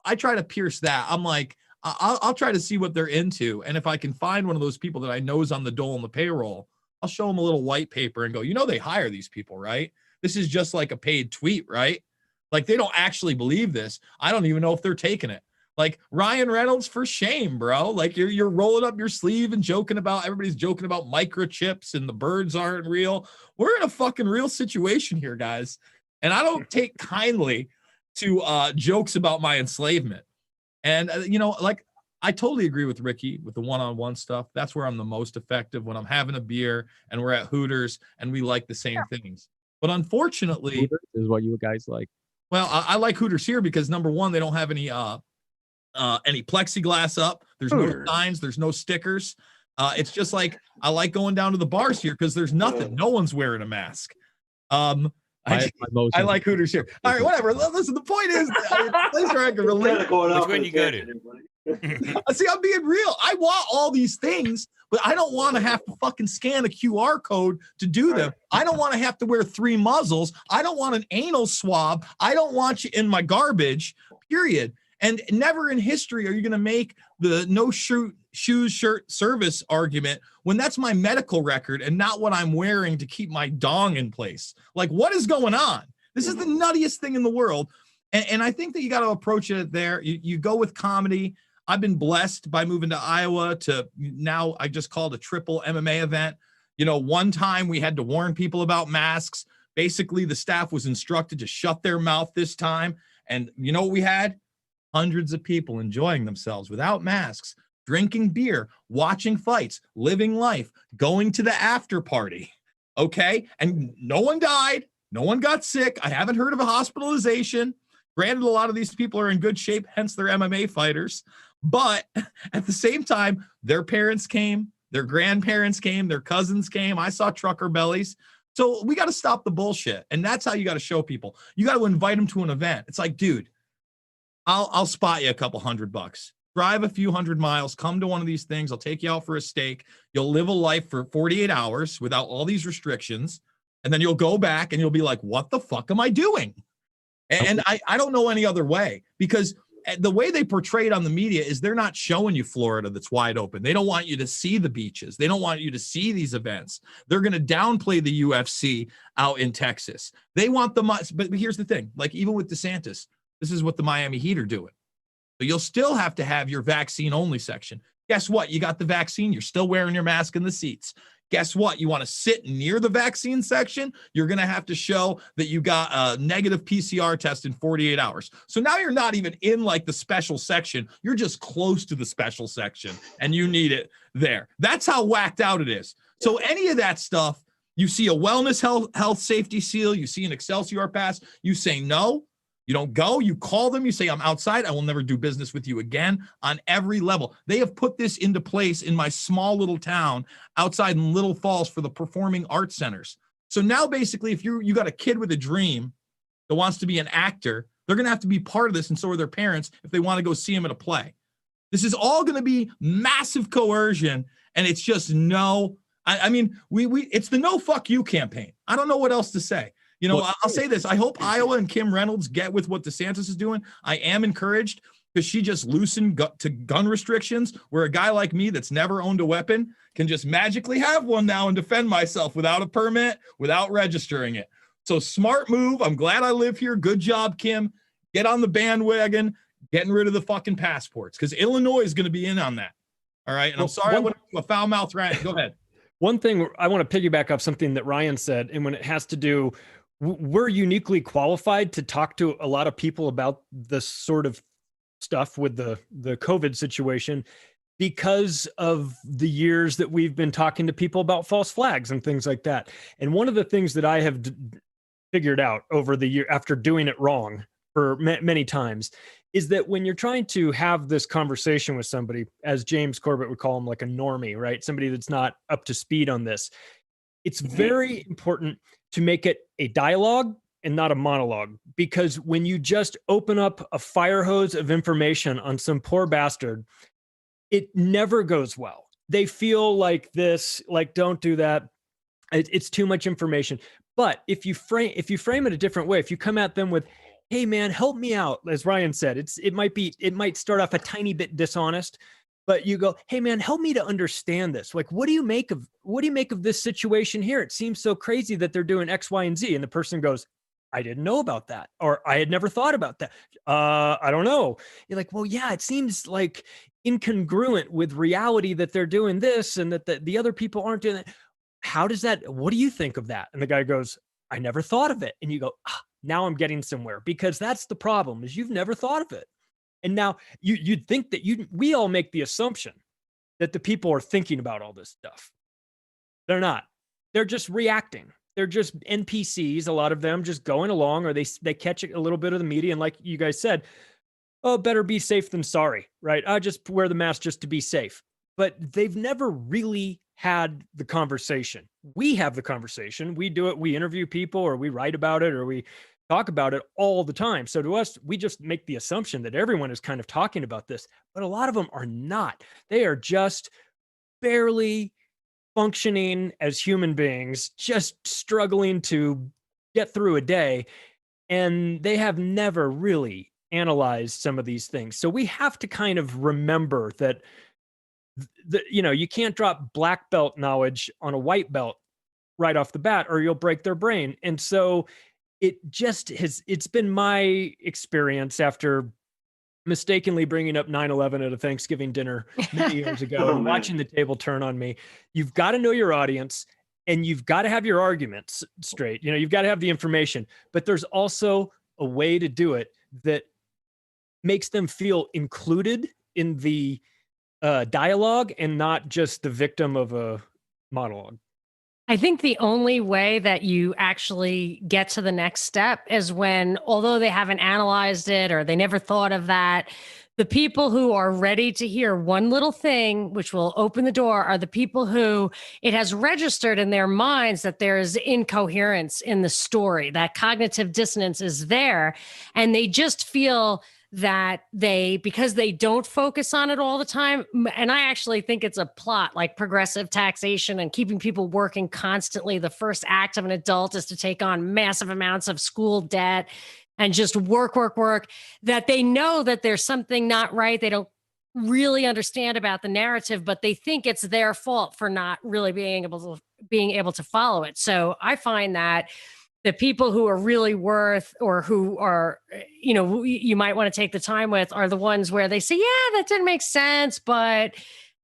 I try to pierce that. I'm like, I'll try to see what they're into. And if I can find one of those people that I know is on the dole and the payroll, I'll show them a little white paper and go, they hire these people, right? This is just like a paid tweet, right? Like, they don't actually believe this. I don't even know if they're taking it. Like, Ryan Reynolds, for shame, bro. Like, you're rolling up your sleeve and everybody's joking about microchips and the birds aren't real. We're in a fucking real situation here, guys. And I don't take kindly to jokes about my enslavement. And, like, I totally agree with Ricky with the one-on-one stuff. That's where I'm the most effective, when I'm having a beer and we're at Hooters and we like the same things. But unfortunately, Hooters is what you guys like. Well, I like Hooters here because, number one, they don't have any plexiglass up. There's no signs. There's no stickers. It's just like, I like going down to the bars here because there's nothing. No one's wearing a mask. I like Hooters here. All right, whatever. Listen, the point is, place where I can relate. Which one you go to? See, I'm being real. I want all these things, but I don't want to have to fucking scan a QR code to do them. I don't want to have to wear 3 muzzles. I don't want an anal swab. I don't want you in my garbage, period. And never in history are you going to make the no shoes, shirt service argument when that's my medical record and not what I'm wearing to keep my dong in place. Like, what is going on? This is the nuttiest thing in the world. And I think that you got to approach it there. You go with comedy. I've been blessed by moving to Iowa to now I just called a triple MMA event. One time we had to warn people about masks. Basically, the staff was instructed to shut their mouth this time. And you know what we had? Hundreds of people enjoying themselves without masks drinking beer, watching fights, living life, going to the after party. Okay. And no one died. No one got sick. I haven't heard of a hospitalization. Granted, a lot of these people are in good shape, hence they're MMA fighters. But at the same time, their parents came, their grandparents came, their cousins came. I saw trucker bellies. So we got to stop the bullshit. And that's how you got to show people. You got to invite them to an event. It's like, dude, I'll spot you a couple $100. Drive a few 100 miles, come to one of these things. I'll take you out for a steak. You'll live a life for 48 hours without all these restrictions. And then you'll go back and you'll be like, what the fuck am I doing? And I don't know any other way, because the way they portray it on the media is they're not showing you Florida that's wide open. They don't want you to see the beaches. They don't want you to see these events. They're going to downplay the UFC out in Texas. They want but here's the thing, like even with DeSantis, this is what the Miami Heat are doing. So you'll still have to have your vaccine only section. Guess what? You got the vaccine. You're still wearing your mask in the seats. Guess what? You want to sit near the vaccine section? You're going to have to show that you got a negative PCR test in 48 hours. So now you're not even in like the special section. You're just close to the special section and you need it there. That's how whacked out it is. So any of that stuff, you see a wellness health safety seal, you see an Excelsior pass, you say no. You don't go, you call them, you say, I'm outside. I will never do business with you again on every level. They have put this into place in my small little town outside in Little Falls for the performing arts centers. So now basically, if you got a kid with a dream that wants to be an actor, they're going to have to be part of this. And so are their parents if they want to go see him at a play. This is all going to be massive coercion. And it's just no, I mean, it's the no fuck you campaign. I don't know what else to say. You know, I'll say this. I hope Iowa and Kim Reynolds get with what DeSantis is doing. I am encouraged because she just loosened to gun restrictions where a guy like me that's never owned a weapon can just magically have one now and defend myself without a permit, without registering it. So smart move. I'm glad I live here. Good job, Kim. Get on the bandwagon, getting rid of the fucking passports because Illinois is going to be in on that. All right. And I'm sorry I went to a foul mouth rant. Go ahead. One thing I want to piggyback off something that Ryan said, and when it has to do, we're uniquely qualified to talk to a lot of people about this sort of stuff with the COVID situation because of the years that we've been talking to people about false flags and things like that. And one of the things that I have figured out over the year after doing it wrong for many times is that when you're trying to have this conversation with somebody, as James Corbett would call him, like a normie, right? Somebody that's not up to speed on this. It's very important to make it a dialogue and not a monologue, because when you just open up a fire hose of information on some poor bastard, it never goes well. They feel like this, like, don't do that. It's too much information. But if you frame it a different way, if you come at them with, hey man, help me out, as Ryan said, it might start off a tiny bit dishonest, but you go, hey man, help me to understand this. Like, what do you make of this situation here? It seems so crazy that they're doing X, Y, and Z. And the person goes, I didn't know about that. Or I had never thought about that. I don't know. You're like, well, yeah, it seems like incongruent with reality that they're doing this and that the other people aren't doing that. What do you think of that? And the guy goes, I never thought of it. And you go, now I'm getting somewhere, because that's the problem, is you've never thought of it. And now you'd think that we all make the assumption that the people are thinking about all this stuff. They're not. They're just reacting. They're just NPCs, a lot of them just going along, or they catch a little bit of the media. And like you guys said, oh, better be safe than sorry, right? I just wear the mask just to be safe. But they've never really had the conversation. We have the conversation. We do it. We interview people, or we write about it, or we talk about it all the time. So to us, we just make the assumption that everyone is kind of talking about this, but a lot of them are not. They are just barely functioning as human beings, just struggling to get through a day. And they have never really analyzed some of these things. So we have to kind of remember that, you can't drop black belt knowledge on a white belt right off the bat, or you'll break their brain. And so it's been my experience after mistakenly bringing up 9/11 at a Thanksgiving dinner many years ago and watching the table turn on me. You've got to know your audience, and you've got to have your arguments straight. You've got to have the information, but there's also a way to do it that makes them feel included in the dialogue and not just the victim of a monologue. I think the only way that you actually get to the next step is when, although they haven't analyzed it or they never thought of that, the people who are ready to hear one little thing, which will open the door, are the people who it has registered in their minds that there is incoherence in the story, that cognitive dissonance is there, and they just feel that because they don't focus on it all the time. And I actually think it's a plot like progressive taxation and keeping people working constantly. The first act of an adult is to take on massive amounts of school debt and just work, that they know that there's something not right. They don't really understand about the narrative, but they think it's their fault for not really being able to follow it. So I find that the people who are really worth, or who are, you might want to take the time with, are the ones where they say, yeah, that didn't make sense, but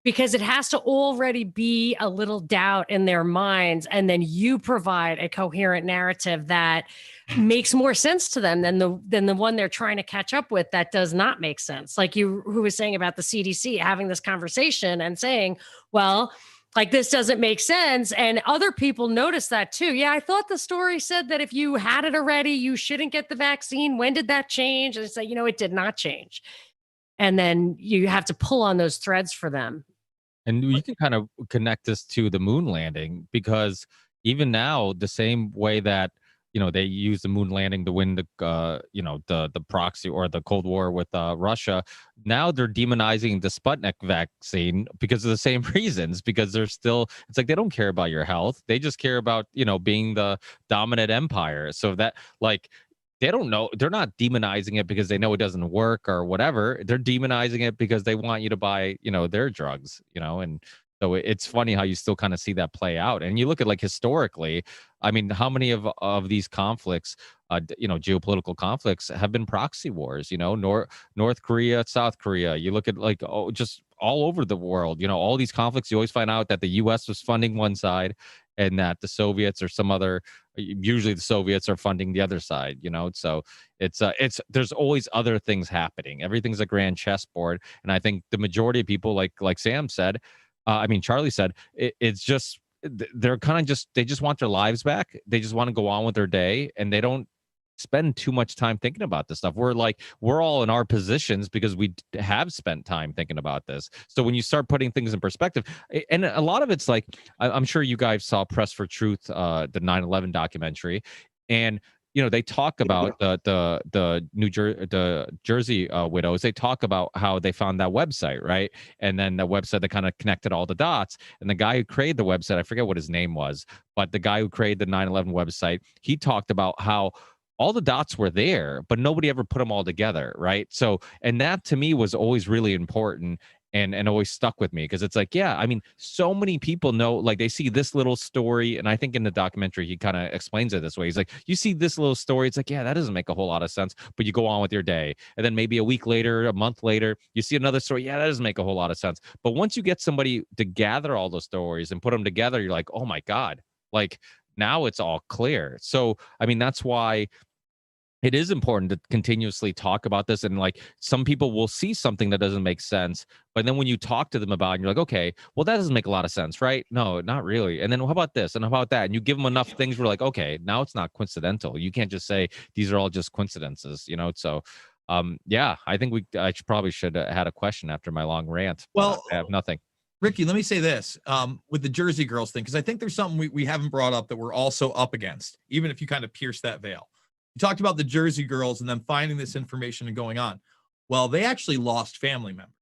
because it has to already be a little doubt in their minds. And then you provide a coherent narrative that makes more sense to them than the one they're trying to catch up with that does not make sense. Like who was saying about the CDC having this conversation and saying, well, like, this doesn't make sense. And other people notice that too. Yeah, I thought the story said that if you had it already, you shouldn't get the vaccine. When did that change? And it's like, it did not change. And then you have to pull on those threads for them. And you can kind of connect this to the moon landing, because even now, the same way that they use the moon landing to win the proxy or the Cold War with Russia. Now they're demonizing the Sputnik vaccine because of the same reasons, because it's like they don't care about your health. They just care about, being the dominant empire. So that, like, they don't know, they're not demonizing it because they know it doesn't work or whatever. They're demonizing it because they want you to buy, their drugs, and so it's funny how you still kind of see that play out. And you look at, like, historically, I mean, how many of these conflicts, geopolitical conflicts, have been proxy wars? North Korea, South Korea. You look at, like, just all over the world. All these conflicts. You always find out that the U.S. was funding one side, and that the Soviets or some other. Usually, the Soviets are funding the other side. So it's there's always other things happening. Everything's a grand chessboard, and I think the majority of people, like Sam said. Charlie said, it's just, they're kind of they just want their lives back. They just want to go on with their day, and they don't spend too much time thinking about this stuff. We're all in our positions because we have spent time thinking about this. So when you start putting things in perspective, and a lot of it's like, I'm sure you guys saw Press for Truth, the 9/11 documentary, and they talk about the Jersey widows. They talk about how they found that website, right? And then the website that kind of connected all the dots. And the guy who created the website, I forget what his name was, but the guy who created the 9/11 website, he talked about how all the dots were there, but nobody ever put them all together, right? So, and that to me was always really important. And always stuck with me, because it's like, yeah, so many people know, like, they see this little story, and I think in the documentary he kind of explains it this way. He's like, you see this little story, it's like, yeah, that doesn't make a whole lot of sense, but you go on with your day, and then maybe a week later, a month later, you see another story, yeah, that doesn't make a whole lot of sense. But once you get somebody to gather all those stories and put them together, you're like, oh my God, like, now it's all clear. So that's why it is important to continuously talk about this. And, like, some people will see something that doesn't make sense, but then when you talk to them about it, and you're like, okay, well, that doesn't make a lot of sense, right? No, not really. And then how about this? And how about that? And you give them enough things where, like, okay, now it's not coincidental. You can't just say these are all just coincidences, So, yeah, I think I probably should have had a question after my long rant. Well, I have nothing. Ricky, let me say this with the Jersey girls thing, because I think there's something we haven't brought up that we're also up against, even if you kind of pierce that veil. You talked about the Jersey girls and then finding this information and going on. Well, they actually lost family members.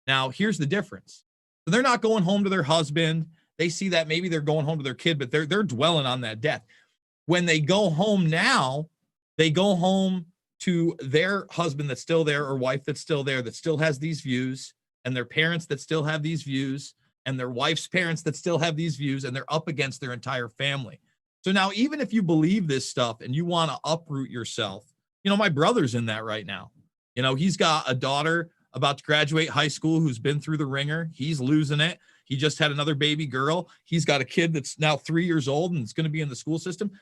Now, here's the difference. So they're not going home to their husband. They see that maybe they're going home to their kid, but they're dwelling on that death. When they go home now, they go home to their husband that's still there, or wife that's still there, that still has these views, and their parents that still have these views, and their wife's parents that still have these views, and they're up against their entire family. So now, even if you believe this stuff and you want to uproot yourself, my brother's in that right now. He's got a daughter about to graduate high school who's been through the ringer. He's losing it. He just had another baby girl. He's got a kid that's now 3 years old and is going to be in the school system.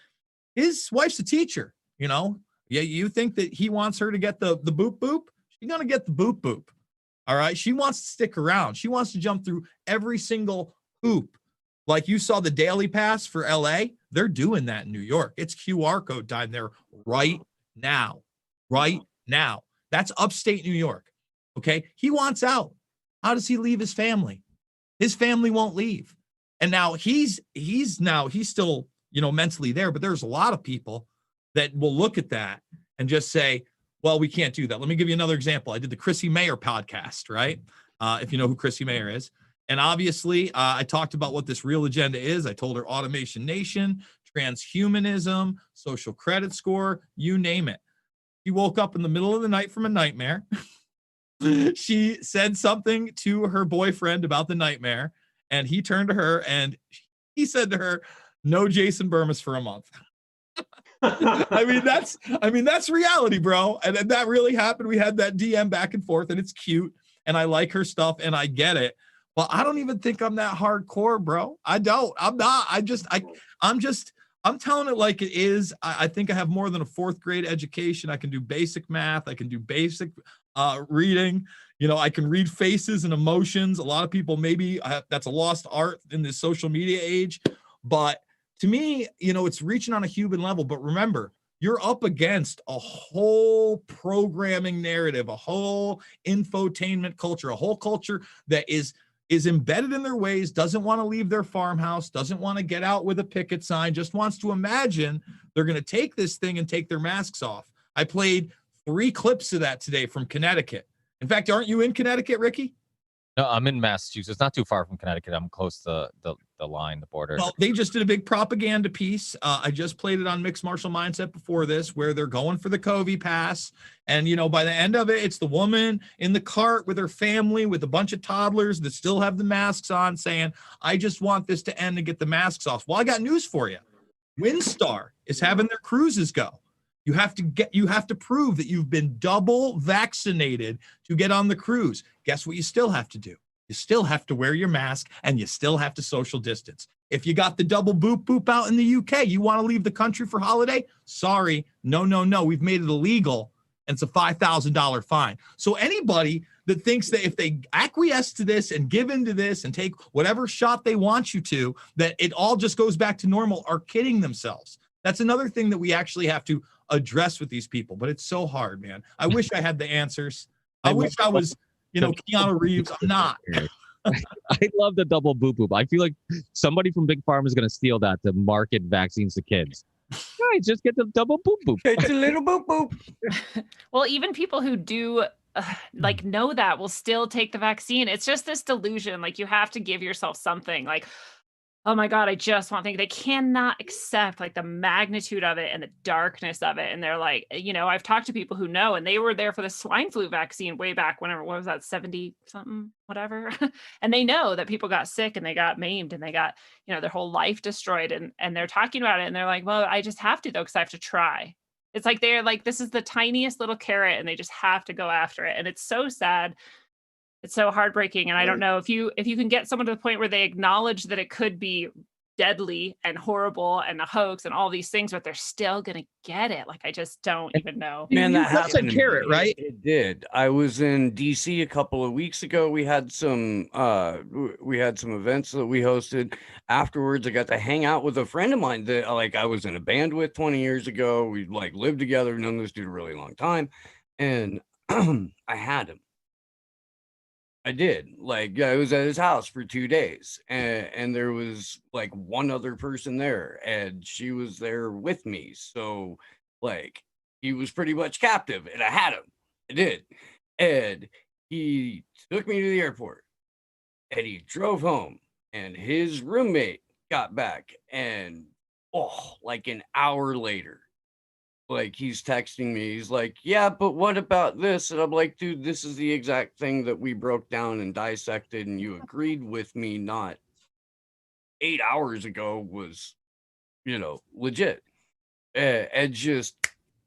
His wife's a teacher, Yeah, you think that he wants her to get the boop boop? She's going to get the boop boop. All right. She wants to stick around. She wants to jump through every single hoop. Like you saw the daily pass for LA. They're doing that in New York. It's QR code time there right now. Right now. That's upstate New York. Okay. He wants out. How does he leave his family? His family won't leave. And now he's still, mentally there, but there's a lot of people that will look at that and just say, well, we can't do that. Let me give you another example. I did the Chrissy Mayer podcast, right? If you know who Chrissy Mayer is. And obviously, I talked about what this real agenda is. I told her Automation Nation, transhumanism, social credit score, you name it. She woke up in the middle of the night from a nightmare. She said something to her boyfriend about the nightmare, and he turned to her and he said to her, no Jason Bermas for a month. I mean, that's reality, bro. And that really happened. We had that DM back and forth, and it's cute, and I like her stuff, and I get it. But I don't even think I'm that hardcore, bro. I'm not. I'm telling it like it is. I think I have more than a 4th grade education. I can do basic math. I can do basic reading. I can read faces and emotions. A lot of people, maybe that's a lost art in this social media age. But to me, it's reaching on a human level. But remember, you're up against a whole programming narrative, a whole infotainment culture, a whole culture that is embedded in their ways, doesn't want to leave their farmhouse, doesn't want to get out with a picket sign, just wants to imagine they're going to take this thing and take their masks off. I played 3 clips of that today from Connecticut. In fact, aren't you in Connecticut, Ricky? No, I'm in Massachusetts, not too far from Connecticut. I'm close to the line, the border. Well, they just did a big propaganda piece. I just played it on Mixed Martial Mindset before this, where they're going for the COVID pass. And, by the end of it, it's the woman in the cart with her family, with a bunch of toddlers that still have the masks on, saying, I just want this to end and get the masks off. Well, I got news for you. Windstar is having their cruises go. You have to prove that you've been double vaccinated to get on the cruise. Guess what you still have to do? You still have to wear your mask, and you still have to social distance. If you got the double boop out in the UK, you want to leave the country for holiday? Sorry. No. We've made it illegal, and it's a $5,000 fine. So anybody that thinks that if they acquiesce to this and give into this and take whatever shot they want you to, that it all just goes back to normal, are kidding themselves. That's another thing that we actually have to address with these people, but it's so hard, man. I wish I had the answers. I wish I was, Keanu Reeves. I'm not. I love the double boop. I feel like somebody from Big Pharma is going to steal that to market vaccines to kids. Right, just get the double boop. It's a little boop. Well, even people who do know that will still take the vaccine. It's just this delusion. Like, you have to give yourself something. Like, oh my God, I just want things. They cannot accept the magnitude of it and the darkness of it. And they're like, I've talked to people who know, and they were there for the swine flu vaccine way back whenever, what was that, 70 something, whatever. And they know that people got sick and they got maimed and they got, their whole life destroyed. And they're talking about it, and they're like, well, I just have to though, because I have to try. It's like, they're like, this is the tiniest little carrot and they just have to go after it. And it's so sad. It's so heartbreaking. And I don't know if you can get someone to the point where they acknowledge that it could be deadly and horrible and a hoax and all these things, but they're still going to get it. Like, I just don't even know. Man, that happened. Carrot, right? It did. I was in DC a couple of weeks ago. We had some events that we hosted. Afterwards, I got to hang out with a friend of mine that I was in a band with 20 years ago. We lived together, known this dude a really long time. And I had him. I did. I was at his house for 2 days, and there was one other person there, and she was there with me. So he was pretty much captive, and I had him. I did. And he took me to the airport, and he drove home, and his roommate got back, and an hour later, he's texting me. He's like, yeah, but what about this? And I'm like, dude, this is the exact thing that we broke down and dissected, and you agreed with me not 8 hours ago was, legit. And just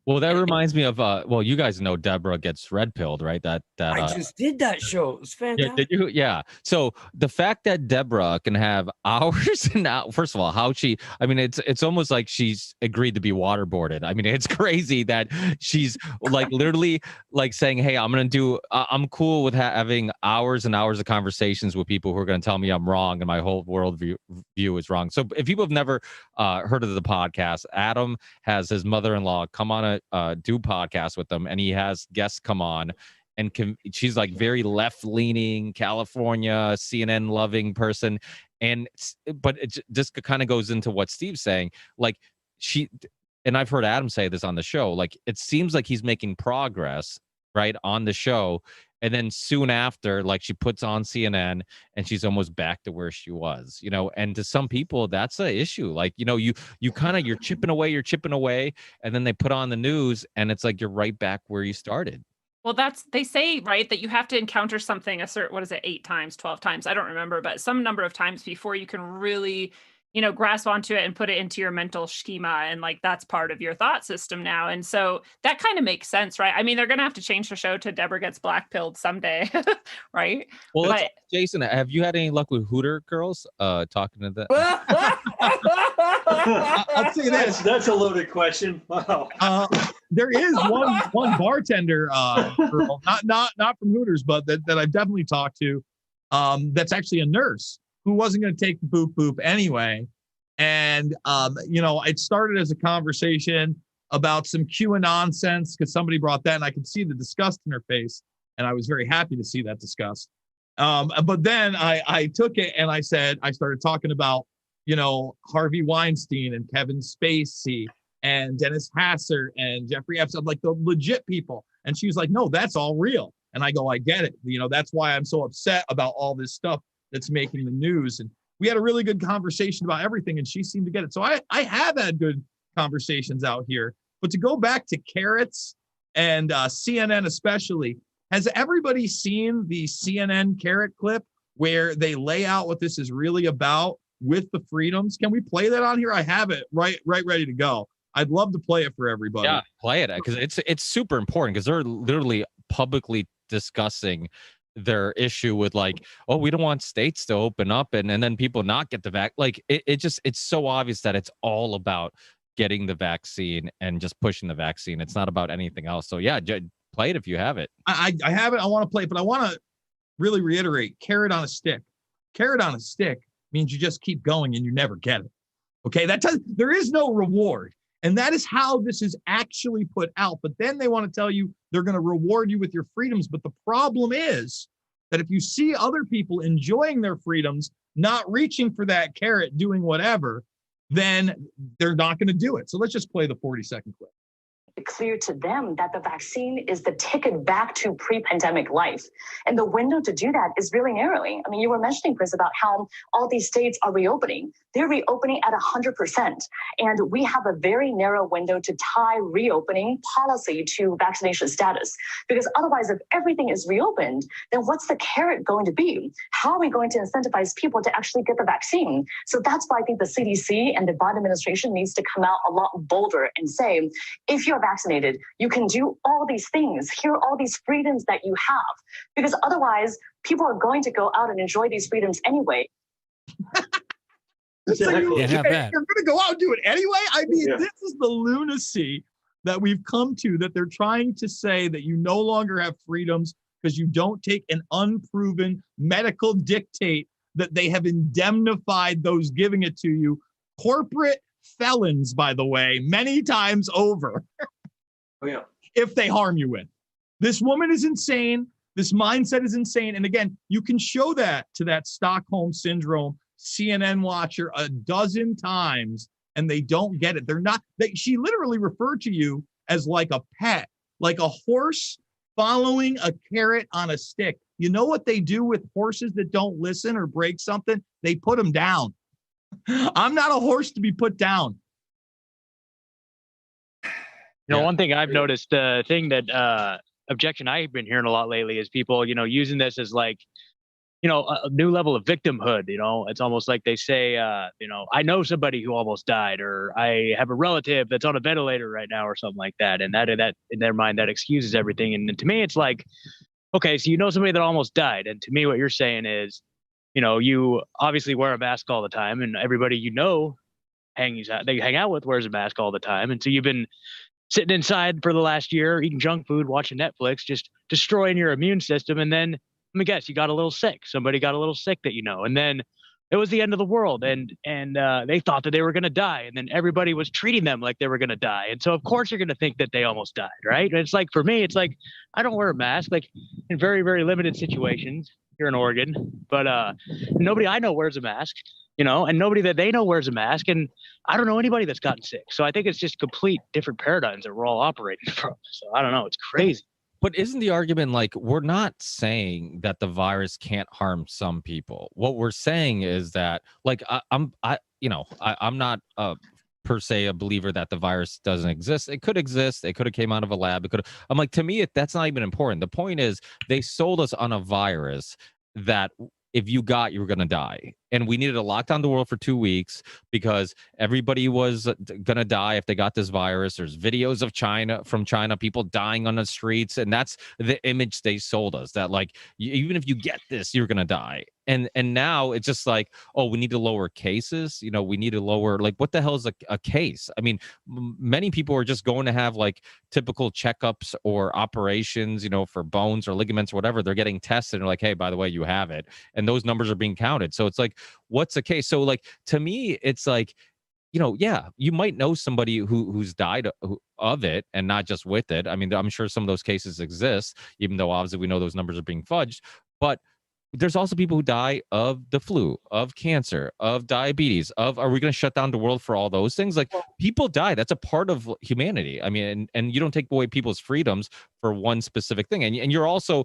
Well, that reminds me of well, you guys know Deborah gets red pilled, right? That I just did that show. It was yeah, fantastic. did you? Yeah. So the fact that Deborah can have hours and hours, first of all, how she, I mean, it's almost like she's agreed to be waterboarded. I mean, it's crazy that she's like literally like saying, hey, I'm cool with having hours and hours of conversations with people who are going to tell me I'm wrong and my whole worldview is wrong. So if people have never heard of the podcast, Adam has his mother-in-law come on a do podcast with them, and he has guests come on, and she's like very left-leaning California CNN loving person, but it just kind of goes into what Steve's saying, like and I've heard Adam say this on the show, like it seems like he's making progress right on the show, and then soon after, like she puts on CNN and she's almost back to where she was, and to some people that's an issue. Like, you kind of, you're chipping away, and then they put on the news and it's like you're right back where you started. Well, they say, right, that you have to encounter something a certain, 8 times, 12 times, I don't remember, but some number of times before you can really, grasp onto it and put it into your mental schema. And like, that's part of your thought system now. And so that kind of makes sense, right? I mean, they're going to have to change the show to Deborah Gets Black-pilled someday, right? Well, Jason, have you had any luck with Hooter girls talking to that? I'll say this. That's a loaded question. Wow. There is one bartender girl, not from Hooters, but that I've definitely talked to, that's actually a nurse who wasn't going to take the boop anyway. And, it started as a conversation about some QAnon nonsense because somebody brought that, and I could see the disgust in her face. And I was very happy to see that disgust. But then I took it and I started talking about, Harvey Weinstein and Kevin Spacey and Dennis Hasser and Jeffrey Epstein, like the legit people. And she was like, no, that's all real. And I go, I get it. That's why I'm so upset about all this stuff that's making the news. And we had a really good conversation about everything, and she seemed to get it. So I have had good conversations out here. But to go back to carrots and CNN especially, has everybody seen the CNN carrot clip where they lay out what this is really about with the freedoms? Can we play that on here? I have it right ready to go. I'd love to play it for everybody. Yeah, play it, because it's super important, because they're literally publicly discussing their issue with like, oh, we don't want states to open up and then people not get the vaccine. Like it's so obvious that it's all about getting the vaccine and just pushing the vaccine. It's not about anything else. So yeah, play it if you have it. I have it. I want to play it, but I want to really reiterate: carrot on a stick. Carrot on a stick means you just keep going and you never get it. Okay, there is no reward. And that is how this is actually put out. But then they want to tell you they're going to reward you with your freedoms. But the problem is that if you see other people enjoying their freedoms, not reaching for that carrot, doing whatever, then they're not going to do it. So let's just play the 40-second clip. Clear to them that the vaccine is the ticket back to pre-pandemic life. And the window to do that is really narrowing. I mean, you were mentioning, Chris, about how all these states are reopening. They're reopening at 100%. And we have a very narrow window to tie reopening policy to vaccination status. Because otherwise, if everything is reopened, then what's the carrot going to be? How are we going to incentivize people to actually get the vaccine? So that's why I think the CDC and the Biden administration needs to come out a lot bolder and say, if you're vaccinated, you can do all these things. Here are all these freedoms that you have. Because otherwise, people are going to go out and enjoy these freedoms anyway. You're going to go out and do it anyway? I mean, This is the lunacy that we've come to, that they're trying to say that you no longer have freedoms because you don't take an unproven medical dictate that they have indemnified those giving it to you. Corporate felons, by the way, many times over. Oh, yeah. If they harm you with. This woman is insane. This mindset is insane. And again, you can show that to that Stockholm Syndrome CNN watcher a dozen times and they don't get it. She literally referred to you as like a pet, like a horse following a carrot on a stick. You know what they do with horses that don't listen or break something? They put them down. I'm not a horse to be put down. One thing I've noticed, thing that objection I've been hearing a lot lately is people, using this as like a new level of victimhood. It's almost like they say, I know somebody who almost died, or I have a relative that's on a ventilator right now, or something like that. And that in their mind, that excuses everything. And to me, it's like, okay, so you know somebody that almost died. And to me, what you're saying is, you obviously wear a mask all the time, and everybody they hang out with wears a mask all the time. And so you've been sitting inside for the last year, eating junk food, watching Netflix, just destroying your immune system. And then, let me guess, you got a little sick. Somebody got a little sick that and then it was the end of the world, and they thought that they were going to die, and then everybody was treating them like they were going to die. And so, of course, you're going to think that they almost died, right? And it's like, for me, it's like, I don't wear a mask, like in very, very limited situations here in Oregon, but nobody I know wears a mask, and nobody that they know wears a mask, and I don't know anybody that's gotten sick. So I think it's just complete different paradigms that we're all operating from. So I don't know, it's crazy. But isn't the argument like, we're not saying that the virus can't harm some people? What we're saying is that, like, I'm not per se a believer that the virus doesn't exist. It could exist. It could have came out of a lab. I'm like, to me, that's not even important. The point is, they sold us on a virus that if you got, you were going to die. And we needed to lock down the world for 2 weeks because everybody was going to die if they got this virus. There's videos of from China, people dying on the streets. And that's the image they sold us, that like, even if you get this, you're going to die. And now it's just like, oh, we need to lower cases. We need to lower, like, what the hell is a case? I mean, many people are just going to have like typical checkups or operations, for bones or ligaments or whatever. They're getting tested and like, hey, by the way, you have it. And those numbers are being counted. So it's like, what's the case? So like, to me, it's like, yeah, you might know somebody who's died of it and not just with it. I mean, I'm sure some of those cases exist, even though obviously we know those numbers are being fudged. But there's also people who die of the flu, of cancer, of diabetes, are we going to shut down the world for all those things? Like, people die. That's a part of humanity. I mean, and you don't take away people's freedoms for one specific thing. And you're also,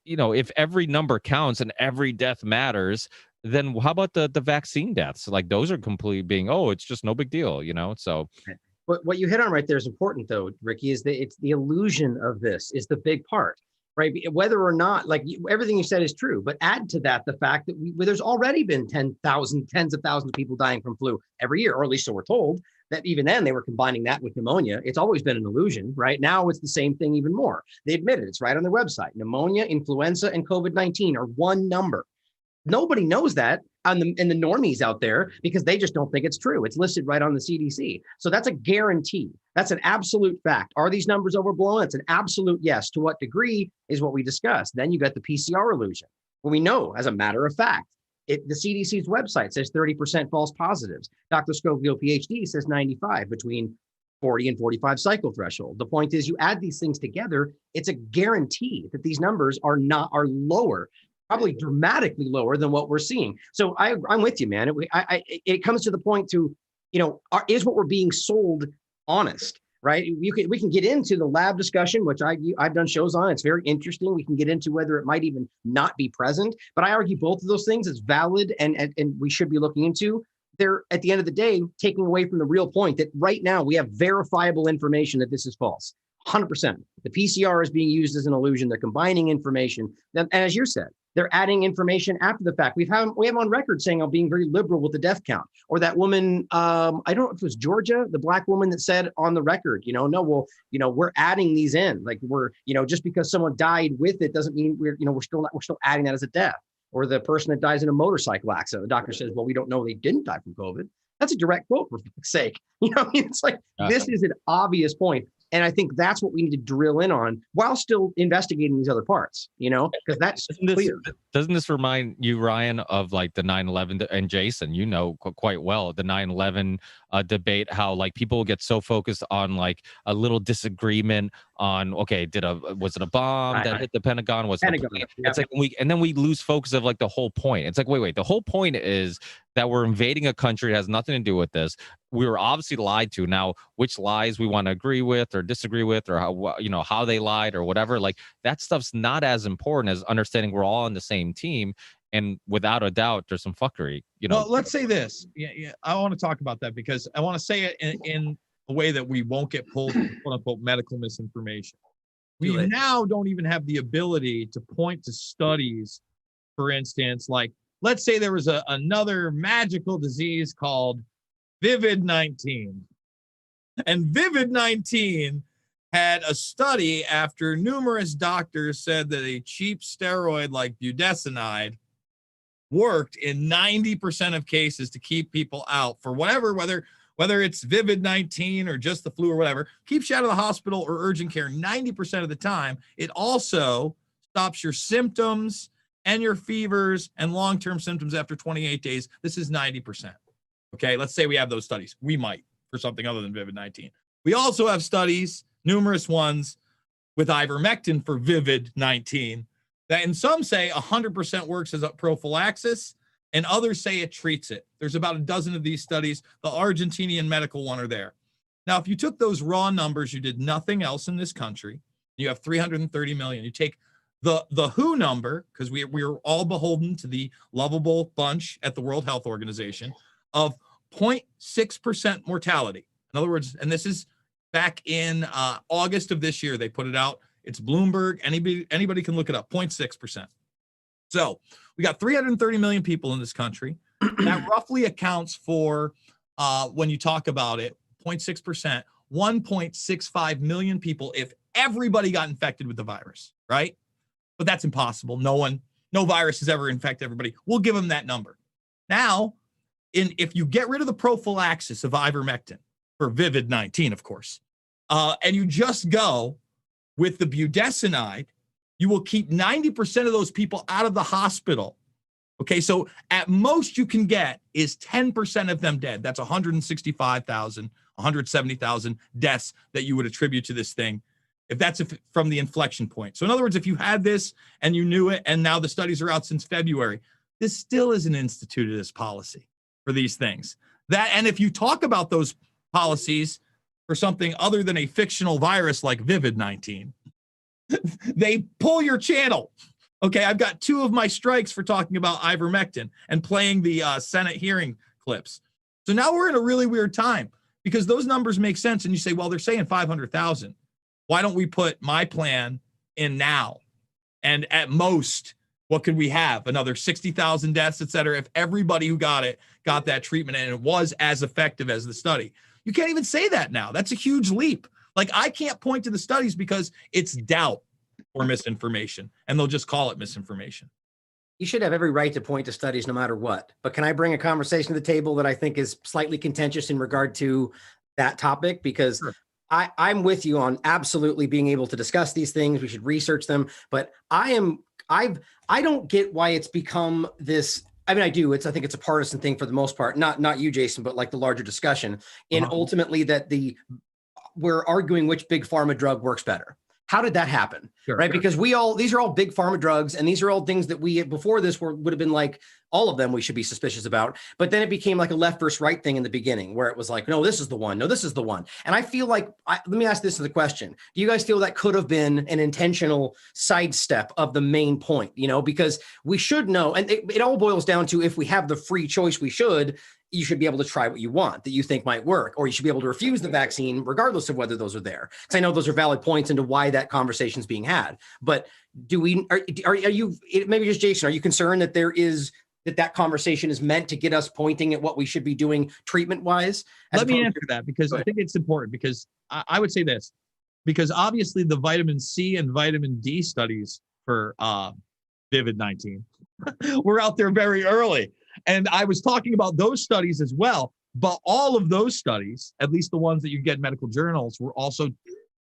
if every number counts and every death matters, then how about the vaccine deaths? Like, those are completely being, it's just no big deal, so. What you hit on right there is important, though, Ricky, is that it's the illusion of this is the big part. Right, whether or not, like, everything you said is true, but add to that the fact that there's already been tens of thousands of people dying from flu every year, or at least so we're told. That even then they were combining that with pneumonia. It's always been an illusion. Right now, it's the same thing even more. They admit it. It's right on their website. Pneumonia, influenza, and COVID-19 are one number. Nobody knows that in the normies out there because they just don't think it's true. It's listed right on the CDC. So that's a guarantee. That's an absolute fact. Are these numbers overblown? It's an absolute yes. To what degree is what we discussed. Then you got the PCR illusion. Well, we know, as a matter of fact, the CDC's website says 30% false positives. Dr. Scoville, PhD, says 95, between 40 and 45 cycle threshold. The point is, you add these things together, it's a guarantee that these numbers are lower, probably dramatically lower than what we're seeing. So I'm with you, man. It comes to the point to, is what we're being sold honest, right? We can get into the lab discussion, which I've done shows on. It's very interesting. We can get into whether it might even not be present, but I argue both of those things is valid and we should be looking into. They're, at the end of the day, taking away from the real point that right now we have verifiable information that this is false. 100%. The PCR is being used as an illusion. They're combining information. And as you said, they're adding information after the fact. We have on record saying I'm being very liberal with the death count. Or that woman, I don't know if it was Georgia, the black woman that said on the record, we're adding these in. Like, we're, just because someone died with it doesn't mean we're still adding that as a death. Or the person that dies in a motorcycle accident, the doctor says, well, we don't know they didn't die from COVID. That's a direct quote, for fuck's sake. It's like, this is an obvious point. And I think that's what we need to drill in on while still investigating these other parts, because that's clear. Doesn't this remind you, Ryan, of like the 9/11 and Jason, quite well, the 9/11 debate, how like people get so focused on like a little disagreement on, okay, was it a bomb that hit the Pentagon? Was it a plane? It's like, and then we lose focus of like the whole point. It's like, wait, the whole point is that we're invading a country. It has nothing to do with this. We were obviously lied to. Now, which lies we want to agree with or disagree with, or how they lied or whatever, like that stuff's not as important as understanding we're all on the same team. And without a doubt, there's some fuckery. Well, let's say this. Yeah, I want to talk about that because I want to say it in a way that we won't get pulled for quote unquote medical misinformation. We now don't even have the ability to point to studies for instance, like let's say there was another magical disease called Vivid-19. And Vivid-19 had a study after numerous doctors said that a cheap steroid like budesonide worked in 90% of cases to keep people out for whatever, whether it's Vivid-19 or just the flu or whatever, keeps you out of the hospital or urgent care 90% of the time. It also stops your symptoms and your fevers and long-term symptoms after 28 days. This is 90%. Okay, let's say we have those studies. We might for something other than Vivid-19. We also have studies, numerous ones, with ivermectin for Vivid-19 that in some say 100% works as a prophylaxis and others say it treats it. There's about a dozen of these studies. The Argentinian medical one are there. Now, if you took those raw numbers, you did nothing else in this country, you have 330 million. You take the WHO number, because we're all beholden to the lovable bunch at the World Health Organization, of 0.6% mortality. In other words, and this is back in August of this year, they put it out. It's Bloomberg. Anybody can look it up, 0.6%. So we got 330 million people in this country. That roughly accounts for, when you talk about it, 0.6%, 1.65 million people if everybody got infected with the virus, right? But that's impossible. No virus has ever infected everybody. We'll give them that number. Now, if you get rid of the prophylaxis of ivermectin for Vivid-19, of course, and you just go with the budesonide, you will keep 90% of those people out of the hospital. Okay, so at most you can get is 10% of them dead. That's 165,000, 170,000 deaths that you would attribute to this thing, if that's from the inflection point. So in other words, if you had this and you knew it, and now the studies are out since February, this still isn't instituted as policy for these things. And if you talk about those policies for something other than a fictional virus like Vivid-19, they pull your channel. Okay, I've got 2 of my strikes for talking about ivermectin and playing the Senate hearing clips. So now we're in a really weird time because those numbers make sense. And you say, well, they're saying 500,000. Why don't we put my plan in now? And at most, what could we have? Another 60,000 deaths, et cetera, if everybody who got it got that treatment and it was as effective as the study. You can't even say that now. That's a huge leap. Like, I can't point to the studies because it's doubt or misinformation, and they'll just call it misinformation. You should have every right to point to studies no matter what. But can I bring a conversation to the table that I think is slightly contentious in regard to that topic? Because sure. I'm with you on absolutely being able to discuss these things. We should research them. But I don't get why it's become this. I mean, I do. I think it's a partisan thing for the most part. Not you, Jason, but like the larger discussion. And ultimately that we're arguing which big pharma drug works better. How did that happen? Sure, right? Sure. Because these are all big pharma drugs, and these are all things that we, before this, would have been like, all of them we should be suspicious about. But then it became like a left versus right thing in the beginning, where it was like, no, this is the one. No, this is the one. And I feel like, let me ask this as a question. Do you guys feel that could have been an intentional sidestep of the main point? Because we should know, and it all boils down to, if we have the free choice, you should be able to try what you want that you think might work, or you should be able to refuse the vaccine regardless of whether those are there. Because I know those are valid points into why that conversation is being had. But are you, maybe just Jason, are you concerned that that conversation is meant to get us pointing at what we should be doing treatment wise? Let me answer that, because I think it's important, because I would say this, because obviously the vitamin C and vitamin D studies for Vivid-19 were out there very early. And I was talking about those studies as well, but all of those studies, at least the ones that you get in medical journals, were also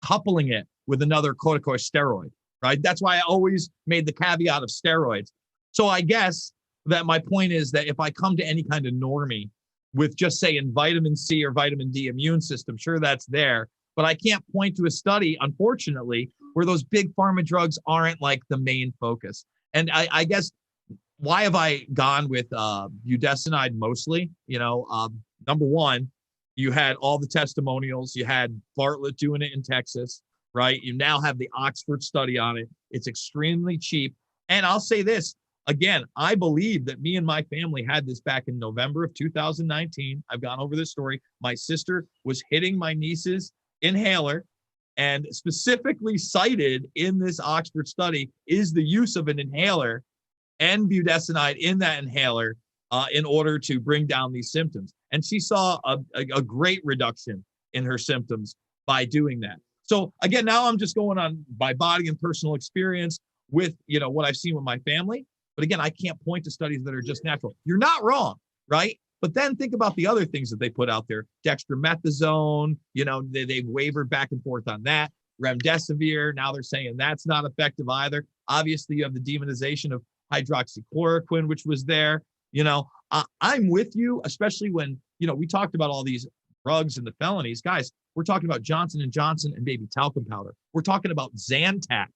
coupling it with another corticosteroid, right? That's why I always made the caveat of steroids. So I guess that my point is that if I come to any kind of normie with just saying vitamin C or vitamin D immune system, sure, that's there, but I can't point to a study, unfortunately, where those big pharma drugs aren't like the main focus. And I guess, why have I gone with budesonide mostly? Number one, you had all the testimonials. You had Bartlett doing it in Texas, right? You now have the Oxford study on it. It's extremely cheap. And I'll say this, again, I believe that me and my family had this back in November of 2019. I've gone over this story. My sister was hitting my niece's inhaler, and specifically cited in this Oxford study is the use of an inhaler and budesonide in that inhaler in order to bring down these symptoms. And she saw a great reduction in her symptoms by doing that. So again, now I'm just going on by body and personal experience with, what I've seen with my family. But again, I can't point to studies that are just natural. You're not wrong, right? But then think about the other things that they put out there. Dextromethasone, they've wavered back and forth on that. Remdesivir, now they're saying that's not effective either. Obviously, you have the demonization of hydroxychloroquine, which was there. I'm with you, especially when, we talked about all these drugs and the felonies. Guys, we're talking about Johnson & Johnson and baby talcum powder. We're talking about Zantac,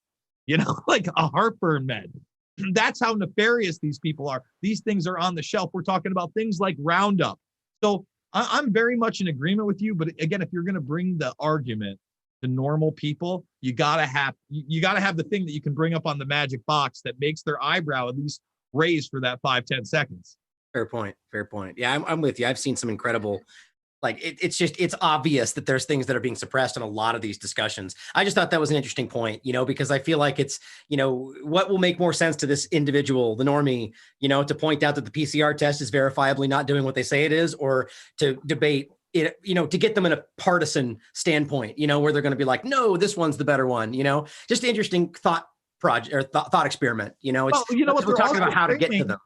like a heartburn med. That's how nefarious these people are. These things are on the shelf. We're talking about things like Roundup. So I'm very much in agreement with you. But again, if you're going to bring the argument to normal people, you gotta have the thing that you can bring up on the magic box that makes their eyebrow at least raise for that 5-10 seconds. Fair point. Yeah, I'm with you. I've seen some incredible, it's obvious that there's things that are being suppressed in a lot of these discussions. I just thought that was an interesting point, because I feel like it's, what will make more sense to this individual, the normie, to point out that the PCR test is verifiably not doing what they say it is, or to debate it, to get them in a partisan standpoint, where they're going to be like, no, this one's the better one, just an interesting thought project or thought experiment, what we're talking about how to get to them,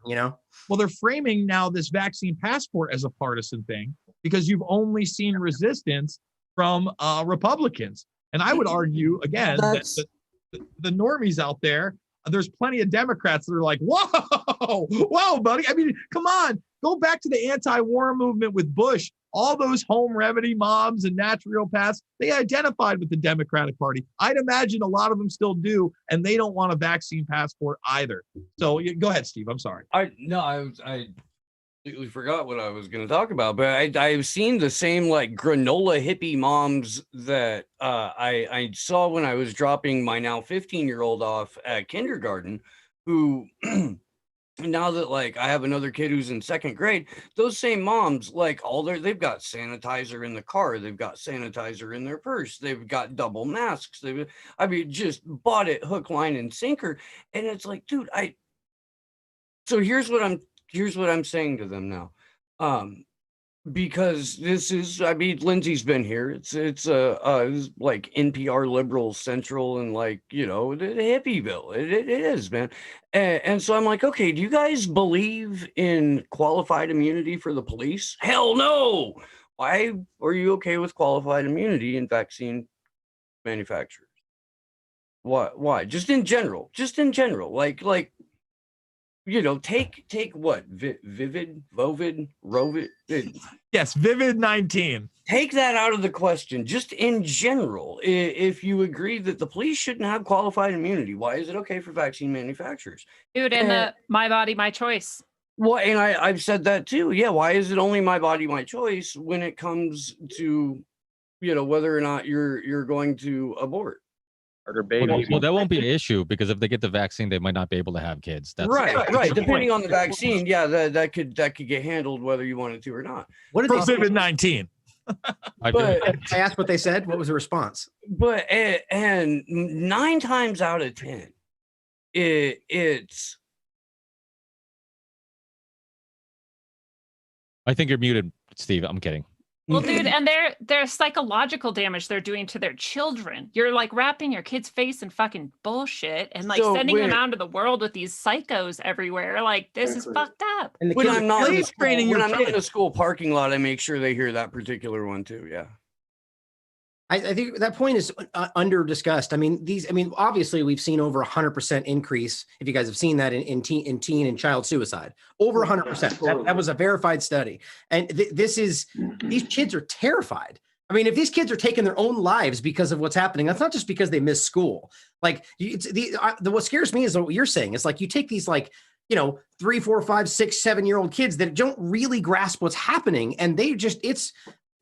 Well, they're framing now this vaccine passport as a partisan thing because you've only seen resistance from Republicans. And I would argue, again, that the normies out there, there's plenty of Democrats that are like, whoa, buddy. I mean, come on, go back to the anti-war movement with Bush. All those home remedy moms and naturopaths, they identified with the Democratic Party. I'd imagine a lot of them still do, and they don't want a vaccine passport either. So go ahead, Steve. I'm sorry. I completely forgot what I was going to talk about, but I've seen the same granola hippie moms that I saw when I was dropping my now 15-year-old off at kindergarten, who now that I have another kid who's in second grade, those same moms, they've got sanitizer in the car, they've got sanitizer in their purse, they've got double masks, just bought it hook, line, and sinker. And it's like, dude, so here's what I'm saying to them now. Because this is, Lindsay's been here. It's NPR Liberal Central and the Hippieville. It is, man. And so I'm like, okay, do you guys believe in qualified immunity for the police? Hell no. Why are you okay with qualified immunity in vaccine manufacturers? Why? Just in general. Take what? Vivid, Rovid? Yes, Vivid 19. Take that out of the question. Just in general, if you agree that the police shouldn't have qualified immunity, why is it okay for vaccine manufacturers? Dude, and the my body, my choice. Well, and I've said that too. Yeah, why is it only my body, my choice when it comes to, whether or not you're going to abort? Well, that won't be an issue because if they get the vaccine, they might not be able to have kids. That's right. Depending on the vaccine, yeah, that could get handled whether you wanted to or not. What did they say? 19. I asked what they said. What was the response? But and 9 times out of 10, it's. I think you're muted, Steve. I'm kidding. Well, dude, and their psychological damage they're doing to their children. You're wrapping your kid's face in fucking bullshit and sending them out into the world with these psychos everywhere. This is fucked up. And when I'm not in a school parking lot, I make sure they hear that particular one too. Yeah. I think that point is under discussed. Obviously we've seen over 100% increase. If you guys have seen that in teen and child suicide, over 100%. That was a verified study. And these kids are terrified. If these kids are taking their own lives because of what's happening, that's not just because they miss school. What scares me is what you're saying. It's you take these 3, 4, 5, 6, 7-year-old kids that don't really grasp what's happening. And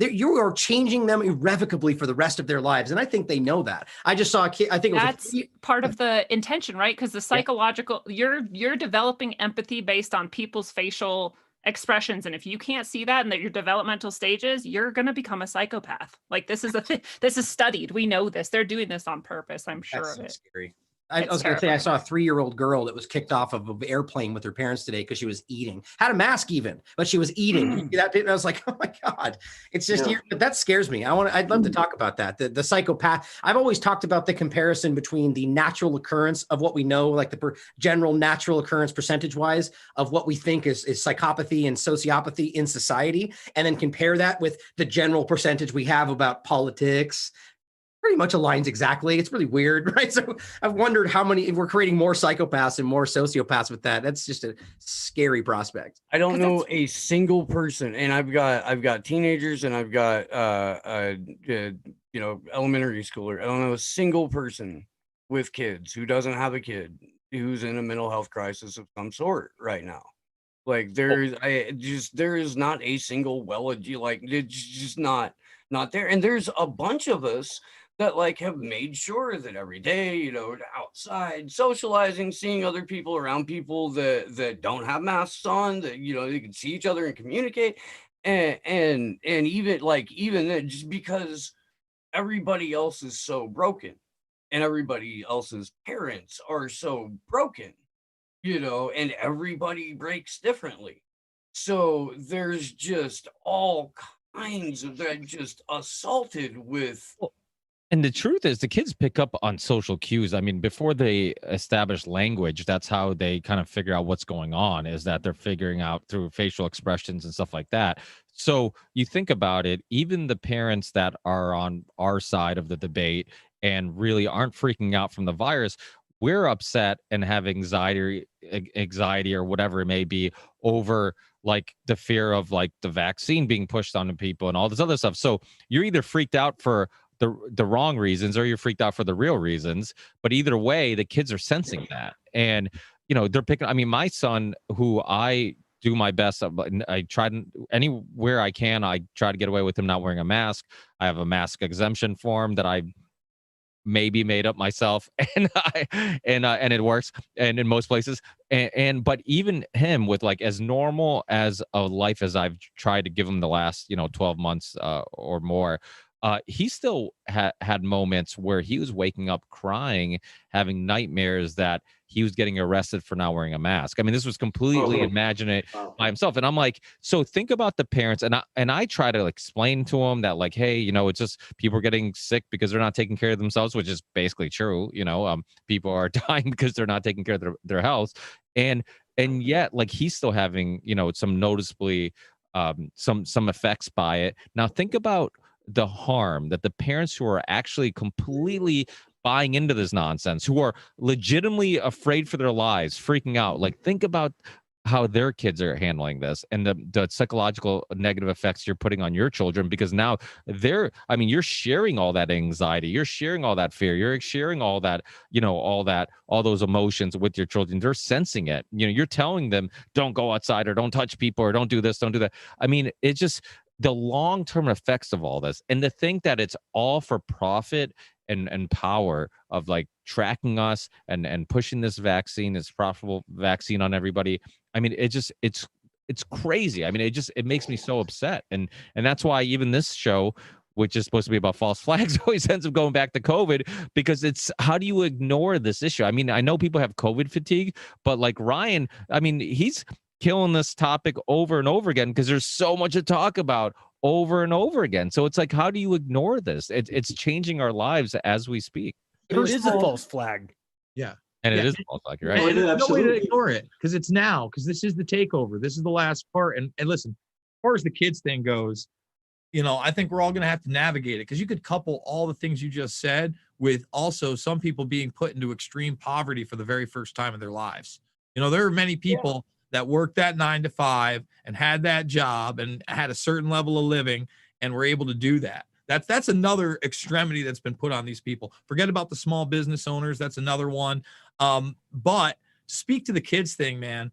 you are changing them irrevocably for the rest of their lives. And I think they know that. I just saw a kid, I think that's part of the intention, right? Because the psychological, you're developing empathy based on people's facial expressions. And if you can't see that in your developmental stages, you're going to become a psychopath. This is this is studied. We know this. They're doing this on purpose. I'm sure of it. Scary. I was going to say, I saw a 3-year-old girl that was kicked off of an airplane with her parents today because she was eating, had a mask even, but she was eating. That I was like, oh my God, it's just, but that scares me. I'd love to talk about that. The psychopath. I've always talked about the comparison between the natural occurrence of what we know, like the general natural occurrence percentage wise of what we think is psychopathy and sociopathy in society. And then compare that with the general percentage we have about politics. Pretty much aligns exactly. It's really weird, right? So I've wondered how many, if we're creating more psychopaths and more sociopaths with that. That's just a scary prospect. I don't know a single person, and I've got teenagers and I've got elementary schooler. I don't know a single person with kids who doesn't have a kid who's in a mental health crisis of some sort right now. Like there is not a single it's just not there. And there's a bunch of us that like have made sure that every day, outside socializing, seeing other people, around people that don't have masks on, that they can see each other and communicate, and even then, just because everybody else is so broken and everybody else's parents are so broken, and everybody breaks differently. So there's just all kinds of that just assaulted with. And the truth is, the kids pick up on social cues. I mean, before they establish language, that's how they kind of figure out what's going on, is that they're figuring out through facial expressions and stuff like that. So you think about it, even the parents that are on our side of the debate and really aren't freaking out from the virus, we're upset and have anxiety or whatever it may be over like the fear of like the vaccine being pushed onto people and all this other stuff. So you're either freaked out for the wrong reasons or you're freaked out for the real reasons, but either way the kids are sensing that, and they're picking. I mean, my son, who I do my best, I try to, anywhere I can, I try to get away with him not wearing a mask. I have a mask exemption form that I maybe made up myself, and it works, and in most places, but even him, with like as normal as a life as I've tried to give him the last 12 months or more, he still had moments where he was waking up crying, having nightmares that he was getting arrested for not wearing a mask. I mean, this was completely imagined by himself. And I'm like, so think about the parents. And I try to explain to him that like, hey, it's just people are getting sick because they're not taking care of themselves, which is basically true. People are dying because they're not taking care of their health. And yet like he's still having, some noticeably some effects by it. Now think about the harm that the parents who are actually completely buying into this nonsense, who are legitimately afraid for their lives, freaking out. Like, think about how their kids are handling this and the psychological negative effects you're putting on your children, because now you're sharing all that anxiety, you're sharing all that fear, you're sharing all that, all those emotions with your children. They're sensing it. You're telling them, don't go outside or don't touch people or don't do this, don't do that. I mean, it's just the long-term effects of all this, and to think that it's all for profit and power of like tracking us and pushing this vaccine, this profitable vaccine on everybody. I mean, it's crazy. I mean, it makes me so upset. And that's why even this show, which is supposed to be about false flags, always ends up going back to COVID, because it's, how do you ignore this issue? I mean, I know people have COVID fatigue, but like Ryan, I mean, he's killing this topic over and over again because there's so much to talk about over and over again. So it's like, how do you ignore this? It's changing our lives as we speak. It is a false flag. Yeah. And it is a false flag, right? There's no way to ignore it, because it's now, because this is the takeover. This is the last part. And listen, as far as the kids thing goes, I think we're all going to have to navigate it, because you could couple all the things you just said with also some people being put into extreme poverty for the very first time in their lives. There are many people that worked that 9 to 5 and had that job and had a certain level of living and were able to do that. That's another extremity that's been put on these people. Forget about the small business owners. That's another one. But speak to the kids thing, man.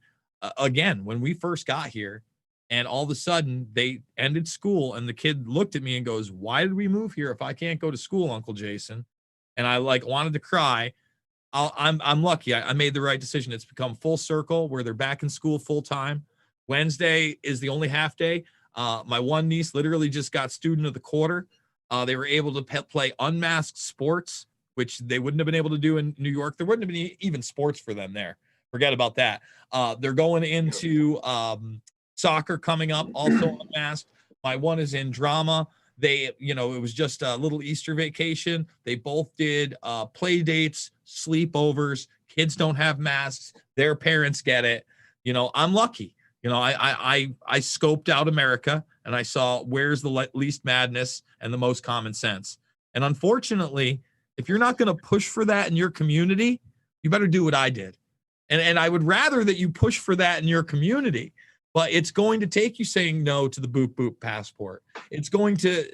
Again, when we first got here and all of a sudden they ended school, and the kid looked at me and goes, "Why did we move here if I can't go to school, Uncle Jason?" And I wanted to cry. I'm lucky. I made the right decision. It's become full circle where they're back in school full time. Wednesday is the only half day. My one niece literally just got student of the quarter. They were able to play unmasked sports which they wouldn't have been able to do in New York. There wouldn't have been even sports for them there. Forget about that. They're going into soccer coming up, also unmasked. My one is in drama. They, it was just a little Easter vacation. They both did play dates, sleepovers. Kids don't have masks. Their parents get it. I'm lucky. I scoped out America and I saw where's the least madness and the most common sense. And unfortunately, if you're not going to push for that in your community, you better do what I did. And I would rather that you push for that in your community, but it's going to take you saying no to the boop boop passport. It's going to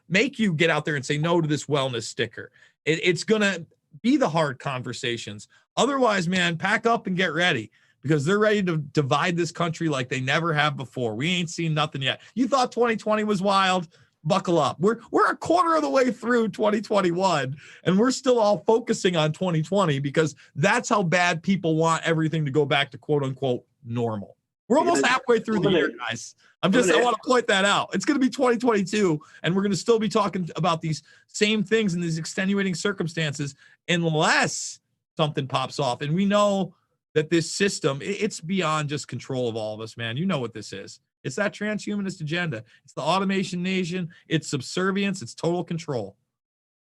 make you get out there and say no to this wellness sticker. It's going to be the hard conversations. Otherwise, man, pack up and get ready, because they're ready to divide this country like they never have before. We ain't seen nothing yet. You thought 2020 was wild? Buckle up. We're a quarter of the way through 2021, and we're still all focusing on 2020 because that's how bad people want everything to go back to quote unquote normal. We're almost halfway through the year, guys. I want to point that out. It's going to be 2022, and we're going to still be talking about these same things and these extenuating circumstances unless something pops off. And we know that this system, it's beyond just control of all of us, man. You know what this is. It's that transhumanist agenda. It's the automation nation. It's subservience. It's total control.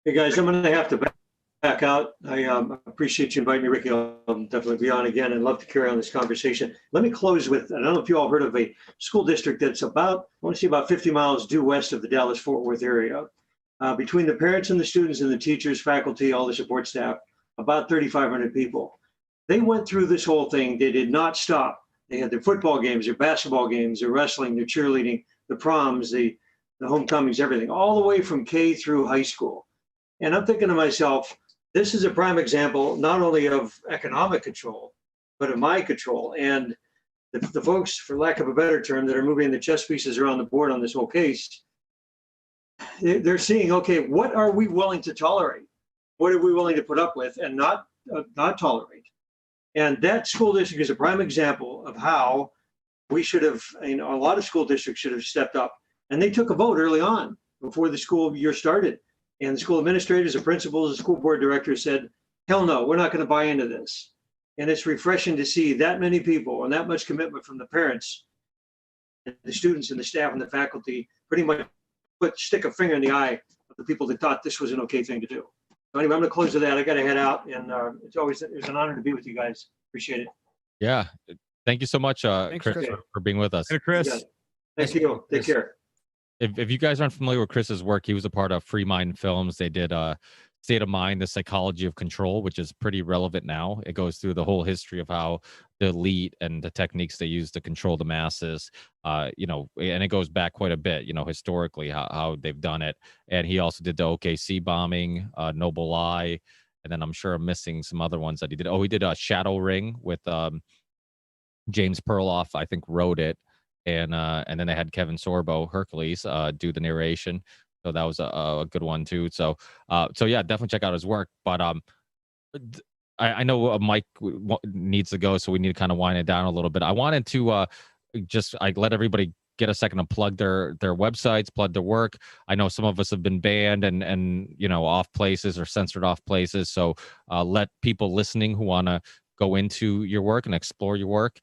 Hey, guys, I'm going to have to back out. I appreciate you inviting me, Ricky. I'll definitely be on again and love to carry on this conversation. Let me close with, I don't know if you all heard of a school district that's about 50 miles due west of the Dallas-Fort Worth area. Between the parents and the students and the teachers, faculty, all the support staff, about 3,500 people. They went through this whole thing. They did not stop. They had their football games, their basketball games, their wrestling, their cheerleading, the proms, the homecomings, everything, all the way from K through high school. And I'm thinking to myself, this is a prime example, not only of economic control, but of mind control. And the folks, for lack of a better term, that are moving the chess pieces around the board on this whole case, they're seeing, okay, what are we willing to tolerate? What are we willing to put up with and not tolerate? And that school district is a prime example of how we should have, a lot of school districts should have stepped up. And they took a vote early on before the school year started. And the school administrators, the principals, the school board directors said, hell no, we're not going to buy into this. And it's refreshing to see that many people and that much commitment from the parents, and the students and the staff and the faculty pretty much stick a finger in the eye of the people that thought this was an okay thing to do. So anyway, I'm going to close with that. I got to head out, and it's an honor to be with you guys. Appreciate it. Yeah. Thank you so much, Chris, for being with us. Hey, Chris. Yeah. Thank you. Take care. If you guys aren't familiar with Chris's work, he was a part of Free Mind Films. They did State of Mind, the Psychology of Control, which is pretty relevant now. It goes through the whole history of how the elite and the techniques they use to control the masses, and it goes back quite a bit, historically, how they've done it. And he also did the OKC bombing, Noble Lie, and then I'm sure I'm missing some other ones that he did. Oh, he did a Shadow Ring with James Perloff, I think, wrote it. And then they had Kevin Sorbo, Hercules, do the narration. So that was a good one too. So yeah, definitely check out his work. But I know Mike needs to go, so we need to kind of wind it down a little bit. I wanted to let everybody get a second to plug their websites, plug their work. I know some of us have been banned and off places or censored off places. So let people listening who want to go into your work and explore your work,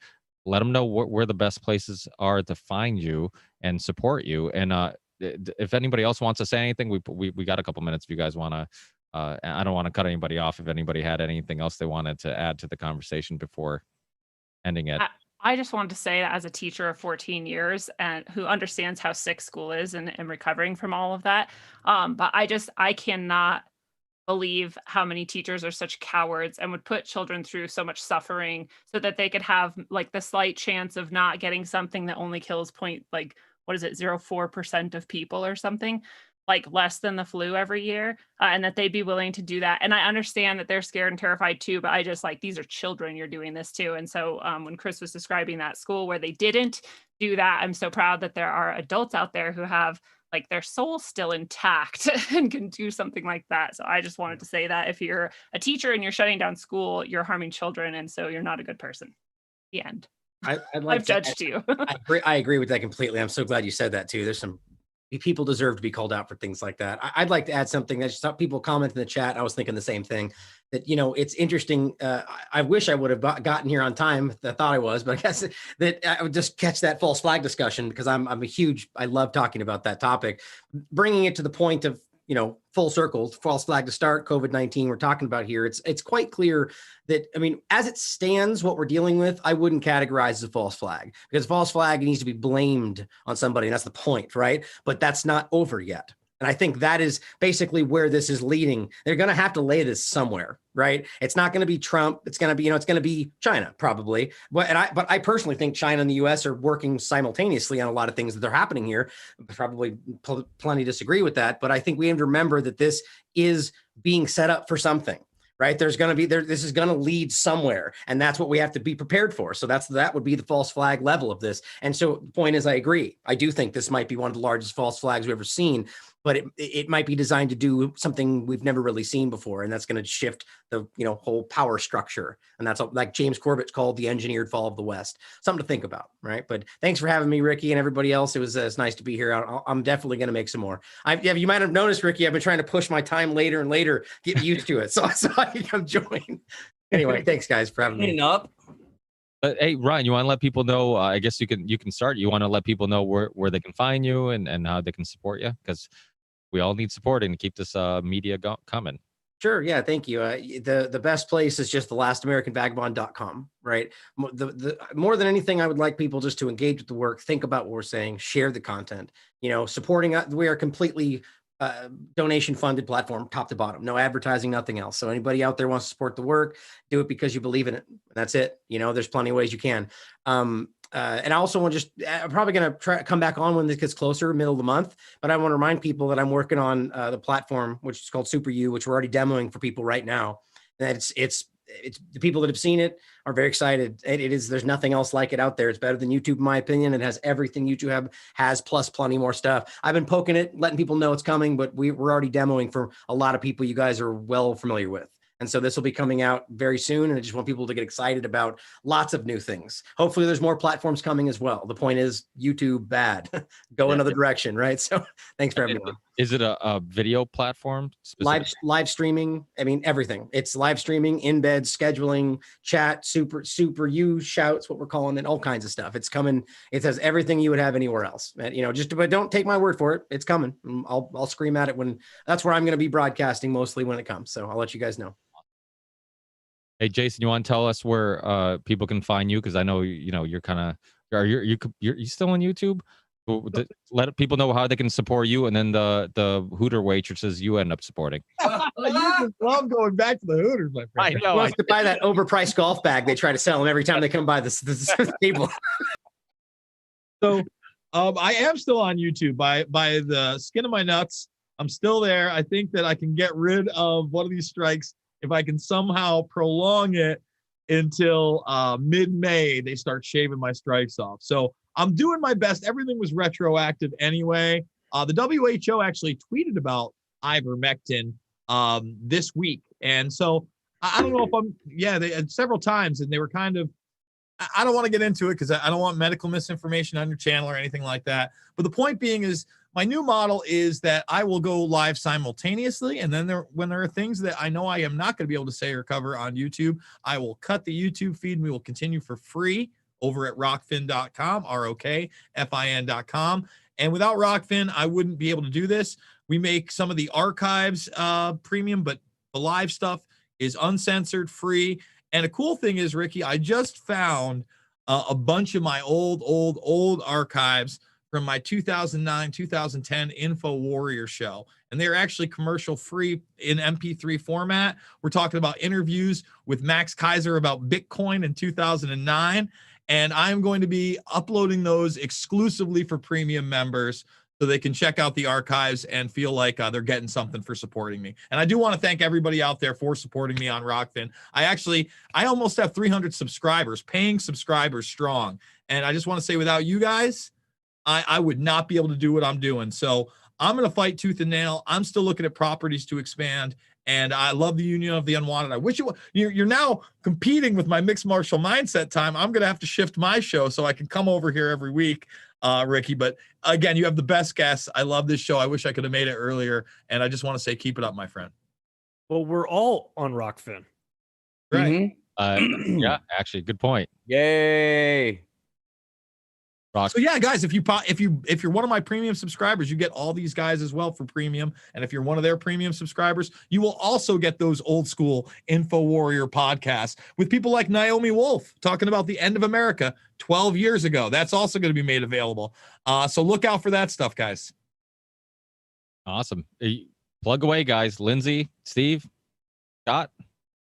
let them know where the best places are to find you and support you. And if anybody else wants to say anything, we got a couple minutes if you guys want to. I don't want to cut anybody off. If anybody had anything else they wanted to add to the conversation before ending it. I just wanted to say that as a teacher of 14 years and who understands how sick school is and recovering from all of that. But I cannot believe how many teachers are such cowards and would put children through so much suffering so that they could have like the slight chance of not getting something that only kills 0.04% of people or something, like less than the flu every year, and that they'd be willing to do that. And I understand that they're scared and terrified too, but I just these are children you're doing this to. And so when Chris was describing that school where they didn't do that, I'm so proud that there are adults out there who have their soul still intact and can do something like that. So I just wanted to say that if you're a teacher and you're shutting down school, you're harming children. And so you're not a good person. The end. I've judged you. I agree with that completely. I'm so glad you said that too. There's some people deserve to be called out for things like that. I'd like to add something that just people comment in the chat. I was thinking the same thing, that, you know, it's interesting. I wish I would have gotten here on time. I thought I was, but I guess that I would just catch that false flag discussion, because I love talking about that topic, bringing it to the point of, you know, full circle, false flag to start, COVID-19 we're talking about here. It's quite clear that, I mean, as it stands, what we're dealing with, I wouldn't categorize as a false flag, because false flag needs to be blamed on somebody. And that's the point, right? But that's not over yet. And I think that is basically where this is leading. They're going to have to lay this somewhere, right? It's not going to be Trump. It's going to be, it's going to be China probably. But I personally think China and the US are working simultaneously on a lot of things that are happening here. Probably plenty disagree with that. But I think we have to remember that this is being set up for something. Right. This is going to lead somewhere. And that's what we have to be prepared for. So that would be the false flag level of this. And so the point is, I agree. I do think this might be one of the largest false flags we've ever seen, but it might be designed to do something we've never really seen before. And that's going to shift the, whole power structure. And that's like James Corbett called the engineered fall of the West. Something to think about. Right. But thanks for having me, Ricky, and everybody else. It's nice to be here. I'm definitely going to make some more. You might have noticed, Ricky, I've been trying to push my time later and later, get used to it. So I can come join. Anyway, thanks guys for having me. Hey, Ryan, you want to let people know, I guess you can start. You want to let people know where they can find you and how they can support you? Because we all need supporting to keep this media coming. Sure. Yeah. Thank you. The best place is just thelastamericanvagabond.com, right? The more than anything, I would like people just to engage with the work, think about what we're saying, share the content, supporting. We are completely donation funded platform, top to bottom, no advertising, nothing else. So anybody out there wants to support the work, do it because you believe in it. That's it. There's plenty of ways you can. And I also want to I'm probably going to come back on when this gets closer, middle of the month, but I want to remind people that I'm working on the platform, which is called Super U, which we're already demoing for people right now. And it's the people that have seen it are very excited. There's nothing else like it out there. It's better than YouTube, in my opinion. It has everything YouTube has, plus plenty more stuff. I've been poking it, letting people know it's coming, but we're already demoing for a lot of people you guys are well familiar with. And so this will be coming out very soon. And I just want people to get excited about lots of new things. Hopefully there's more platforms coming as well. The point is YouTube bad, go another direction, right? So thanks for having me on. Is it a video platform? Live streaming. I mean, everything. It's live streaming, embed, scheduling, chat, super U shouts, what we're calling it, all kinds of stuff. It's coming. It has everything you would have anywhere else. But don't take my word for it. It's coming. I'll scream at it that's where I'm going to be broadcasting mostly when it comes. So I'll let you guys know. Hey, Jason, you want to tell us where people can find you? Because I know you're kind of you're still on YouTube. Let people know how they can support you, and then the Hooter waitresses you end up supporting. You just love going back to the Hooters, my friend. I know. I to buy that overpriced golf bag they try to sell them every time they come by this table. So, I am still on YouTube by the skin of my nuts. I'm still there. I think that I can get rid of one of these strikes if I can somehow prolong it until mid-May. They start shaving my strikes off. So I'm doing my best. Everything was retroactive anyway. The WHO actually tweeted about ivermectin this week. And so I don't know if they had several times, and they were kind of, I don't want to get into it because I don't want medical misinformation on your channel or anything like that. But the point being is, my new model is that I will go live simultaneously. And then when there are things that I know I am not going to be able to say or cover on YouTube, I will cut the YouTube feed and we will continue for free over at rockfin.com, ROKFIN.com. And without Rockfin, I wouldn't be able to do this. We make some of the archives premium, but the live stuff is uncensored, free. And a cool thing is, Ricky, I just found a bunch of my old archives from my 2009, 2010 Info Warrior show. And they're actually commercial free in MP3 format. We're talking about interviews with Max Kaiser about Bitcoin in 2009. And I'm going to be uploading those exclusively for premium members so they can check out the archives and feel like they're getting something for supporting me. And I do want to thank everybody out there for supporting me on Rockfin. I almost have 300 subscribers, paying subscribers strong. And I just want to say, without you guys, I would not be able to do what I'm doing. So I'm going to fight tooth and nail. I'm still looking at properties to expand. And I love the Union of the Unwanted. I wish you're now competing with my mixed martial mindset time. I'm going to have to shift my show so I can come over here every week, Ricky. But again, you have the best guests. I love this show. I wish I could have made it earlier. And I just want to say, keep it up, my friend. Well, we're all on Rockfin. Right. Yeah, actually, good point. Yay. So yeah, guys, if you're one of my premium subscribers, you get all these guys as well for premium. And if you're one of their premium subscribers, you will also get those old school Info Warrior podcasts with people like Naomi Wolf talking about the end of America 12 years ago. That's also going to be made available. So look out for that stuff, guys. Awesome. Plug away, guys. Lindsay, Steve, Scott.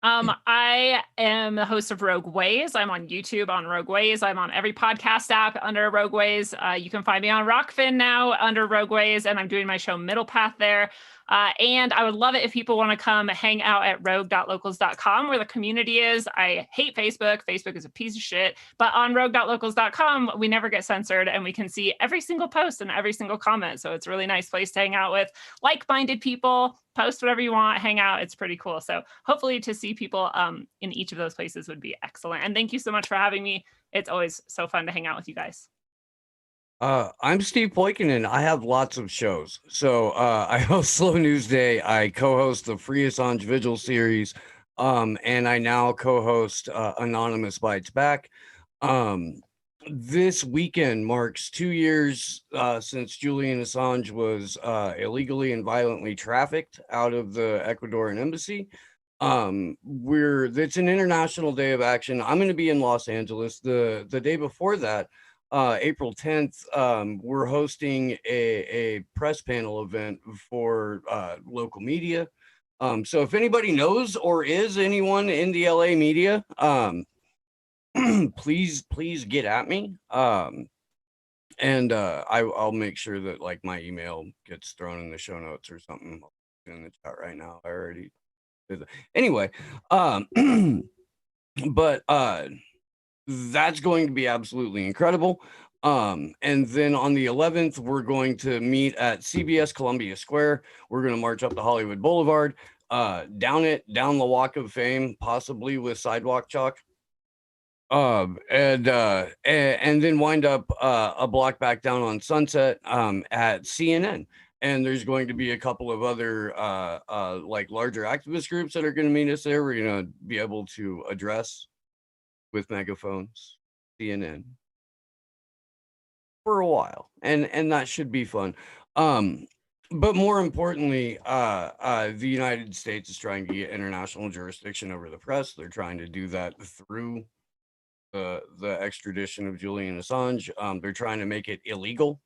I am the host of Rogue Ways. I'm on YouTube on Rogue Ways. I'm on every podcast app under Rogue Ways. You can find me on Rockfin now under Rogue Ways, and I'm doing my show Middle Path there. And I would love it if people want to come hang out at rogue.locals.com where the community is. I hate Facebook. Facebook is a piece of shit. But on rogue.locals.com, we never get censored and we can see every single post and every single comment. So it's a really nice place to hang out with like-minded people. Post whatever you want, hang out. It's pretty cool. So hopefully to see people in each of those places would be excellent. And thank you so much for having me. It's always so fun to hang out with you guys. I'm Steve Poikinen. I have lots of shows. So I host Slow News Day. I co-host the Free Assange Vigil series. And I now co-host Anonymous Bites Back. This weekend marks 2 years since Julian Assange was illegally and violently trafficked out of the Ecuadorian embassy. It's an international day of action. I'm going to be in Los Angeles. The day before that, April 10th, we're hosting a press panel event for local media. So if anybody knows or is anyone in the LA media, please get at me. And I'll make sure that like my email gets thrown in the show notes or something in the chat right now. I already did that. Anyway, but that's going to be absolutely incredible. And then on the 11th, we're going to meet at CBS Columbia Square. We're going to march up to Hollywood Boulevard, down the Walk of Fame, possibly with sidewalk chalk. And then wind up a block back down on Sunset at CNN. And there's going to be a couple of other like larger activist groups that are going to meet us there. We're going to be able to address with megaphones CNN for a while, and that should be fun. But more importantly, the United States is trying to get international jurisdiction over the press. They're trying to do that through the extradition of Julian Assange. They're trying to make it illegal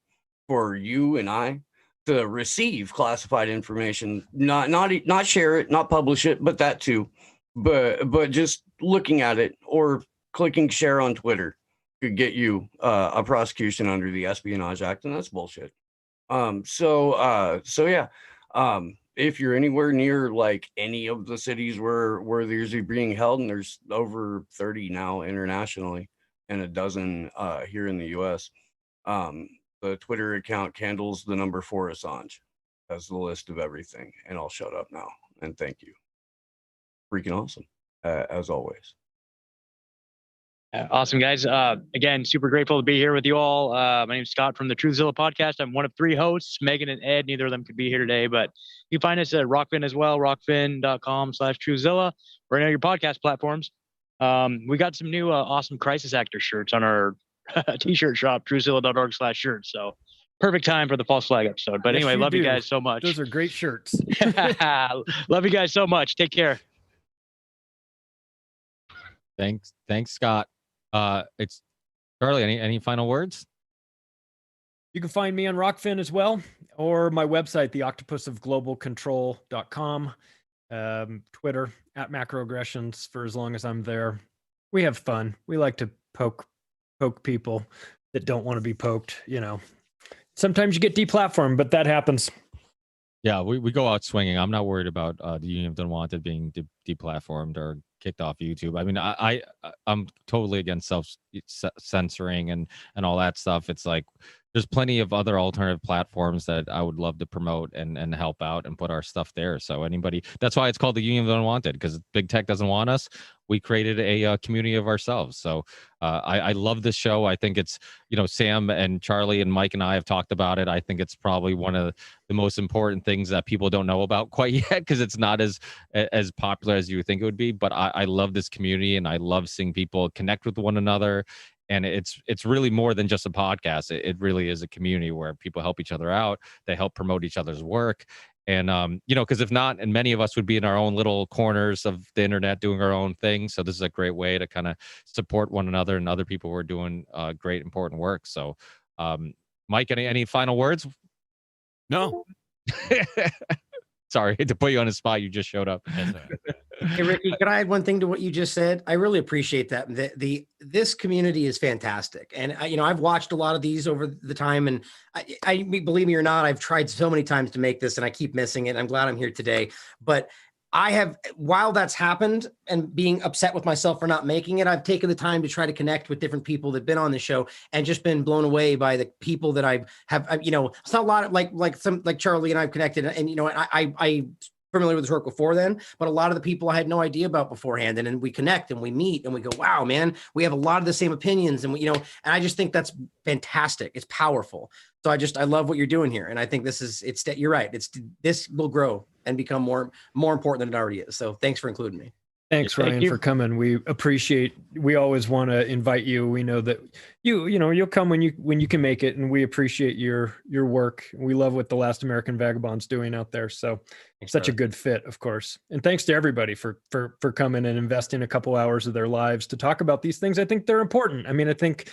for you and I to receive classified information, not share it, not publish it, but that too. But just looking at it or clicking share on Twitter could get you a prosecution under the Espionage Act, and that's bullshit. So yeah. If you're anywhere near like any of the cities where these are being held, and there's over 30 now internationally and a dozen here in the US, the Twitter account Candles the number 4 Assange has the list of everything. And I'll shut up now and thank you. Freaking awesome, as always. Awesome, guys. Again, super grateful to be here with you all. My name's Scott from the TruthZilla Podcast. I'm one of 3 hosts, Megan and Ed. Neither of them could be here today, but you can find us at Rockfin as well, rockfin.com/TruthZilla, or any of your podcast platforms. We got some new awesome crisis actor shirts on our t-shirt shop, truthzilla.org/shirts. So perfect time for the false flag episode. But anyway, love you guys so much. Those are great shirts. Love you guys so much. Take care. Thanks, Scott. It's Charlie. Any final words? You can find me on Rockfin as well, or my website, theoctopusofglobalcontrol.com. Twitter at Macroaggressions for as long as I'm there. We have fun. We like to poke people that don't want to be poked. You know, sometimes you get deplatformed, but that happens. Yeah, we go out swinging. I'm not worried about the Union of Unwanted being deplatformed or kicked off YouTube. I mean, I'm totally against self-censoring and all that stuff. It's like there's plenty of other alternative platforms that I would love to promote and help out and put our stuff there. So anybody, that's why it's called the Union of the Unwanted, because big tech doesn't want us. We created a community of ourselves. So I love this show. I think it's, Sam and Charlie and Mike and I have talked about it. I think it's probably one of the most important things that people don't know about quite yet, because it's not as popular as you would think it would be. But I love this community, and I love seeing people connect with one another. And it's really more than just a podcast. It really is a community where people help each other out. They help promote each other's work. And, because if not, and many of us would be in our own little corners of the internet doing our own thing. So this is a great way to kind of support one another and other people who are doing great, important work. So, Mike, any final words? No. Sorry to put you on the spot. You just showed up. Hey, Ricky, could I add one thing to what you just said? I really appreciate that. This community is fantastic. And I've watched a lot of these over the time, and I believe me or not, I've tried so many times to make this and I keep missing it. I'm glad I'm here today. But I have, while that's happened and being upset with myself for not making it, I've taken the time to try to connect with different people that've been on the show and just been blown away by the people that I have, it's not a lot of like Charlie and I've connected, and, I familiar with his work before then, but a lot of the people I had no idea about beforehand. And then we connect and we meet and we go, wow, man, we have a lot of the same opinions. And and I just think that's fantastic. It's powerful. So I love what you're doing here. And I think you're right. This will grow and become more important than it already is. So thanks for including me. Thanks, Ryan, for coming. We always want to invite you. We know that you'll come when you can make it, and we appreciate your work. We love what the Last American Vagabond's doing out there. So thanks, such a good fit, of course. And thanks to everybody for coming and investing a couple hours of their lives to talk about these things. I think they're important. I mean, I think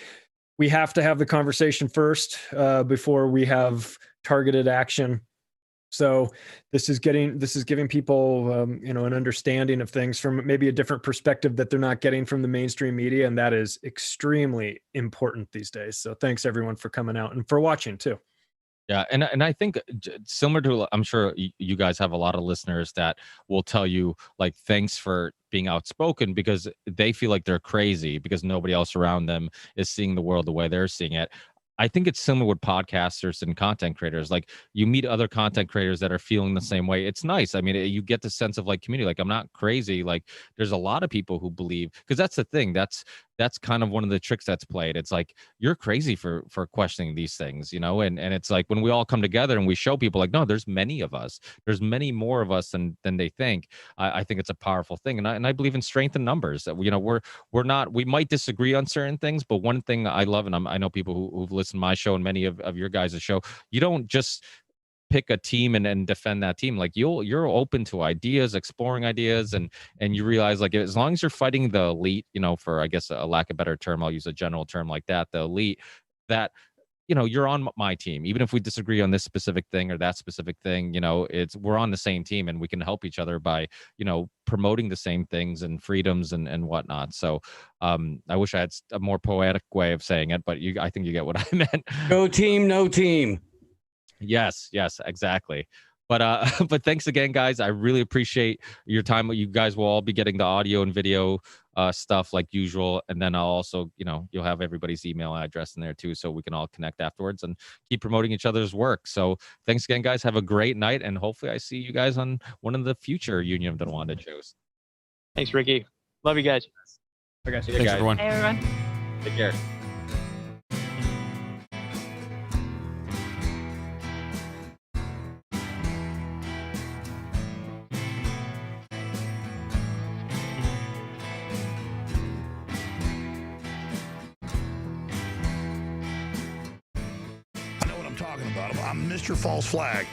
we have to have the conversation first before we have targeted action. So this is giving people, an understanding of things from maybe a different perspective that they're not getting from the mainstream media. And that is extremely important these days. So thanks everyone for coming out and for watching too. Yeah. And I think similar to, I'm sure you guys have a lot of listeners that will tell you like, thanks for being outspoken, because they feel like they're crazy because nobody else around them is seeing the world the way they're seeing it. I think it's similar with podcasters and content creators. Like you meet other content creators that are feeling the same way. It's nice. I mean, you get the sense of like community. Like I'm not crazy. Like there's a lot of people who believe, because that's the thing. That's kind of one of the tricks that's played. It's like you're crazy for questioning these things, and it's like when we all come together and we show people like, no, there's many of us. There's many more of us than they think. I think it's a powerful thing, and I believe in strength in numbers. That we might disagree on certain things, but one thing I love, and I know people who've listened to my show and many of your guys' show, you don't just pick a team and defend that team. Like you're open to ideas, exploring ideas, and you realize like as long as you're fighting the elite, for I guess a lack of a better term, I'll use a general term like that, the elite, that you're on my team. Even if we disagree on this specific thing or that specific thing, we're on the same team, and we can help each other by promoting the same things and freedoms and whatnot. So I wish I had a more poetic way of saying it, but I think you get what I meant. No team, no team. Yes, exactly. But thanks again, guys. I really appreciate your time. You guys will all be getting the audio and video stuff like usual, and then I'll also, you'll have everybody's email address in there too, so we can all connect afterwards and keep promoting each other's work. So thanks again, guys. Have a great night, and hopefully I see you guys on one of the future Union of the Unwanted shows. Thanks, Ricky. Love you guys. Okay, thanks everyone. Hey, everyone. Take care. I'm Mr. False Flag.